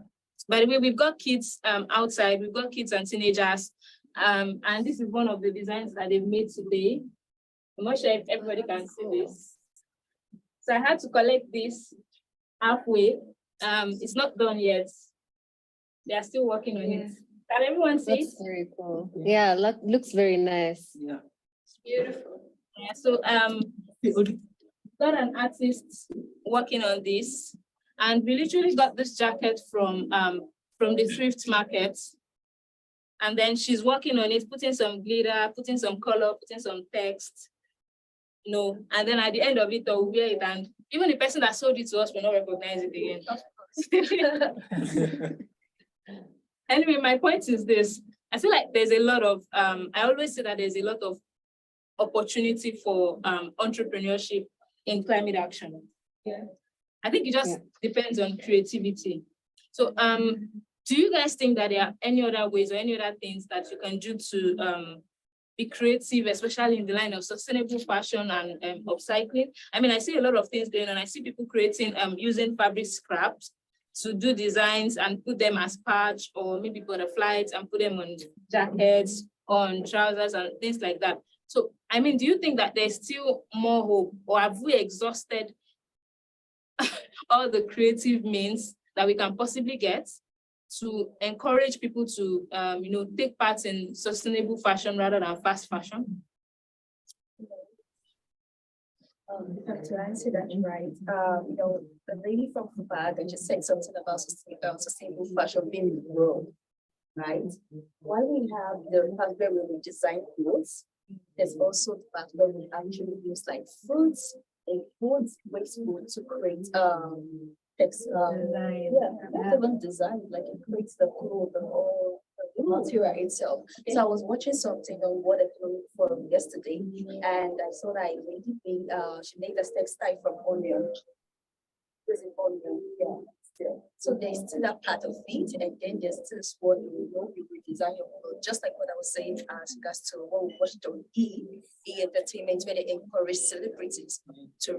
By the way, we've got kids outside. We've got kids and teenagers. And this is one of the designs that they've made today. I'm not sure if everybody can see this. So I had to collect this halfway. It's not done yet. They are still working on it. Can everyone see? That's very cool. Yeah, looks very nice. Yeah. It's beautiful. Yeah, so got an artist working on this, and we literally got this jacket from the thrift market. And then she's working on it, putting some glitter, putting some color, putting some text. You know, and then at the end of it, they'll wear it, and even the person that sold it to us will not recognize it again. Anyway, my point is this. I feel like there's a lot of, I always say that there's a lot of opportunity for entrepreneurship in climate action. Yeah. I think it just depends on creativity. So do you guys think that there are any other ways or any other things that you can do to be creative, especially in the line of sustainable fashion and upcycling? I mean, I see a lot of things going on. I see people creating using fabric scraps to do designs and put them as patch or maybe butterflies and put them on jackets, on trousers and things like that. So, I mean, do you think that there's still more hope, or have we exhausted all the creative means that we can possibly get to encourage people to, take part in sustainable fashion rather than fast fashion? To answer that right, the lady from Bag just said something about sustainable fashion being the world, right? While we have the fact that we design clothes, there's also the fact that we actually use like foods and waste food to create not even design, like it creates the clothes or the material itself. So I was watching something on what a clothing forum yesterday, and I saw that a lady made she made a textile from onion. Using onion, yeah. Still. So there's still that part of it, and then there's still what we design your clothes. Just like what I was saying as regards to what we watched on Entertainment, where they encourage celebrities to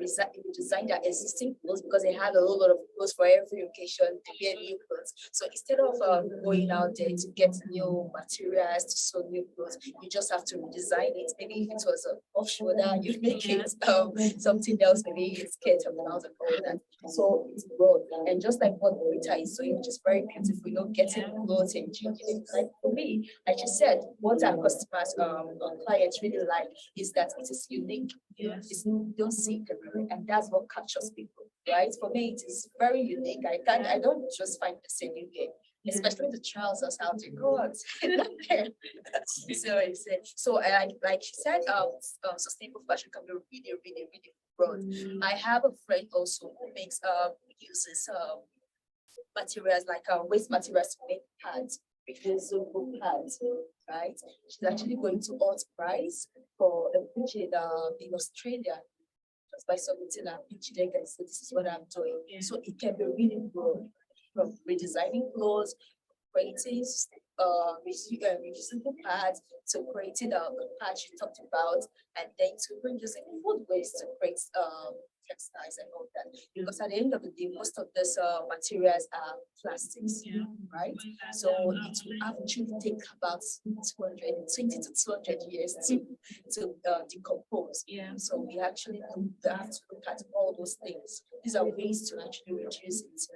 design their existing clothes because they had a whole lot of clothes for every occasion. They wear new clothes. So instead of going out there to get new materials to sew new clothes, you just have to redesign it. Maybe if it was an off-shoulder, you make it something else. Maybe a skirt or blouse and all that. So it's broad, and just like what Rita is doing, which is very beautiful, getting clothes and changing it. Like for me, like you said, what our customers, our clients really like is that it is unique. Yes. You don't see it everywhere, and that's what captures people, right? For me, it is very unique. I don't just find the same in here. Especially the trousers out there. God. So like she said, sustainable fashion can be really, really, really broad. I have a friend also who makes uses materials like waste materials to make pads, reusable pads, right? She's actually going to Art Prize for a pitch in Australia. Just by submitting a pitch there, guys. So this is what I'm doing. So it can be really broad, from redesigning clothes, creating reusable pads, to creating a patch you talked about, and then to bring using food waste to create textiles and all that. Because at the end of the day, most of these materials are plastics, right? So it will actually take about 220 to 200 years to decompose. So we actually have to look at all those things. These are ways to actually reduce it.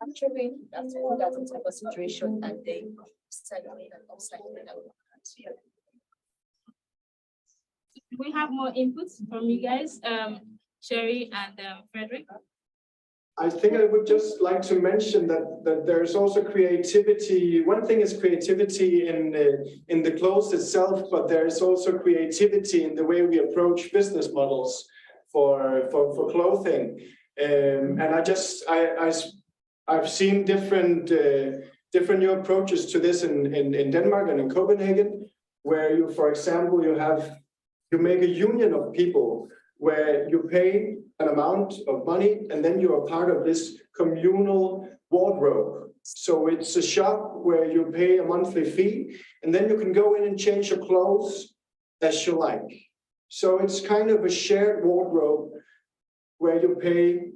Actually, that's all that into consideration, and then cycling and upcycling. We have more inputs from you guys, Sherry and Frederick. I think I would just like to mention that there's also creativity. One thing is creativity in the clothes itself, but there is also creativity in the way we approach business models for clothing. And I've seen different new approaches to this in Denmark and in Copenhagen, where you, for example, you make a union of people where you pay an amount of money and then you are part of this communal wardrobe. So it's a shop where you pay a monthly fee and then you can go in and change your clothes as you like. So it's kind of a shared wardrobe where you pay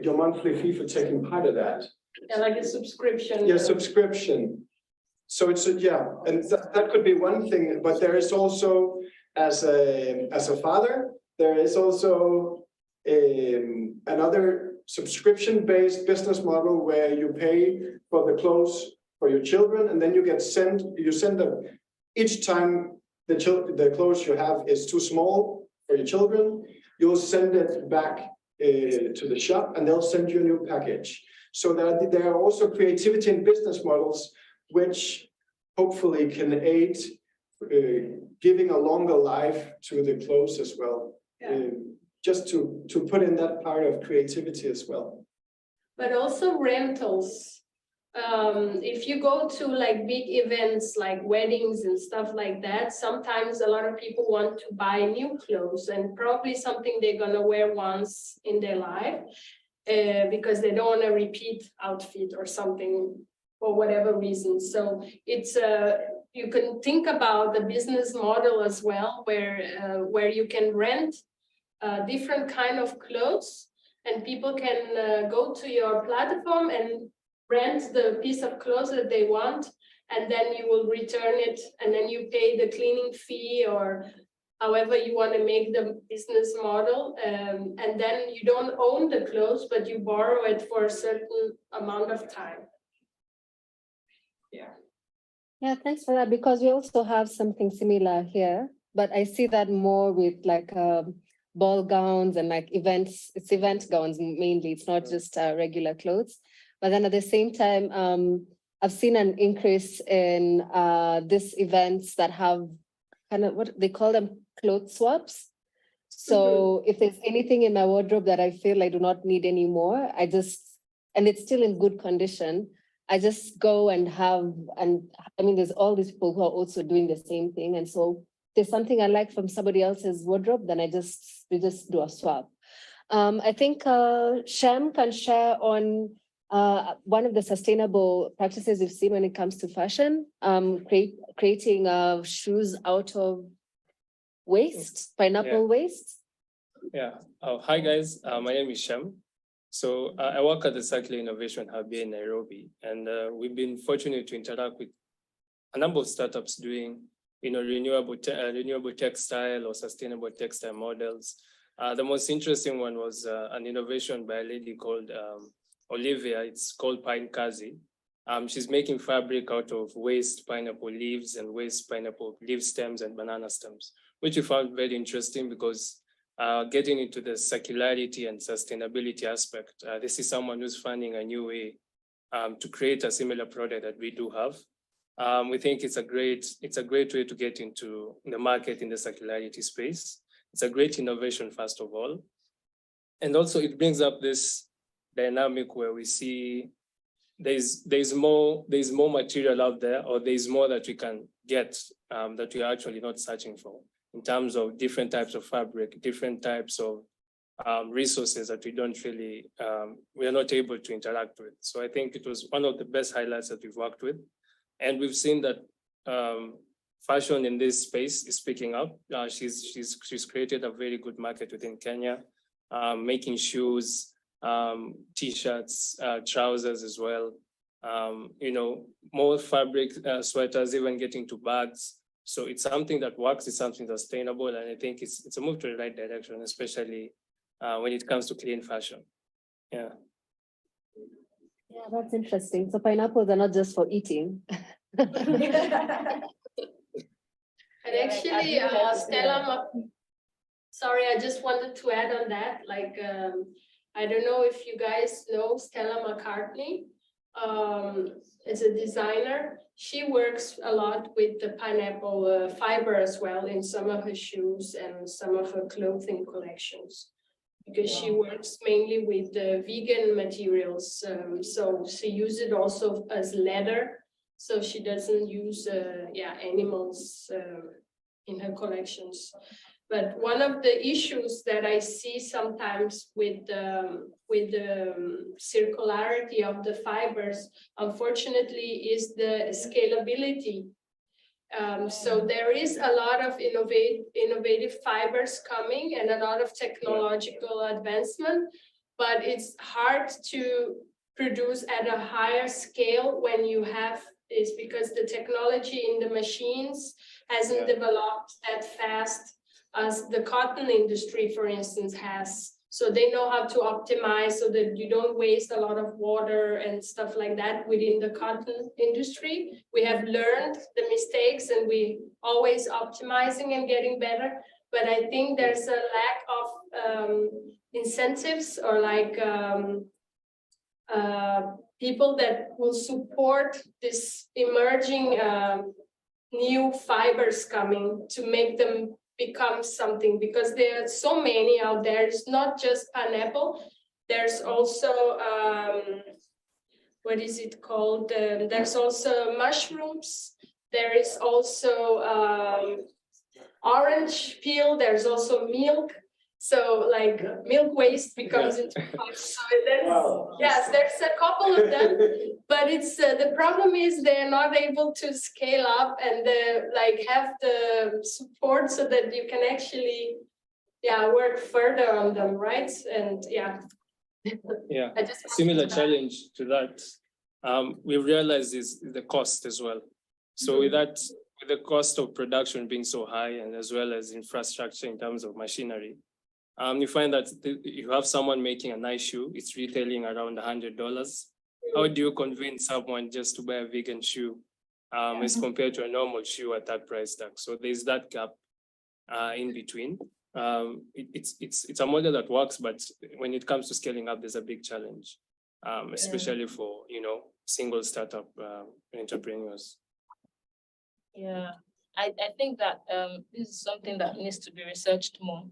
your monthly fee for taking part of that. Yeah, like a subscription. Yeah, subscription. So it's and that could be one thing, but there is also, as a father, there is also another subscription-based business model where you pay for the clothes for your children, and then you send them each time the clothes you have is too small for your children, you'll send it back to the shop, and they'll send you a new package. So that there are also creativity in business models, which hopefully can aid giving a longer life to the clothes as well. Just to put in that part of creativity as well. But also rentals. If you go to like big events like weddings and stuff like that, sometimes a lot of people want to buy new clothes and probably something they're gonna wear once in their life because they don't want a repeat outfit or something for whatever reason. So it's you can think about the business model as well, where you can rent different kind of clothes and people can go to your platform and rent the piece of clothes that they want, and then you will return it, and then you pay the cleaning fee or however you want to make the business model. And then you don't own the clothes, but you borrow it for a certain amount of time. Yeah. Yeah, thanks for that, because we also have something similar here, but I see that more with like ball gowns and like events. It's event gowns mainly. It's not just regular clothes. But then at the same time, I've seen an increase in these events that have kind of what they call them, clothes swaps. So if there's anything in my wardrobe that I feel I do not need anymore, and it's still in good condition, I just go and I mean, there's all these people who are also doing the same thing. And so there's something I like from somebody else's wardrobe, then we just do a swap. I think Shem can share on one of the sustainable practices we've seen when it comes to fashion, creating shoes out of waste, pineapple waste. Yeah. Hi guys, my name is Shem. So I work at the Circular Innovation Hub here in Nairobi, and we've been fortunate to interact with a number of startups doing, renewable textile or sustainable textile models. The most interesting one was an innovation by a lady called Olivia. It's called Pine Kazi. She's making fabric out of waste pineapple leaves and waste pineapple leaf stems and banana stems, which we found very interesting because getting into the circularity and sustainability aspect, this is someone who's finding a new way to create a similar product that we do have. We think it's a great way to get into the market in the circularity space. It's a great innovation, first of all. And also it brings up this dynamic where we see there's more material out there, or there's more that we can get that we're actually not searching for, in terms of different types of fabric, different types of resources that we don't really, we are not able to interact with. So I think it was one of the best highlights that we've worked with. And we've seen that fashion in this space is picking up. She's created a very good market within Kenya, making shoes, T-shirts, trousers as well. More fabric sweaters, even getting to bags. So it's something that works, it's something sustainable, and I think it's a move to the right direction, especially when it comes to clean fashion. Yeah. Yeah, that's interesting. So pineapples are not just for eating. And actually, Stella, sorry, I just wanted to add on that. Like, I don't know if you guys know Stella McCartney. As a designer, she works a lot with the pineapple fiber as well in some of her shoes and some of her clothing collections, because she works mainly with vegan materials. So she uses it also as leather. So she doesn't use animals in her collections. But one of the issues that I see sometimes with the circularity of the fibers, unfortunately, is the scalability. So there is a lot of innovative fibers coming and a lot of technological advancement, but it's hard to produce at a higher scale when you have this, because the technology in the machines hasn't developed that fast as the cotton industry, for instance, has. So they know how to optimize so that you don't waste a lot of water and stuff like that within the cotton industry. We have learned the mistakes and we always optimizing and getting better. But I think there's a lack of incentives or like people that will support this emerging new fibers coming to make them become something, because there are so many out there. It's not just pineapple. There's also what is it called? There's also mushrooms. There is also orange peel. There's also milk. So like milk waste becomes into fiber. So yes, there's a couple of them, but it's the problem is they're not able to scale up and like have the support so that you can actually work further on them, right? And Yeah, I just similar challenge to that. We've realized is the cost as well. So with that, with the cost of production being so high and as well as infrastructure in terms of machinery, you find that you have someone making a nice shoe, it's retailing around $100. How do you convince someone just to buy a vegan shoe as compared to a normal shoe at that price tag? So there's that gap in between. It's a model that works, but when it comes to scaling up, there's a big challenge, especially for, single startup entrepreneurs. Yeah, I think that this is something that needs to be researched more.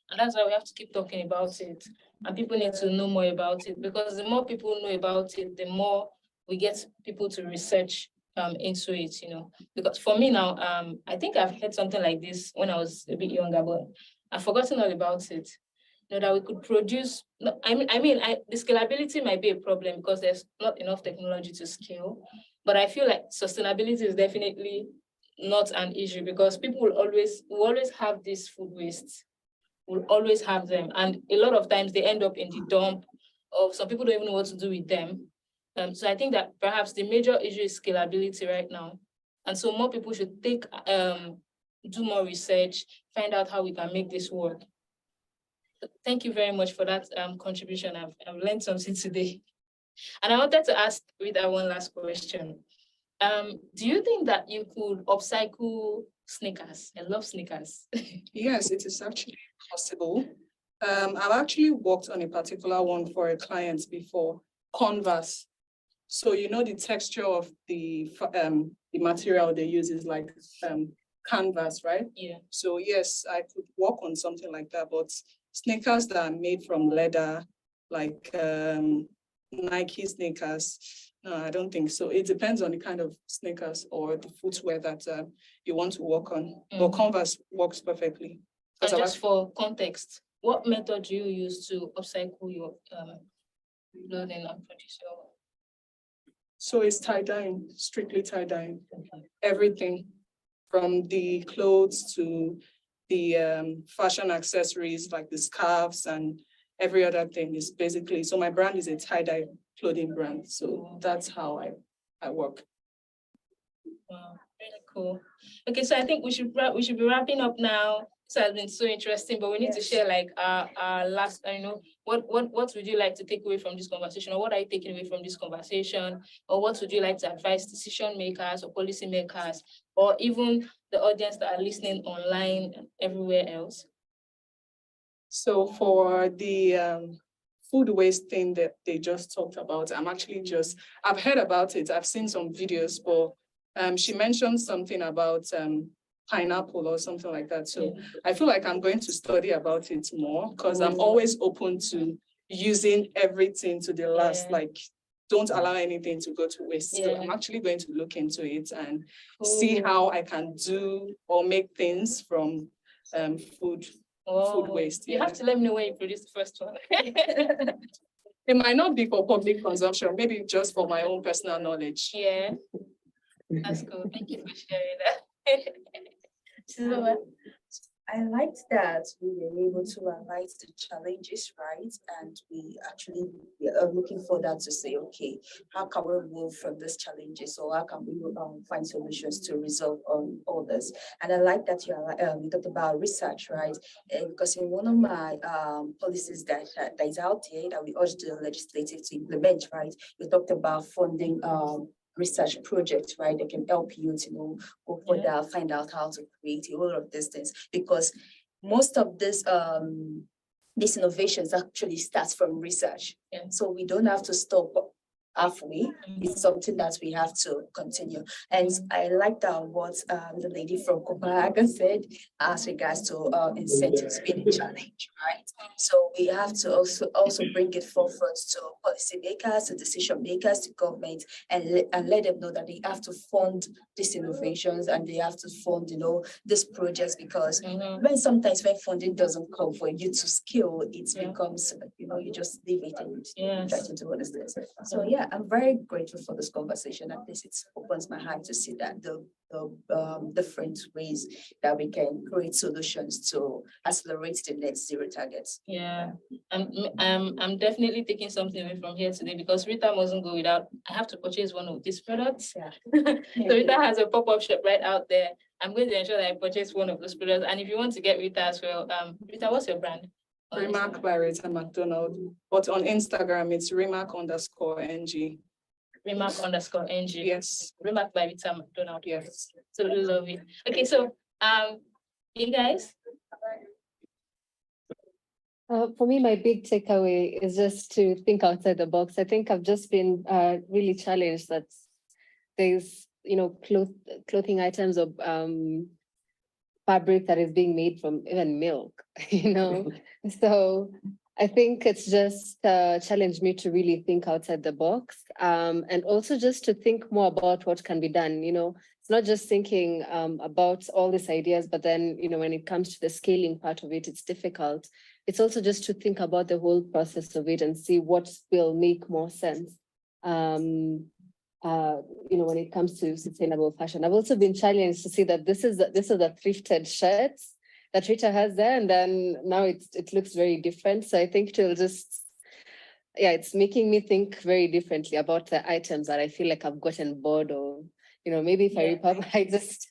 And that's why we have to keep talking about it. And people need to know more about it, because the more people know about it, the more we get people to research into it, Because for me now, I think I've heard something like this when I was a bit younger, but I've forgotten all about it. That we could produce, the scalability might be a problem because there's not enough technology to scale. But I feel like sustainability is definitely not an issue, because people will always have this food waste. We'll always have them. And a lot of times they end up in the dump, or some people don't even know what to do with them. So I think that perhaps the major issue is scalability right now. And so more people should do more research, find out how we can make this work. Thank you very much for that contribution. I've learned something today. And I wanted to ask Rita one last question. Do you think that you could upcycle sneakers? I love sneakers. Yes, it is actually possible. I've actually worked on a particular one for a client before, Converse. So the texture of the material they use is like canvas, right? Yeah. So yes, I could work on something like that, but sneakers that are made from leather, like Nike sneakers, no, I don't think so. It depends on the kind of sneakers or the footwear that you want to work on. But Converse works perfectly. And just for context, what method do you use to upcycle your clothing and produce your? So it's tie-dyeing, strictly tie-dyeing. Everything from the clothes to the fashion accessories like the scarves and every other thing is basically, so my brand is a tie-dye clothing brand. So that's how I work. Wow, really cool. Okay, so I think we should be wrapping up now. This has been so interesting, but we need to share like our last, what would you like to take away from this conversation, or what are you taking away from this conversation, or what would you like to advise decision makers or policy makers, or even the audience that are listening online and everywhere else? So for the food waste thing that they just talked about, I've heard about it. I've seen some videos, but she mentioned something about pineapple or something like that. So I feel like I'm going to study about it more, because I'm always open to using everything to the last, like don't allow anything to go to waste. So I'm actually going to look into it and see how I can do or make things from food waste. You have to let me know where you produce the first one. It might not be for public consumption, maybe just for my own personal knowledge. Yeah, that's cool. Thank you for sharing that. I liked that we were able to highlight the challenges, right? And we are looking for that to say, okay, how can we move from these challenges, or how can we find solutions to resolve all this? And I like that you talked about research, right? Because in one of my policies that is out there that we urge the legislative to implement, right? You talked about funding research projects, right? They can help you to go further, find out how to create all of these things, because most of this these innovations actually starts from research. So we don't have to stop halfway. It's something that we have to continue. And I like that what the lady from Copenhagen said as regards to incentives being a challenge, right? So we have to also bring it forward to policymakers, to decision makers, to government, and let them know that they have to fund these innovations and they have to fund, these projects, because sometimes when funding doesn't come for you to scale, it becomes, you just leave it and try to do all these things. So yeah. yeah, I'm very grateful for this conversation. At least it opens my heart to see that the different ways that we can create solutions to accelerate the net zero targets. Yeah, I'm definitely taking something away from here today because Rita mustn't go without. I have to purchase one of these products. Yeah. So Rita has a pop-up shop right out there. I'm going to ensure that I purchase one of those products. And if you want to get Rita as well, Rita, what's your brand? ReMark by Rita McDonald, but on Instagram it's ReMark_NG. ReMark_NG. Yes. ReMark by Rita McDonald. Yes. So we love it. Okay, so you guys. For me, my big takeaway is just to think outside the box. I think I've just been really challenged that there's, clothing items or fabric that is being made from even milk, So I think it's just challenged me to really think outside the box, and also just to think more about what can be done. It's not just thinking about all these ideas, but then, when it comes to the scaling part of it, it's difficult. It's also just to think about the whole process of it and see what will make more sense. When it comes to sustainable fashion. I've also been challenged to see that this is a thrifted shirts that Rita has there, and then now it looks very different. So I think it's making me think very differently about the items that I feel like I've gotten bored of. Maybe if I just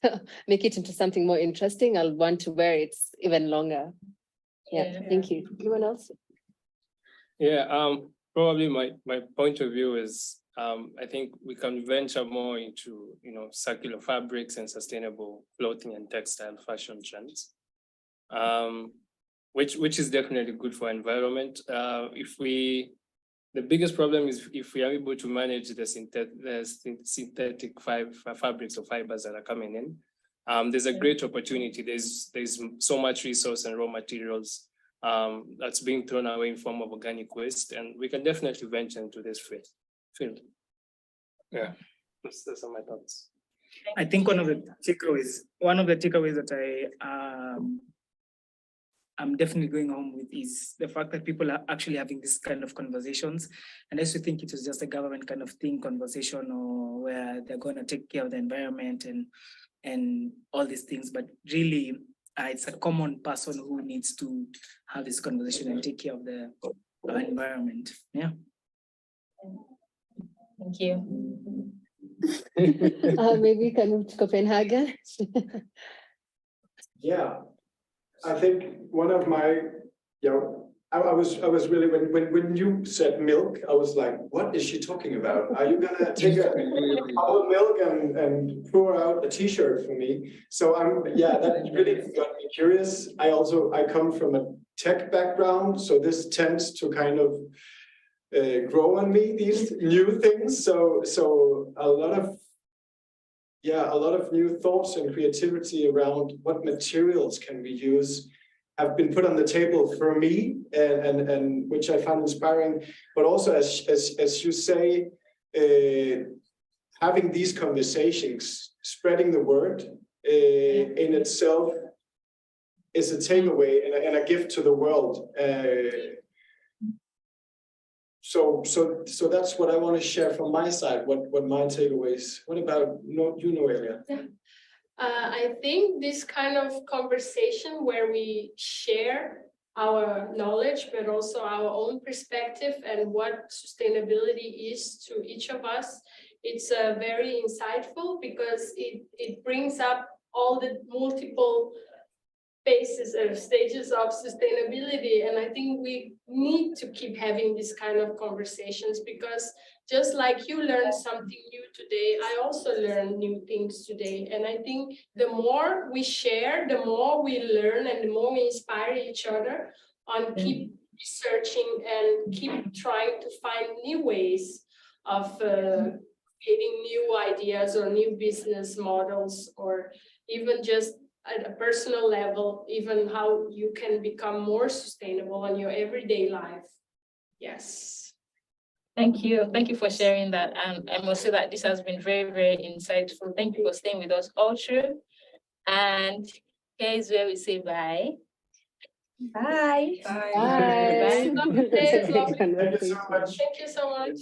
make it into something more interesting, I'll want to wear it even longer. Yeah. Thank you. Anyone else? Yeah, probably my point of view is I think we can venture more into circular fabrics and sustainable clothing and textile fashion trends, which is definitely good for environment. The biggest problem is if we are able to manage the synthetic fabrics or fibers that are coming in. There's a great opportunity. There's so much resource and raw materials that's being thrown away in form of organic waste, and we can definitely venture into this field. Yeah, those are my thoughts. I think one of the takeaways that I'm definitely going home with is the fact that people are actually having this kind of conversations. And I used to think it was just a government kind of conversation, or where they're going to take care of the environment and all these things, but really it's a common person who needs to have this conversation and take care of the environment. Yeah. Thank you. Maybe we can move to Copenhagen. Yeah, I think one of my, I was really, when you said milk, I was like, what is she talking about? Are you gonna take our milk and pour out a t-shirt for me? So that really got me curious. I come from a tech background, so this tends to kind of grow on me, these new things. So a lot of new thoughts and creativity around what materials can we use have been put on the table for me, and which I found inspiring. But also, as you say, having these conversations, spreading the word in itself is a takeaway and a gift to the world. So that's what I want to share from my side, what my takeaways. What about you, Noelia? Yeah. I think this kind of conversation where we share our knowledge, but also our own perspective and what sustainability is to each of us, it's very insightful because it brings up all the multiple phases or stages of sustainability. And I think we need to keep having this kind of conversations, because just like you learned something new today, I also learned new things today. And I think the more we share, the more we learn and the more we inspire each other on keep researching and keep trying to find new ways of creating new ideas or new business models, or even just at a personal level, even how you can become more sustainable in your everyday life. Yes. Thank you. Thank you for sharing that. And I must say that this has been very, very insightful. Thank you for staying with us all through. And here's where we say bye. Bye. Bye. Bye. Have a good day. It's lovely. Thank you so much. Thank you so much.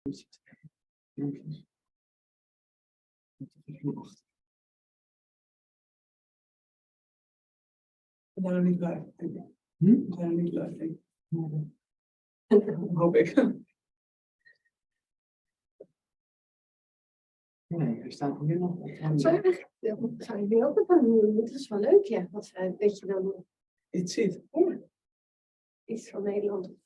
We zijn nog niet live, denk ik. We zijn nog niet live, denk ik. Hoop ik. Nee, er staat nu nog. Zou je nu ook wat aan doen? Dat is wel leuk, ja. Wat weet je dan? Iets ziet. Ja. Iets van Nederland.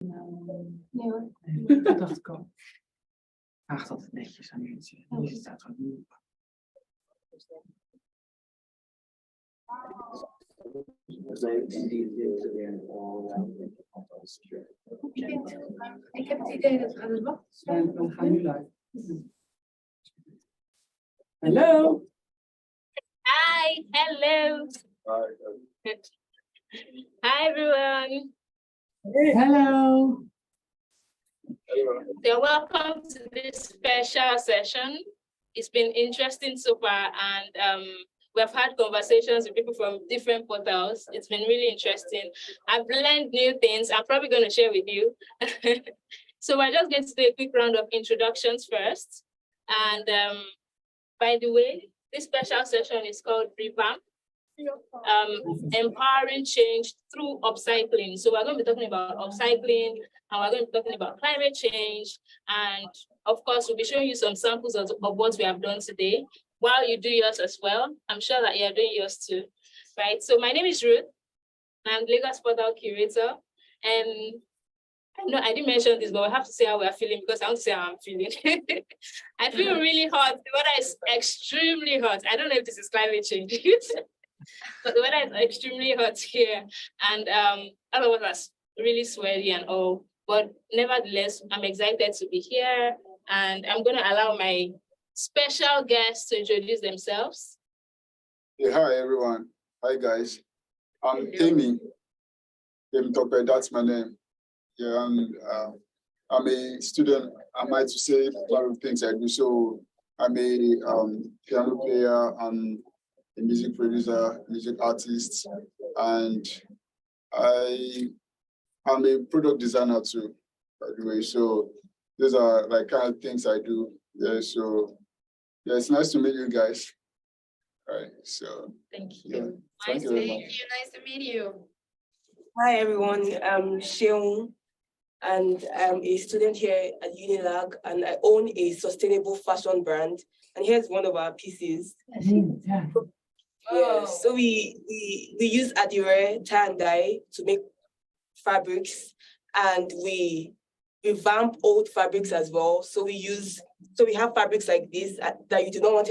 Nee hoor. Dat dacht ik al. Vraag dat netjes aan mensen. Deze staat van nu. Ik heb het idee dat we aan het wachten zijn. En we gaan nu live. Hallo. Hi, hello. Hi, everyone. Hello. So welcome to this special session. It's been interesting so far, and we've had conversations with people from different portals. It's been really interesting. I've learned new things I'm probably going to share with you. So we're just going to do a quick round of introductions first. And by the way, this special session is called ReVAMP, empowering change through upcycling. So we're going to be talking about upcycling, and we're going to be talking about climate change. And of course, we'll be showing you some samples of what we have done today while you do yours as well. I'm sure that you're doing yours too, right? So my name is Ruth. I'm the Lagos Portal Curator. And I know I didn't mention this, but we have to say how we're feeling because I want to say how I'm feeling. I feel really hot. The weather is extremely hot. I don't know if this is climate change, but the weather is extremely hot here. And all of us are really sweaty and all. But nevertheless, I'm excited to be here. And I'm going to allow my special guests to introduce themselves. Hey, hi, everyone. Hi, guys. I'm Temi. Temi Tope, that's my name. Yeah, and I'm a student. I might say a lot of things I do. So I'm a piano player, and a music producer, music artist, and I'm a product designer too, by the way. So those are like kind of things I do. Yeah, so yeah, it's nice to meet you guys. All right, so thank you. Yeah, thank you very much. Nice to meet you. Hi everyone, I'm Sheung, and I'm a student here at Unilag, and I own a sustainable fashion brand. And here's one of our pieces. Yeah, so we use adire, tie and dye to make fabrics, and we revamp old fabrics as well. So we have fabrics like this that you do not want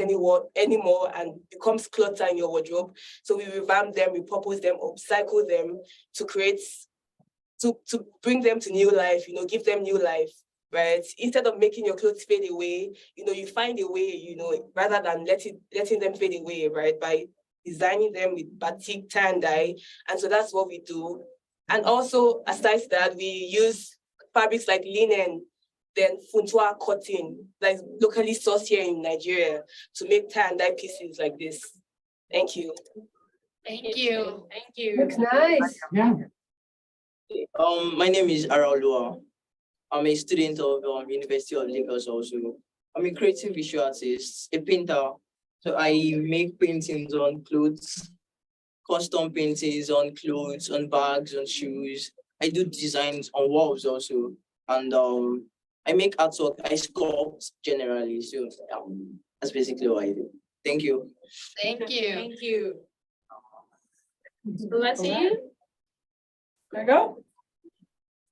anymore and becomes clutter in your wardrobe. So we revamp them, repurpose them, upcycle them to create, to bring them to new life, give them new life, right? Instead of making your clothes fade away, you find a way, rather than letting them fade away, right? By designing them with batik, tie and dye. And so that's what we do. And also, aside that, we use fabrics like linen, then funtua cotton, like locally sourced here in Nigeria, to make tie and dye pieces like this. Thank you. Thank you. Thank you. Looks nice. Yeah. My name is Araolua. I'm a student of University of Lagos also. I'm a creative visual artist, a painter. So I make paintings on clothes, custom paintings on clothes, on bags, on shoes. I do designs on walls also. And I make artwork, I sculpt generally. So that's basically what I do. Thank you. Thank you. Thank you. Let's see you. There you go.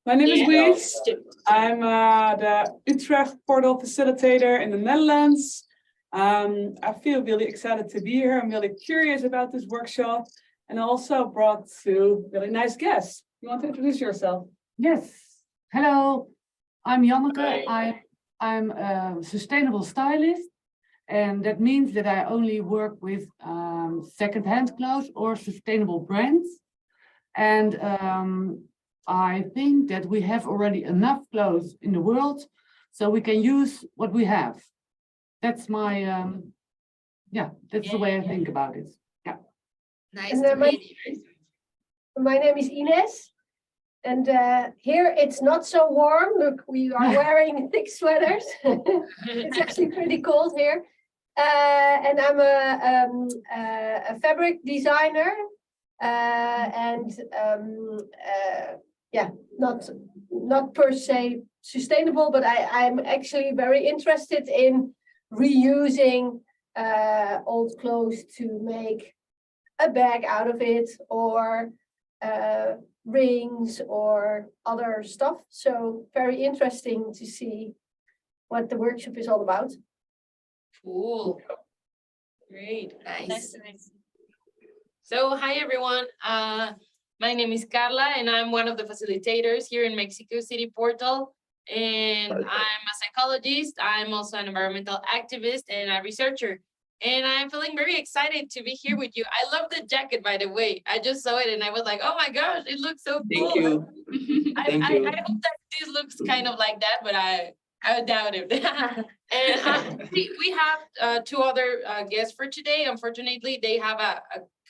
My name is Wies. I'm the Utrecht Portal Facilitator in the Netherlands. I feel really excited to be here. I'm really curious about this workshop, and also brought two really nice guests. You want to introduce yourself? Yes. Hello. I'm Janneke. I'm a sustainable stylist, and that means that I only work with second-hand clothes or sustainable brands. And I think that we have already enough clothes in the world, so we can use what we have. That's my, that's the way I think about it. Yeah. Nice to meet you. My name is Ines. And here it's not so warm. Look, we are wearing thick sweaters. It's actually pretty cold here. And I'm a fabric designer. Not per se sustainable, but I'm actually very interested in reusing old clothes to make a bag out of it, or rings or other stuff. So very interesting to see what the workshop is all about. Cool. Great. Nice. So hi everyone. My name is Carla and I'm one of the facilitators here in Mexico City Portal. And I'm a psychologist. I'm also an environmental activist and a researcher. And I'm feeling very excited to be here with you. I love the jacket, by the way. I just saw it and I was like, oh my gosh, it looks so cool. Thank you. Thank you. I hope that this looks kind of like that, but I doubt it. And we have two other guests for today. Unfortunately, they have a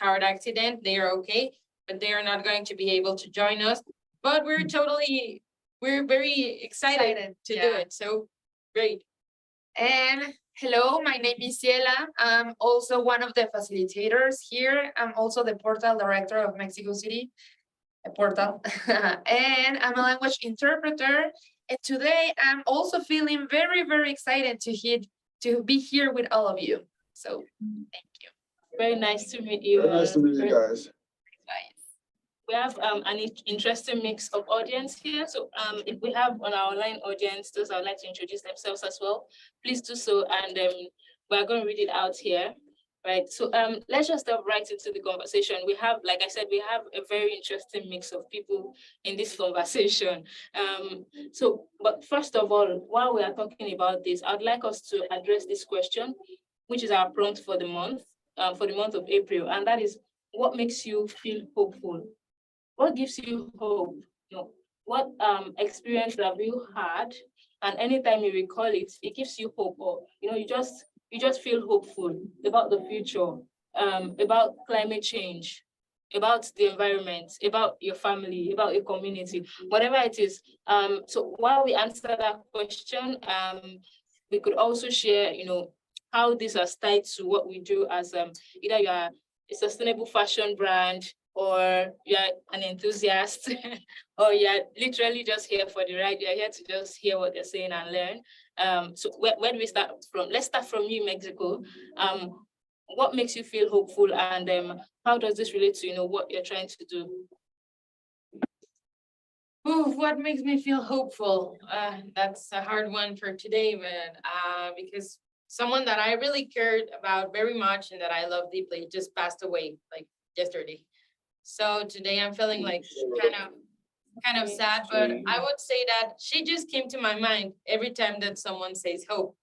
car accident. They are okay, but they are not going to be able to join us. But we're very excited to do it. So great. And hello, my name is Ciela. I'm also one of the facilitators here. I'm also the portal director of Mexico City Portal. And I'm a language interpreter. And today I'm also feeling very, very excited to be here with all of you. So thank you. Very nice to meet you. Very nice to meet you guys. We have an interesting mix of audience here. So if we have on our online audience, those I would like to introduce themselves as well, please do so. And we're going to read it out here. Right. So let's just dive right into the conversation. We have, like I said, we have a very interesting mix of people in this conversation. But first of all, while we are talking about this, I'd like us to address this question, which is our prompt for the month of April. And that is, what makes you feel hopeful? What gives you hope? You know, what experience have you had? And anytime you recall it, it gives you hope, or you just feel hopeful about the future, about climate change, about the environment, about your family, about your community, whatever it is. So while we answer that question, we could also share, how this is tied to what we do as either you are a sustainable fashion brand, or you're an enthusiast, or you're literally just here for the ride. You're here to just hear what they're saying and learn. So where do we start from? Let's start from you, Mexico. What makes you feel hopeful, and how does this relate to what you're trying to do? Ooh, what makes me feel hopeful? That's a hard one for today, but because someone that I really cared about very much and that I love deeply just passed away like yesterday. So today I'm feeling like kind of sad, but I would say that she just came to my mind every time that someone says hope.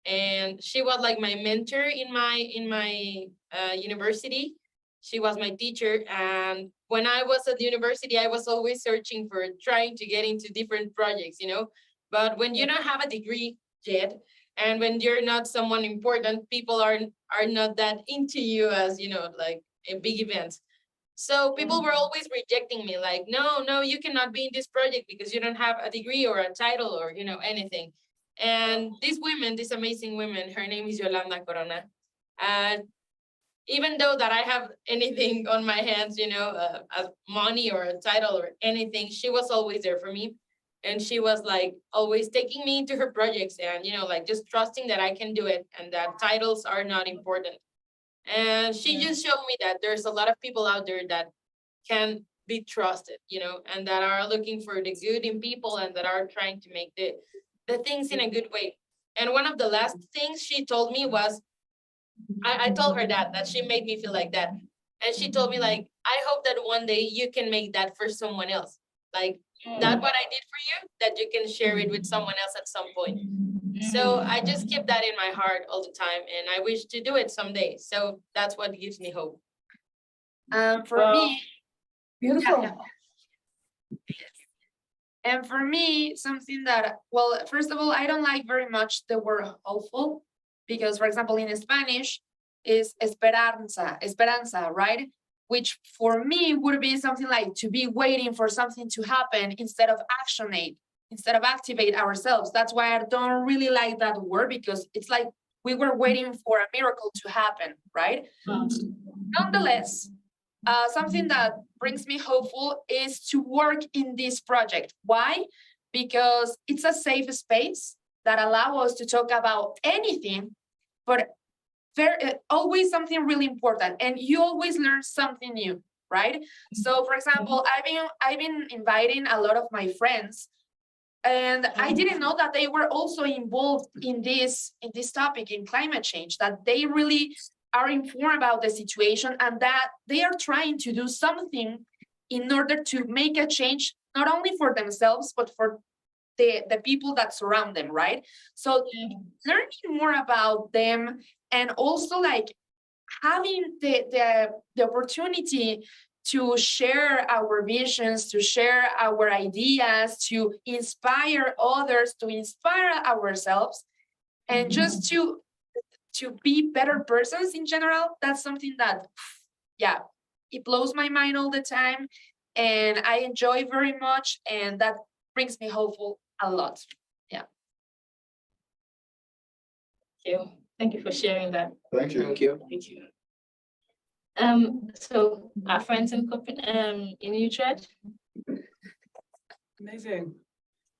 And she was like my mentor in my university. She was my teacher. And when I was at the university, I was always searching for trying to get into different projects, But when you don't have a degree yet, and when you're not someone important, people are not that into you as, like a big event. So people were always rejecting me, like, no, you cannot be in this project because you don't have a degree or a title or, anything. And these amazing women, her name is Yolanda Corona. And even though that I have anything on my hands, as money or a title or anything, she was always there for me. And she was like always taking me into her projects and, like just trusting that I can do it and that titles are not important. And she just showed me that there's a lot of people out there that can be trusted, and that are looking for the good in people and that are trying to make the things in a good way. And one of the last things she told me was, I told her that she made me feel like that. And she told me like, I hope that one day you can make that for someone else. Like that what I did for you, that you can share it with someone else at some point. So I just keep that in my heart all the time, and I wish to do it someday. So that's what gives me hope. For me, beautiful. And for me, something that, well, first of all, I don't like very much the word hopeful, because, for example, in Spanish is esperanza, right? Which for me would be something like to be waiting for something to happen instead of activate ourselves. That's why I don't really like that word, because it's like we were waiting for a miracle to happen, right? Nonetheless, something that brings me hopeful is to work in this project. Why? Because it's a safe space that allows us to talk about anything, but always something really important, and you always learn something new, right? So for example, I've been inviting a lot of my friends, and I didn't know that they were also involved in this topic, in climate change, that they really are informed about the situation and that they are trying to do something in order to make a change, not only for themselves, but for the people that surround them, right? So learning more about them, and also like having the opportunity to share our visions, to share our ideas, to inspire others, to inspire ourselves, and just to be better persons in general. That's something that, yeah, it blows my mind all the time, and I enjoy very much, and that brings me hopeful a lot. Yeah. Thank you. Thank you for sharing that. Thank you. Thank you. Thank you. So our friends in Utrecht. Amazing.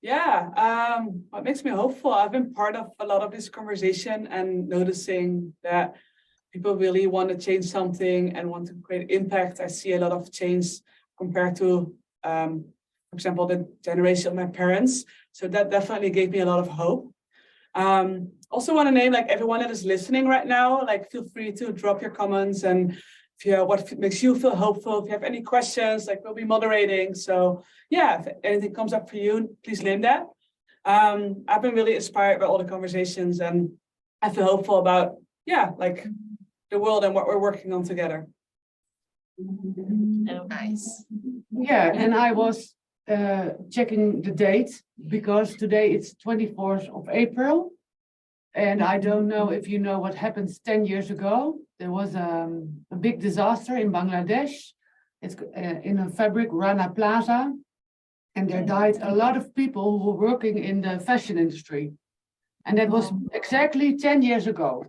Yeah, what makes me hopeful? I've been part of a lot of this conversation and noticing that people really want to change something and want to create impact. I see a lot of change compared to, for example, the generation of my parents. So that definitely gave me a lot of hope. Also want to name like everyone that is listening right now, like feel free to drop your comments, and if you what makes you feel hopeful, if you have any questions, like we'll be moderating. So yeah, if anything comes up for you, please name that. I've been really inspired by all the conversations, and I feel hopeful about, yeah, like the world and what we're working on together. Oh, nice. Yeah, and I was checking the date because today it's 24th of April. And I don't know if you know what happened 10 years ago. There was a big disaster in Bangladesh. It's in a fabric, Rana Plaza. And there died a lot of people who were working in the fashion industry. And that was exactly 10 years ago.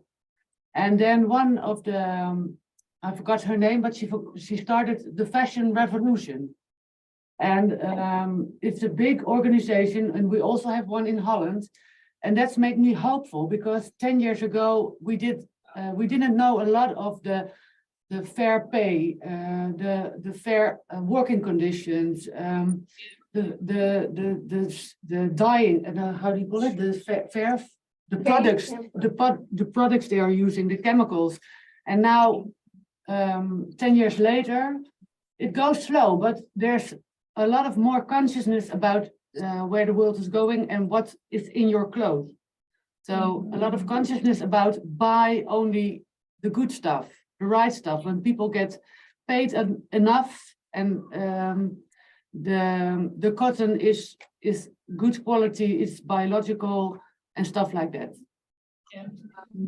And then one of the, I forgot her name, but she started the Fashion Revolution. And it's a big organization, and we also have one in Holland. And that's made me hopeful because 10 years ago we didn't know a lot of the fair pay, the fair working conditions, the dyeing, how do you call it? The products they are using, the chemicals. And now 10 years later, it goes slow, but there's a lot of more consciousness about where the world is going and what is in your clothes. So a lot of consciousness about buy only the good stuff, the right stuff, when people get paid enough, and the cotton is good quality, it's biological and stuff like that. Yeah.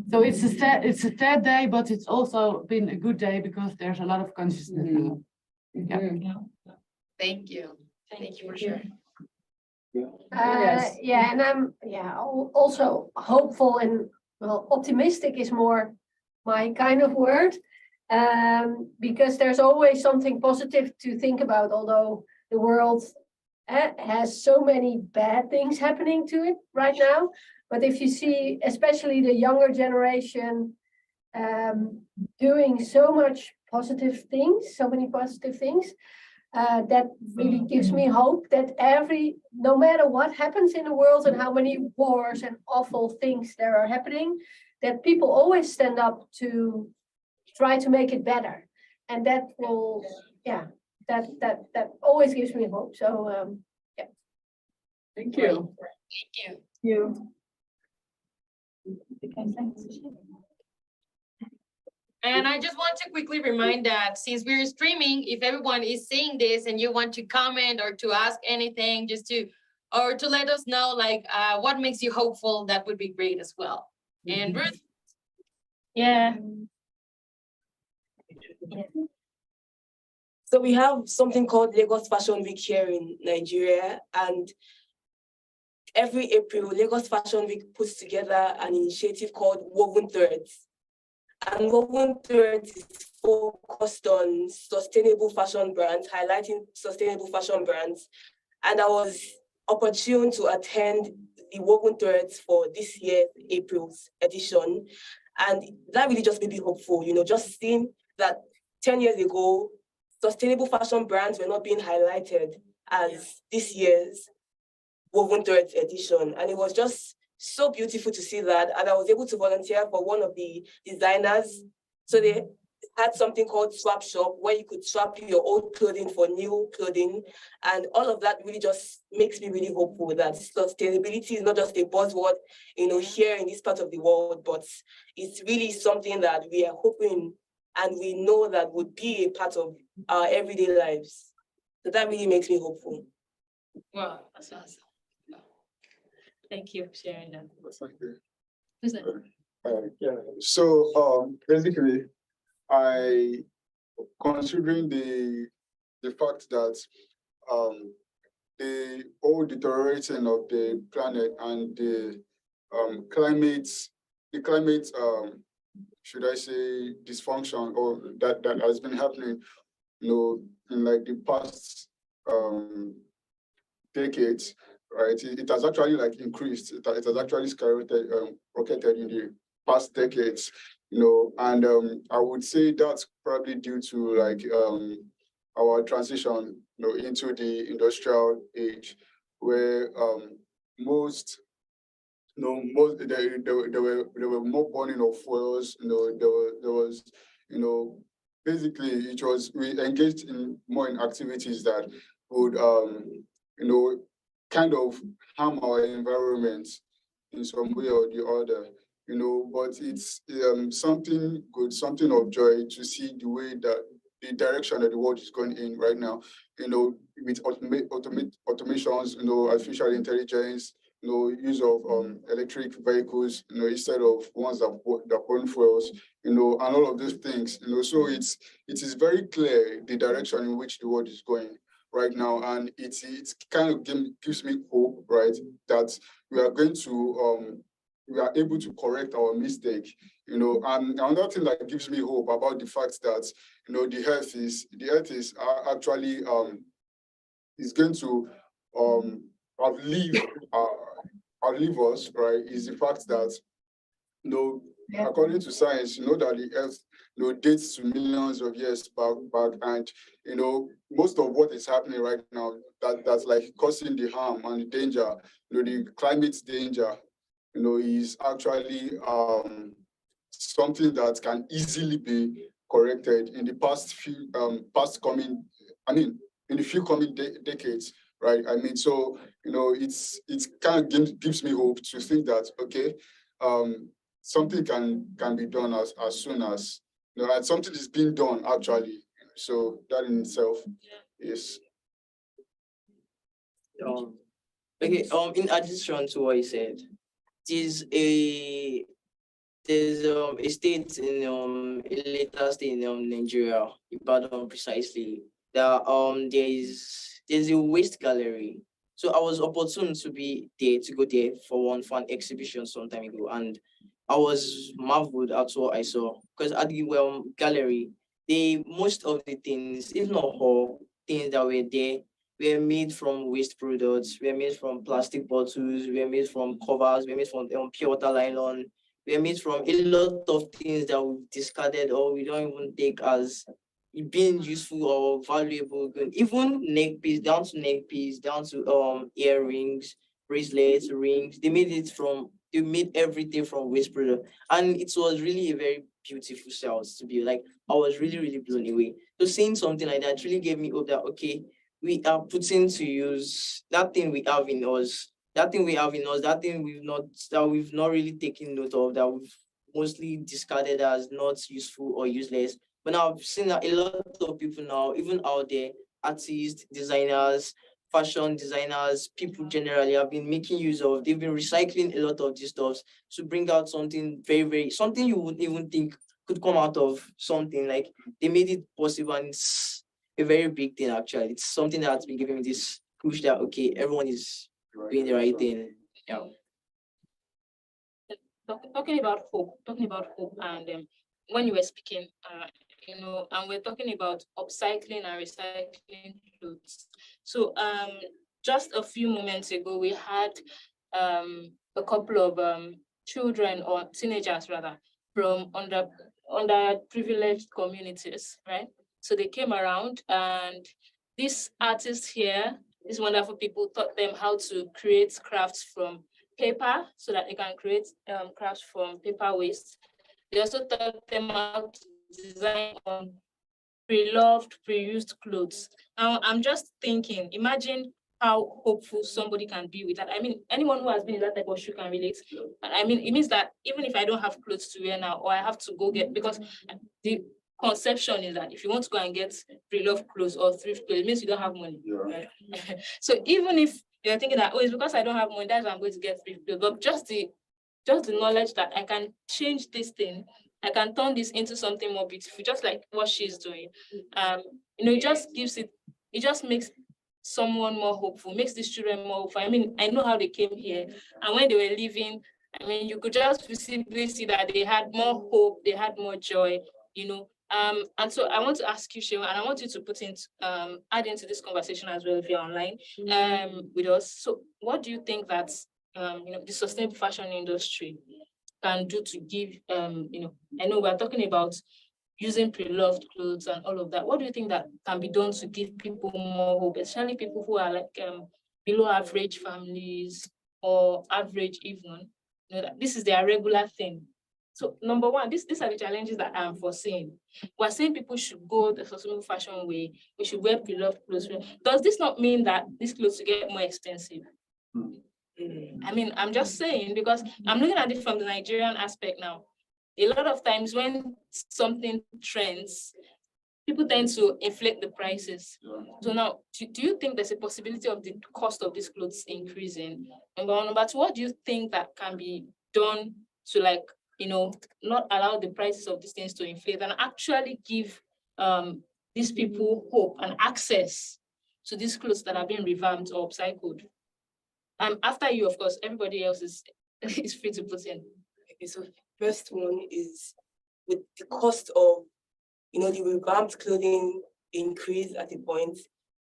So it's a sad day, but it's also been a good day because there's a lot of consciousness now. Yeah. Thank you. Thank you for sharing. Yeah, and I'm also hopeful, and well, optimistic is more my kind of word, because there's always something positive to think about, although the world has so many bad things happening to it right now. But if you see, especially the younger generation, doing so much positive things, so many positive things, that really gives me hope that no matter what happens in the world and how many wars and awful things there are happening, that people always stand up to try to make it better. And that will, that always gives me hope. So, yeah. Thank you. Thank you. And I just want to quickly remind that since we're streaming, if everyone is seeing this and you want to comment or to ask anything, or to let us know like what makes you hopeful, that would be great as well. And Ruth? Yeah. So we have something called Lagos Fashion Week here in Nigeria, and every April, Lagos Fashion Week puts together an initiative called Woven Threads. And Woven Threads is focused on sustainable fashion brands, highlighting sustainable fashion brands. And I was opportune to attend the Woven Threads for this year's April's edition. And that really just made me hopeful, just seeing that 10 years ago, sustainable fashion brands were not being highlighted as this year's Woven Threads edition. And it was just so beautiful to see that. And I was able to volunteer for one of the designers. So they had something called Swap Shop, where you could swap your old clothing for new clothing. And all of that really just makes me really hopeful that sustainability is not just a buzzword, here in this part of the world, but it's really something that we are hoping and we know that would be a part of our everyday lives. So that really makes me hopeful. Wow, that's awesome. Thank you for sharing that. Thank you. Who's that? Yeah. So basically, considering the fact that the whole deteriorating of the planet and the climate should I say dysfunction or that has been happening, in like the past decades, right? It has actually like increased. It has actually skyrocketed, rocketed in the past decades, and I would say that's probably due to like our transition, into the industrial age, where most there were more burning of fuels. There was basically we engaged in more in activities that would kind of harm our environment in some way or the other. But it's something good, something of joy to see the way that the direction that the world is going in right now, with automations, artificial intelligence, use of electric vehicles, instead of ones that burn fuels, and all of these things, so it is very clear the direction in which the world is going right now, and it's kind of gives me hope, right, that we are going to we are able to correct our mistake, and another thing that gives me hope about the fact that the earth is actually is going to outlive us, right, is the fact that according to science, that the earth dates to millions of years back, and most of what is happening right now that's like causing the harm and the danger, the climate danger, is actually something that can easily be corrected in the in the few coming decades, right? I mean, so it's kind of gives me hope to think that okay, something can be done as soon as and something is being done actually. So that in itself is. Okay. In addition to what you said, there's a state in a later state in Nigeria, Ibadan precisely, that there's a waste gallery. So I was opportune to go there for an exhibition some time ago, and I was marveled at what I saw, because at the gallery, most of the things, if not all things that were there, were made from waste products, were made from plastic bottles, were made from covers, were made from pure water nylon, were made from a lot of things that we discarded or we don't even take as being useful or valuable. Even neck piece, down to earrings, bracelets, rings. They made everything from waste product, and it was really a very beautiful sales to be like. I was really, really blown away. So seeing something like that really gave me hope that okay, we are putting to use that thing we have in us, that thing we've not really taken note of, that we've mostly discarded as not useful or useless. But now I've seen that a lot of people now, even out there, artists, designers, fashion designers, people generally have been making use of, they've been recycling a lot of these stuffs to bring out something very, very, something you wouldn't even think could come out of something. Like they made it possible, and it's a very big thing actually. It's something that's been giving me this push that okay, everyone is doing the right thing. Yeah. Talking about hope, and when you were speaking, and we're talking about upcycling and recycling clothes. So just a few moments ago, we had a couple of children or teenagers rather from underprivileged communities, right? So they came around, and these artists here, these wonderful people, taught them how to create crafts from paper so that they can create crafts from paper waste. They also taught them how to design on pre-loved, pre-used clothes. Now, I'm just thinking, imagine how hopeful somebody can be with that. I mean, anyone who has been in that type of shoe can relate. And I mean, it means that even if I don't have clothes to wear now, or I have to go get, because the conception is that if you want to go and get pre-loved clothes or thrift clothes, it means you don't have money. Right? So even if you're thinking that, oh, it's because I don't have money, that's why I'm going to get thrift clothes, but just the knowledge that I can change this thing, I can turn this into something more beautiful, just like what she's doing. It just makes someone more hopeful, makes these children more hopeful. I mean, I know how they came here, and when they were leaving, I mean, you could just visibly see that they had more hope, they had more joy, and so I want to ask you, Shewa, and I want you to add into this conversation as well if you're online with us. So what do you think that the sustainable fashion industry can do to give, I know we're talking about using pre-loved clothes and all of that. What do you think that can be done to give people more hope, especially people who are like below average families or average even, that this is their regular thing? So number one, these are the challenges that I'm foreseeing. We're saying people should go the sustainable fashion way. We should wear pre-loved clothes. Does this not mean that these clothes will get more expensive? I mean, I'm just saying, because I'm looking at it from the Nigerian aspect now. A lot of times when something trends, people tend to inflate the prices. So now, do you think there's a possibility of the cost of these clothes increasing? Number one. Number two, what do you think that can be done to not allow the prices of these things to inflate and actually give these people hope and access to these clothes that are being revamped or upcycled? After you, of course, everybody else is free to put in. Okay, so first one is with the cost of, the revamped clothing increase at a point.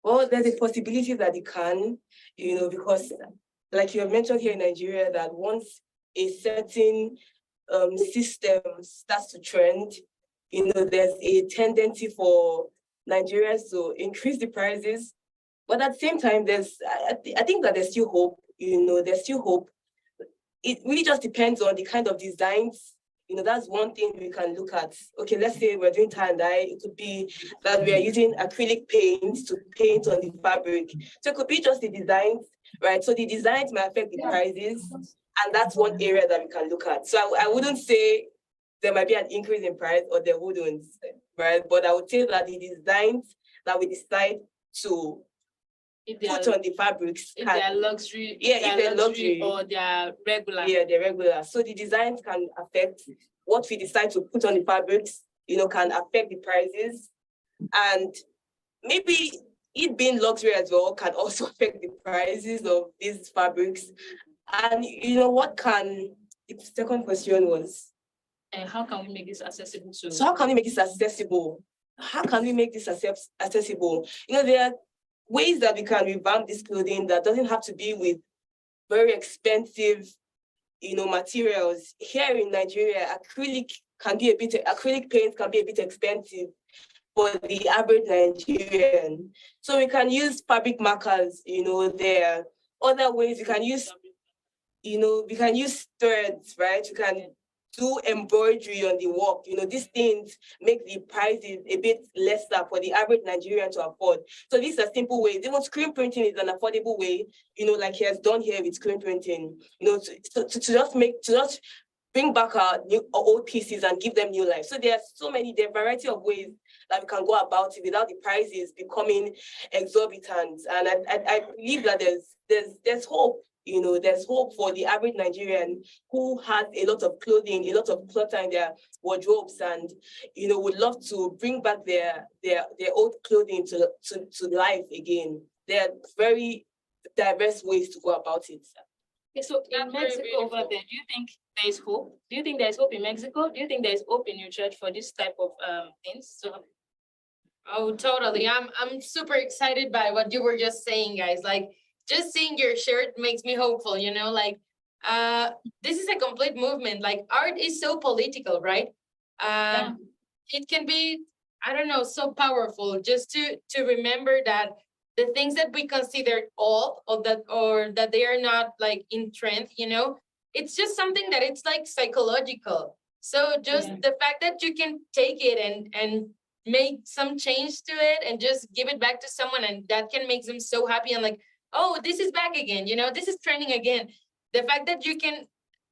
Well, there's a possibility that it can, because like you have mentioned here in Nigeria, that once a certain system starts to trend, there's a tendency for Nigerians to increase the prices. But at the same time, I think that there's still hope, there's still hope. It really just depends on the kind of designs. That's one thing we can look at. Okay, let's say we're doing tie and dye. It could be that we are using acrylic paint to paint on the fabric. So it could be just the designs, right? So the designs may affect the prices, and that's one area that we can look at. So I wouldn't say there might be an increase in price or there wouldn't, right? But I would say that the designs that we decide to put on the fabrics, if they are luxury, if they're luxury or they are regular. Yeah, they're regular. So the designs can affect what we decide to put on the fabrics, can affect the prices. And maybe it being luxury as well can also affect the prices of these fabrics. And the second question was, and how can we make this accessible to? So how can we make this accessible? How can we make this accessible? There are ways that we can revamp this clothing that doesn't have to be with very expensive, materials. Here in Nigeria, acrylic paint can be a bit expensive for the average Nigerian. So we can use fabric markers, there are other ways we can use, we can use threads, right? You can do embroidery on the work. These things make the prices a bit lesser for the average Nigerian to afford. So these are simple ways. Even screen printing is an affordable way, like he has done here with screen printing, to just bring back our old pieces and give them new life. So there are a variety of ways that we can go about it without the prices becoming exorbitant. And I believe that there's hope. There's hope for the average Nigerian who has a lot of clothing, a lot of clutter in their wardrobes, and would love to bring back their old clothing to life again. There are very diverse ways to go about it. Okay, so in Mexico over there, do you think there is hope? Do you think there is hope in Mexico? Do you think there is hope in your church for this type of things? So, oh, totally. I'm super excited by what you were just saying, guys. Like, just seeing your shirt makes me hopeful, this is a complete movement. Like, art is so political, right? It can be I don't know, so powerful just to remember that the things that we considered old or that they are not like in trend, you know, it's just something that it's like psychological. So just the fact that you can take it and make some change to it and just give it back to someone, and that can make them so happy and like, oh, this is back again, you know, this is trending again. The fact that you can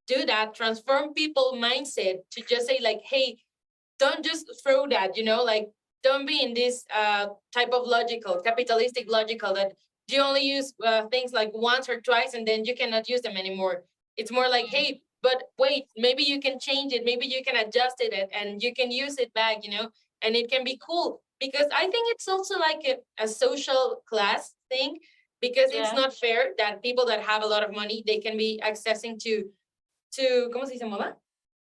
do that, transform people mindset to just say like, hey, don't just throw that, you know, like don't be in this type of logical, capitalistic logical that you only use things like once or twice and then you cannot use them anymore. It's more like, hey, but wait, maybe you can change it, maybe you can adjust it and you can use it back, you know, and it can be cool. Because I think it's also like a social class thing, because it's not fair that people that have a lot of money, they can be accessing to ¿cómo se dice moda?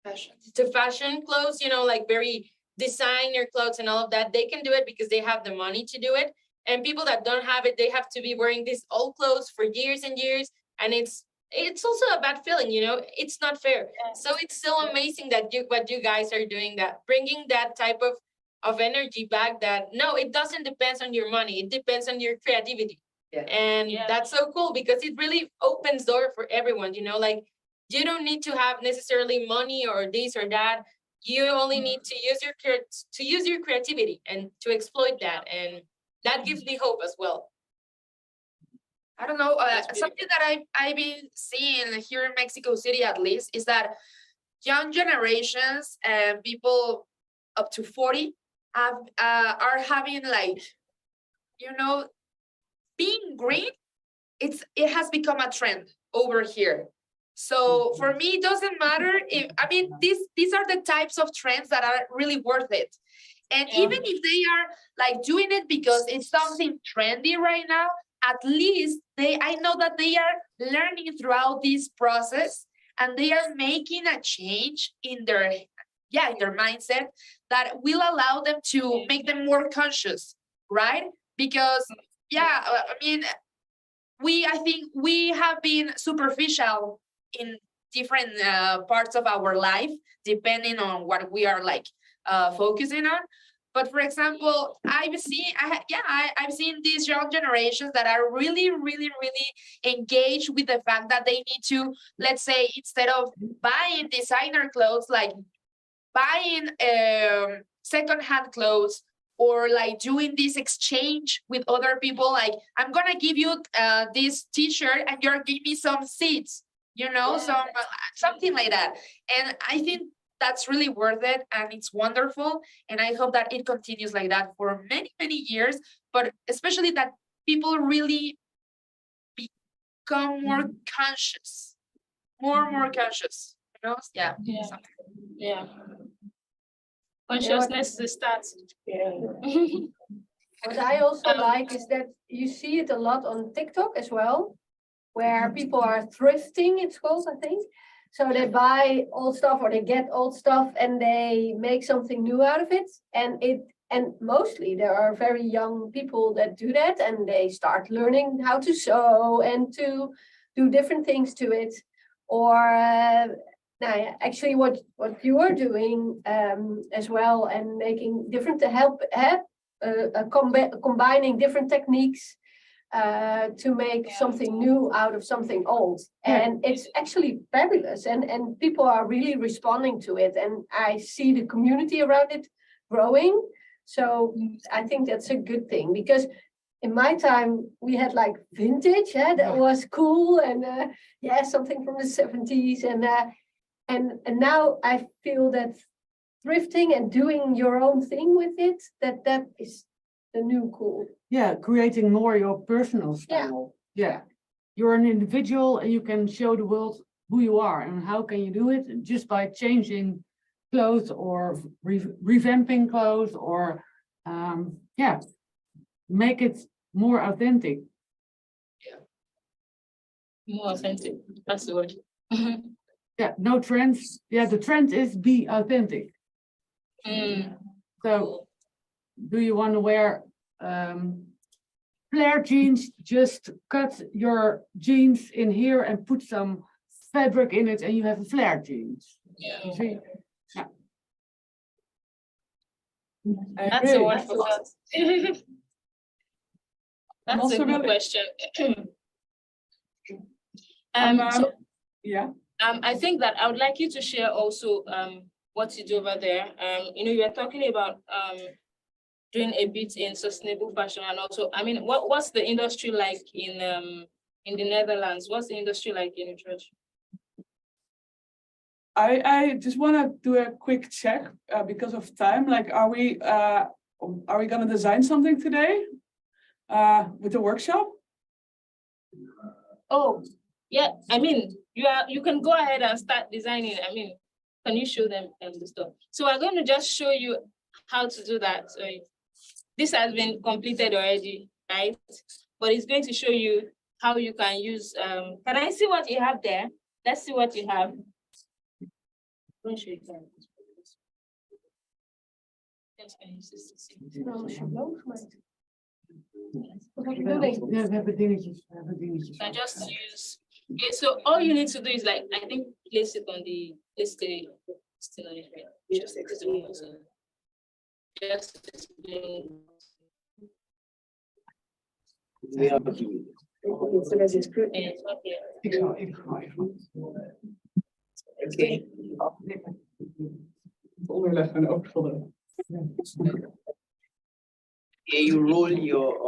Fashion. To fashion clothes, you know, like very designer clothes and all of that. They can do it because they have the money to do it. And people that don't have it, they have to be wearing these old clothes for years and years. And it's also a bad feeling, you know, it's not fair. So it's so amazing that what you guys are doing, that bringing that type of energy back, that no, it doesn't depend on your money. It depends on your creativity. And that's so cool because it really opens door for everyone, you know, like you don't need to have necessarily money or this or that. You only need to use your creativity and to exploit that. And that gives me hope as well. I don't know, something that I've been seeing here in Mexico City, at least, is that young generations and people up to 40 are having like, you know, being green, it has become a trend over here. So for me, it doesn't matter if, I mean, these are the types of trends that are really worth it. And even if they are like doing it because it's something trendy right now, at least I know that they are learning throughout this process and they are making a change in their mindset that will allow them to make them more conscious, right? Because I mean, I think we have been superficial in different parts of our life, depending on what we are like focusing on. But for example, I've seen these young generations that are really, really, really engaged with the fact that they need to, let's say, instead of buying designer clothes, like buying secondhand clothes, or like doing this exchange with other people, like I'm gonna give you this t-shirt and you're give me some seeds, you know, something like that. And I think that's really worth it and it's wonderful. And I hope that it continues like that for many, many years, but especially that people really become more conscious, more conscious, you know? Yeah. Consciousness starts. What I also like is that you see it a lot on TikTok as well, where people are thrifting, it's called, I think. So they buy old stuff or they get old stuff and they make something new out of it. And mostly there are very young people that do that and they start learning how to sew and to do different things to it. Or actually what you are doing as well, and making different to help combining different techniques to make something new out of something old. And it's actually fabulous, and people are really responding to it, and I see the community around it growing. So I think that's a good thing, because in my time we had like vintage, that was cool, and something from the 70s, and now I feel that thrifting and doing your own thing with it, that is the new cool. Yeah, creating more your personal style. Yeah. You're an individual and you can show the world who you are, and how can you do it? Just by changing clothes or revamping clothes, or make it more authentic. More authentic, that's the word. Yeah, no trends. Yeah, the trend is be authentic. So do you want to wear flare jeans? Just cut your jeans in here and put some fabric in it and you have a flare jeans. See? Yeah. That's a wonderful question. That's a also good really- question. I'm, yeah. I think that I would like you to share also what you do over there. You were talking about doing a bit in sustainable fashion, and also, I mean, what's the industry like in the Netherlands? What's the industry like in Utrecht? I just want to do a quick check because of time. Like, are we gonna design something today with the workshop? Oh, yeah. I mean, you can go ahead and start designing. I mean, can you show them the stuff? So we're going to just show you how to do that. So this has been completed already, right? But it's going to show you how you can use. Can I see what you have there? Let's see what you have. Don't show it there. Yes, can you see? Ja, we hebben dingetjes. I just use. Okay, so all you need to do is, like, I think place it on the still on it, right? Just explain. Just explain. Yeah. Okay. Onderleggen en opvullen. Yeah, you roll your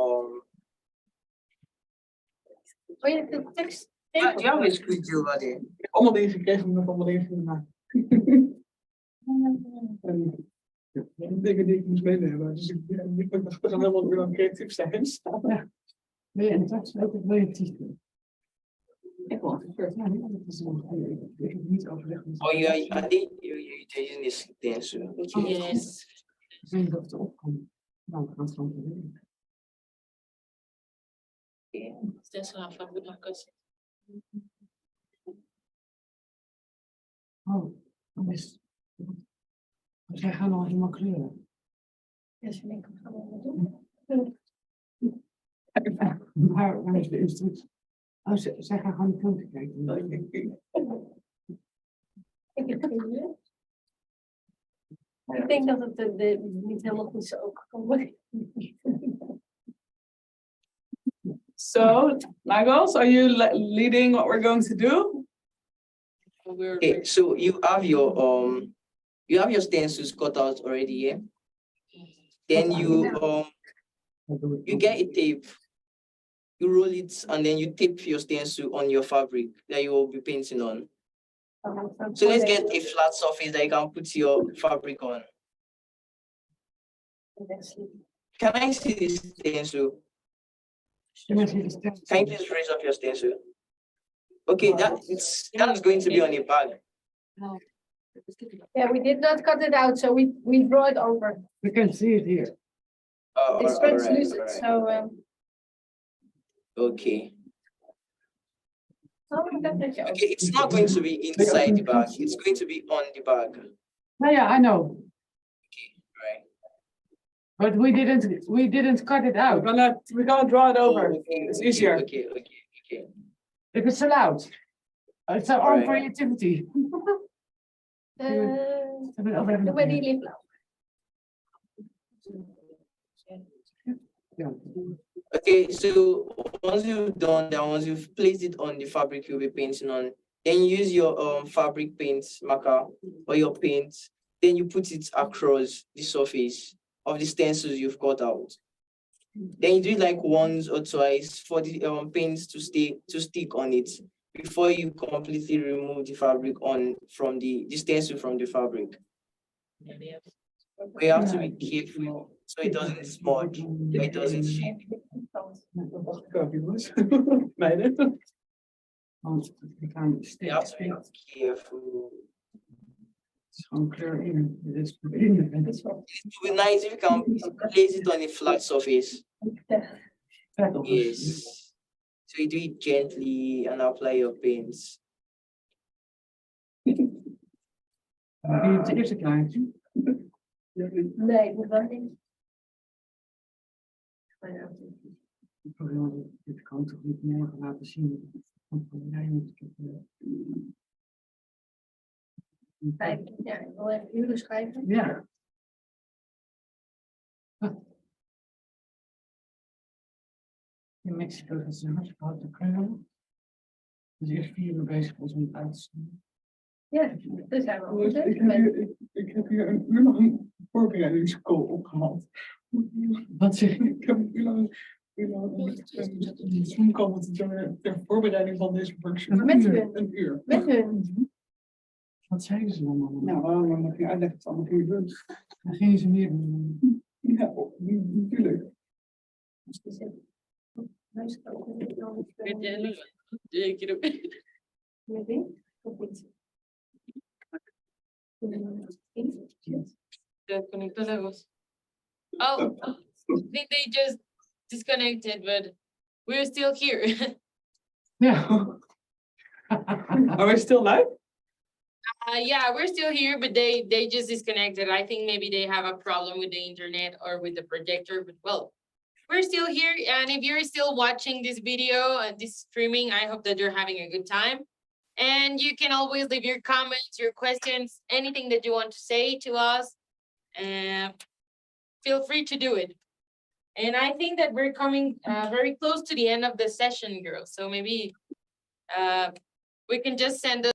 Oh, je hebt de tekst. Yeah, you have a squeegee over there. Allemaal deze gekregen, nog allemaal deze gemaakt. En dingen die ik moest meenemen. Dus ik dacht, we gaan helemaal weer aan creatief zijn. Ja. Nee, en dat is ook creatief. Ik wil het niet overleggen. Oh, yeah, I think you're using this stencil. Yes. Ik weet niet of het opkomt. Nou, we gaan het gewoon proberen. That's how I found with my cousin. Oh, zij gaan al helemaal kleuren. Ja, ze denken, gaan we doen. Waar is de instructie? Oh, zij gaan gewoon de filmpje kijken. Ik denk dat het niet helemaal goed zo ook kan worden. So, Lagos, are you leading what we're going to do? Okay, so you have your stencils cut out already, yeah? Then you get a tape, you roll it, and then you tape your stencil on your fabric that you will be painting on. So let's get a flat surface that you can put your fabric on. Can I see this stencil? Can you please raise up your stencil? Okay, that's going to be on a bag. Yeah, we did not cut it out, so we draw it over. We can see it here. It's translucent, so. Okay. Okay, it's not going to be inside the bag. It's going to be on the bag. Nou ja, I know. Right. But we didn't cut it out. We're gonna draw it over. Okay, It's easier. Okay. If it's allowed. It's our own Right. creativity. Doe maar die liplauw. Okay, so once you've done that, once you've placed it on the fabric you'll be painting on, then use your fabric paint marker or your paint, then you put it across the surface of the stencils you've cut out. Then you do it like once or twice for the paints to stick on it before you completely remove the fabric from the stencil from the fabric. We have to be careful so it doesn't smudge, so it doesn't shake. You have to be careful. It would be nice if you can place it on a flat surface. Yes. So you do it gently and apply your paints. Ben je het eerste klaartje? Nee, ik moet wel in. Dit kan toch niet morgen laten zien. Kijk, ja, ik wil even uren schrijven. Ja. In Mexico is zo hard about de kruiden. Dus eerst 4 uur bezig was om het uit te zien. Ja, daar zijn we al Dus bezig mee. ik heb hier een uur lang voorbereidingscall opgehaald. Wat zeg je? Ik heb een uur lang een Zoom-call moeten doen ter voorbereiding van deze workshop. Met hun. Een uur. Met hun. Wat zeiden ze dan allemaal? Nou, waarom moet je uitleggen wat ze allemaal gingen doen? Dan gingen ze meer doen. Ja, natuurlijk. Desconectó la voz. Oh, I think they just disconnected, but we're still here. Yeah. Are we still live? Yeah, we're still here, but they just disconnected. I think maybe they have a problem with the internet or with the projector, but well, we're still here. And if you're still watching this video and this streaming, I hope that you're having a good time. And you can always leave your comments, your questions, anything that you want to say to us. Feel free to do it. And I think that we're coming very close to the end of the session, girls. So maybe we can just send us.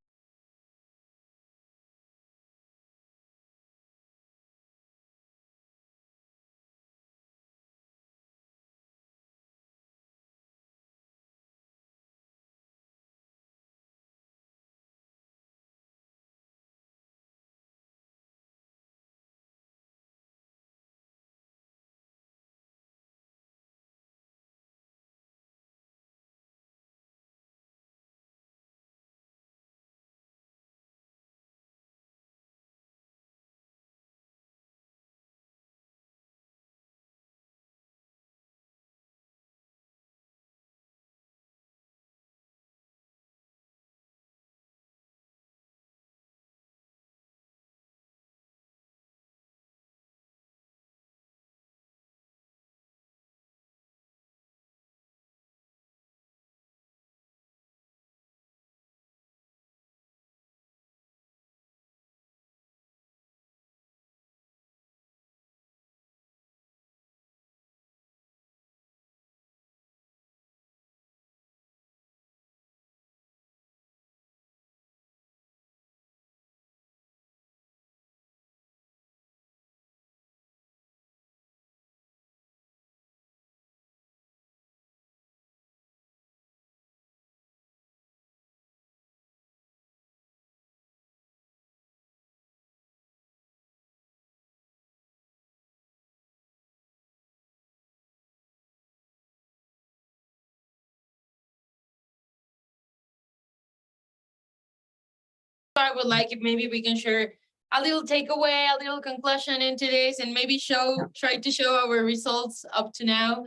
I would like if maybe we can share a little takeaway, a little conclusion in today's, and maybe try to show our results up to now.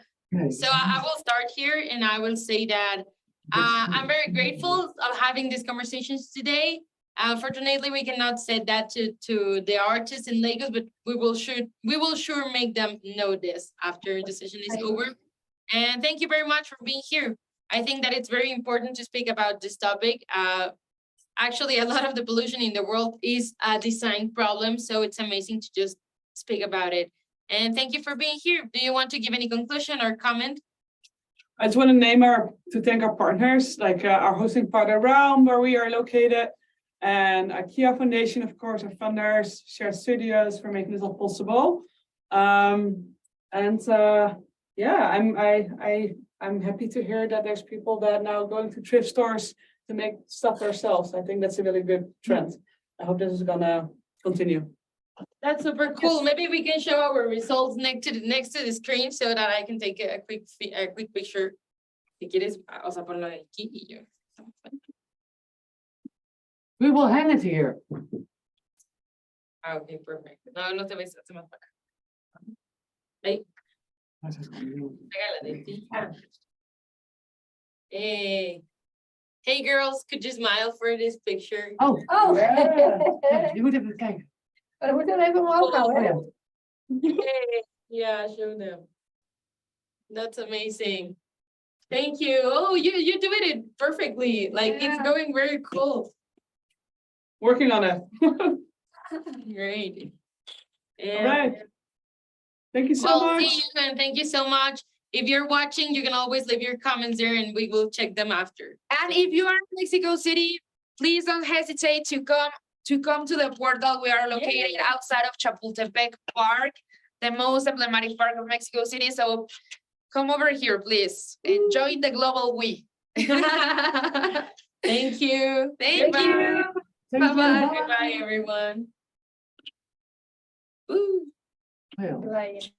So I will start here, and I will say that I'm very grateful of having these conversations today. Unfortunately, we cannot say that to the artists in Lagos, but we will sure make them know this after the session is over. And thank you very much for being here. I think that it's very important to speak about this topic. Actually, a lot of the pollution in the world is a design problem, so it's amazing to just speak about it. And thank you for being here. Do you want to give any conclusion or comment? I just want to thank our partners, like our hosting partner ReVAMP, where we are located, and IKEA Foundation, of course, our funders, Shared Studios for making this all possible. I'm happy to hear that there's people that now going to thrift stores to make stuff ourselves. I think that's a really good trend. I hope this is gonna continue. That's super cool. Maybe we can show our results next to the screen so that I can take a quick picture. Si quieres, vamos a ponerlo aquí y yo. We will hang it here. Okay, perfect. No te ves, hace más para acá. Ahí. Pégala de ti. Hey girls, could you smile for this picture? Oh. Ja, je moet even kijken. Maar dan moeten we even omhoog houden. Yeah, show them. That's amazing. Thank you. Oh, you doing it perfectly. Like it's going very cool. Working on it. Great. All right. Thank you so much. See you, and thank you so much. if you're watching, you can always leave your comments there and we will check them after. And if you are in Mexico City, please don't hesitate to come to the portal. We are located outside of Chapultepec Park, the most emblematic park of Mexico City. So come over here, please, and join the global we. Thank you. Thank you. Bye-bye. Bye-bye, everyone. Ooh. Well. Right.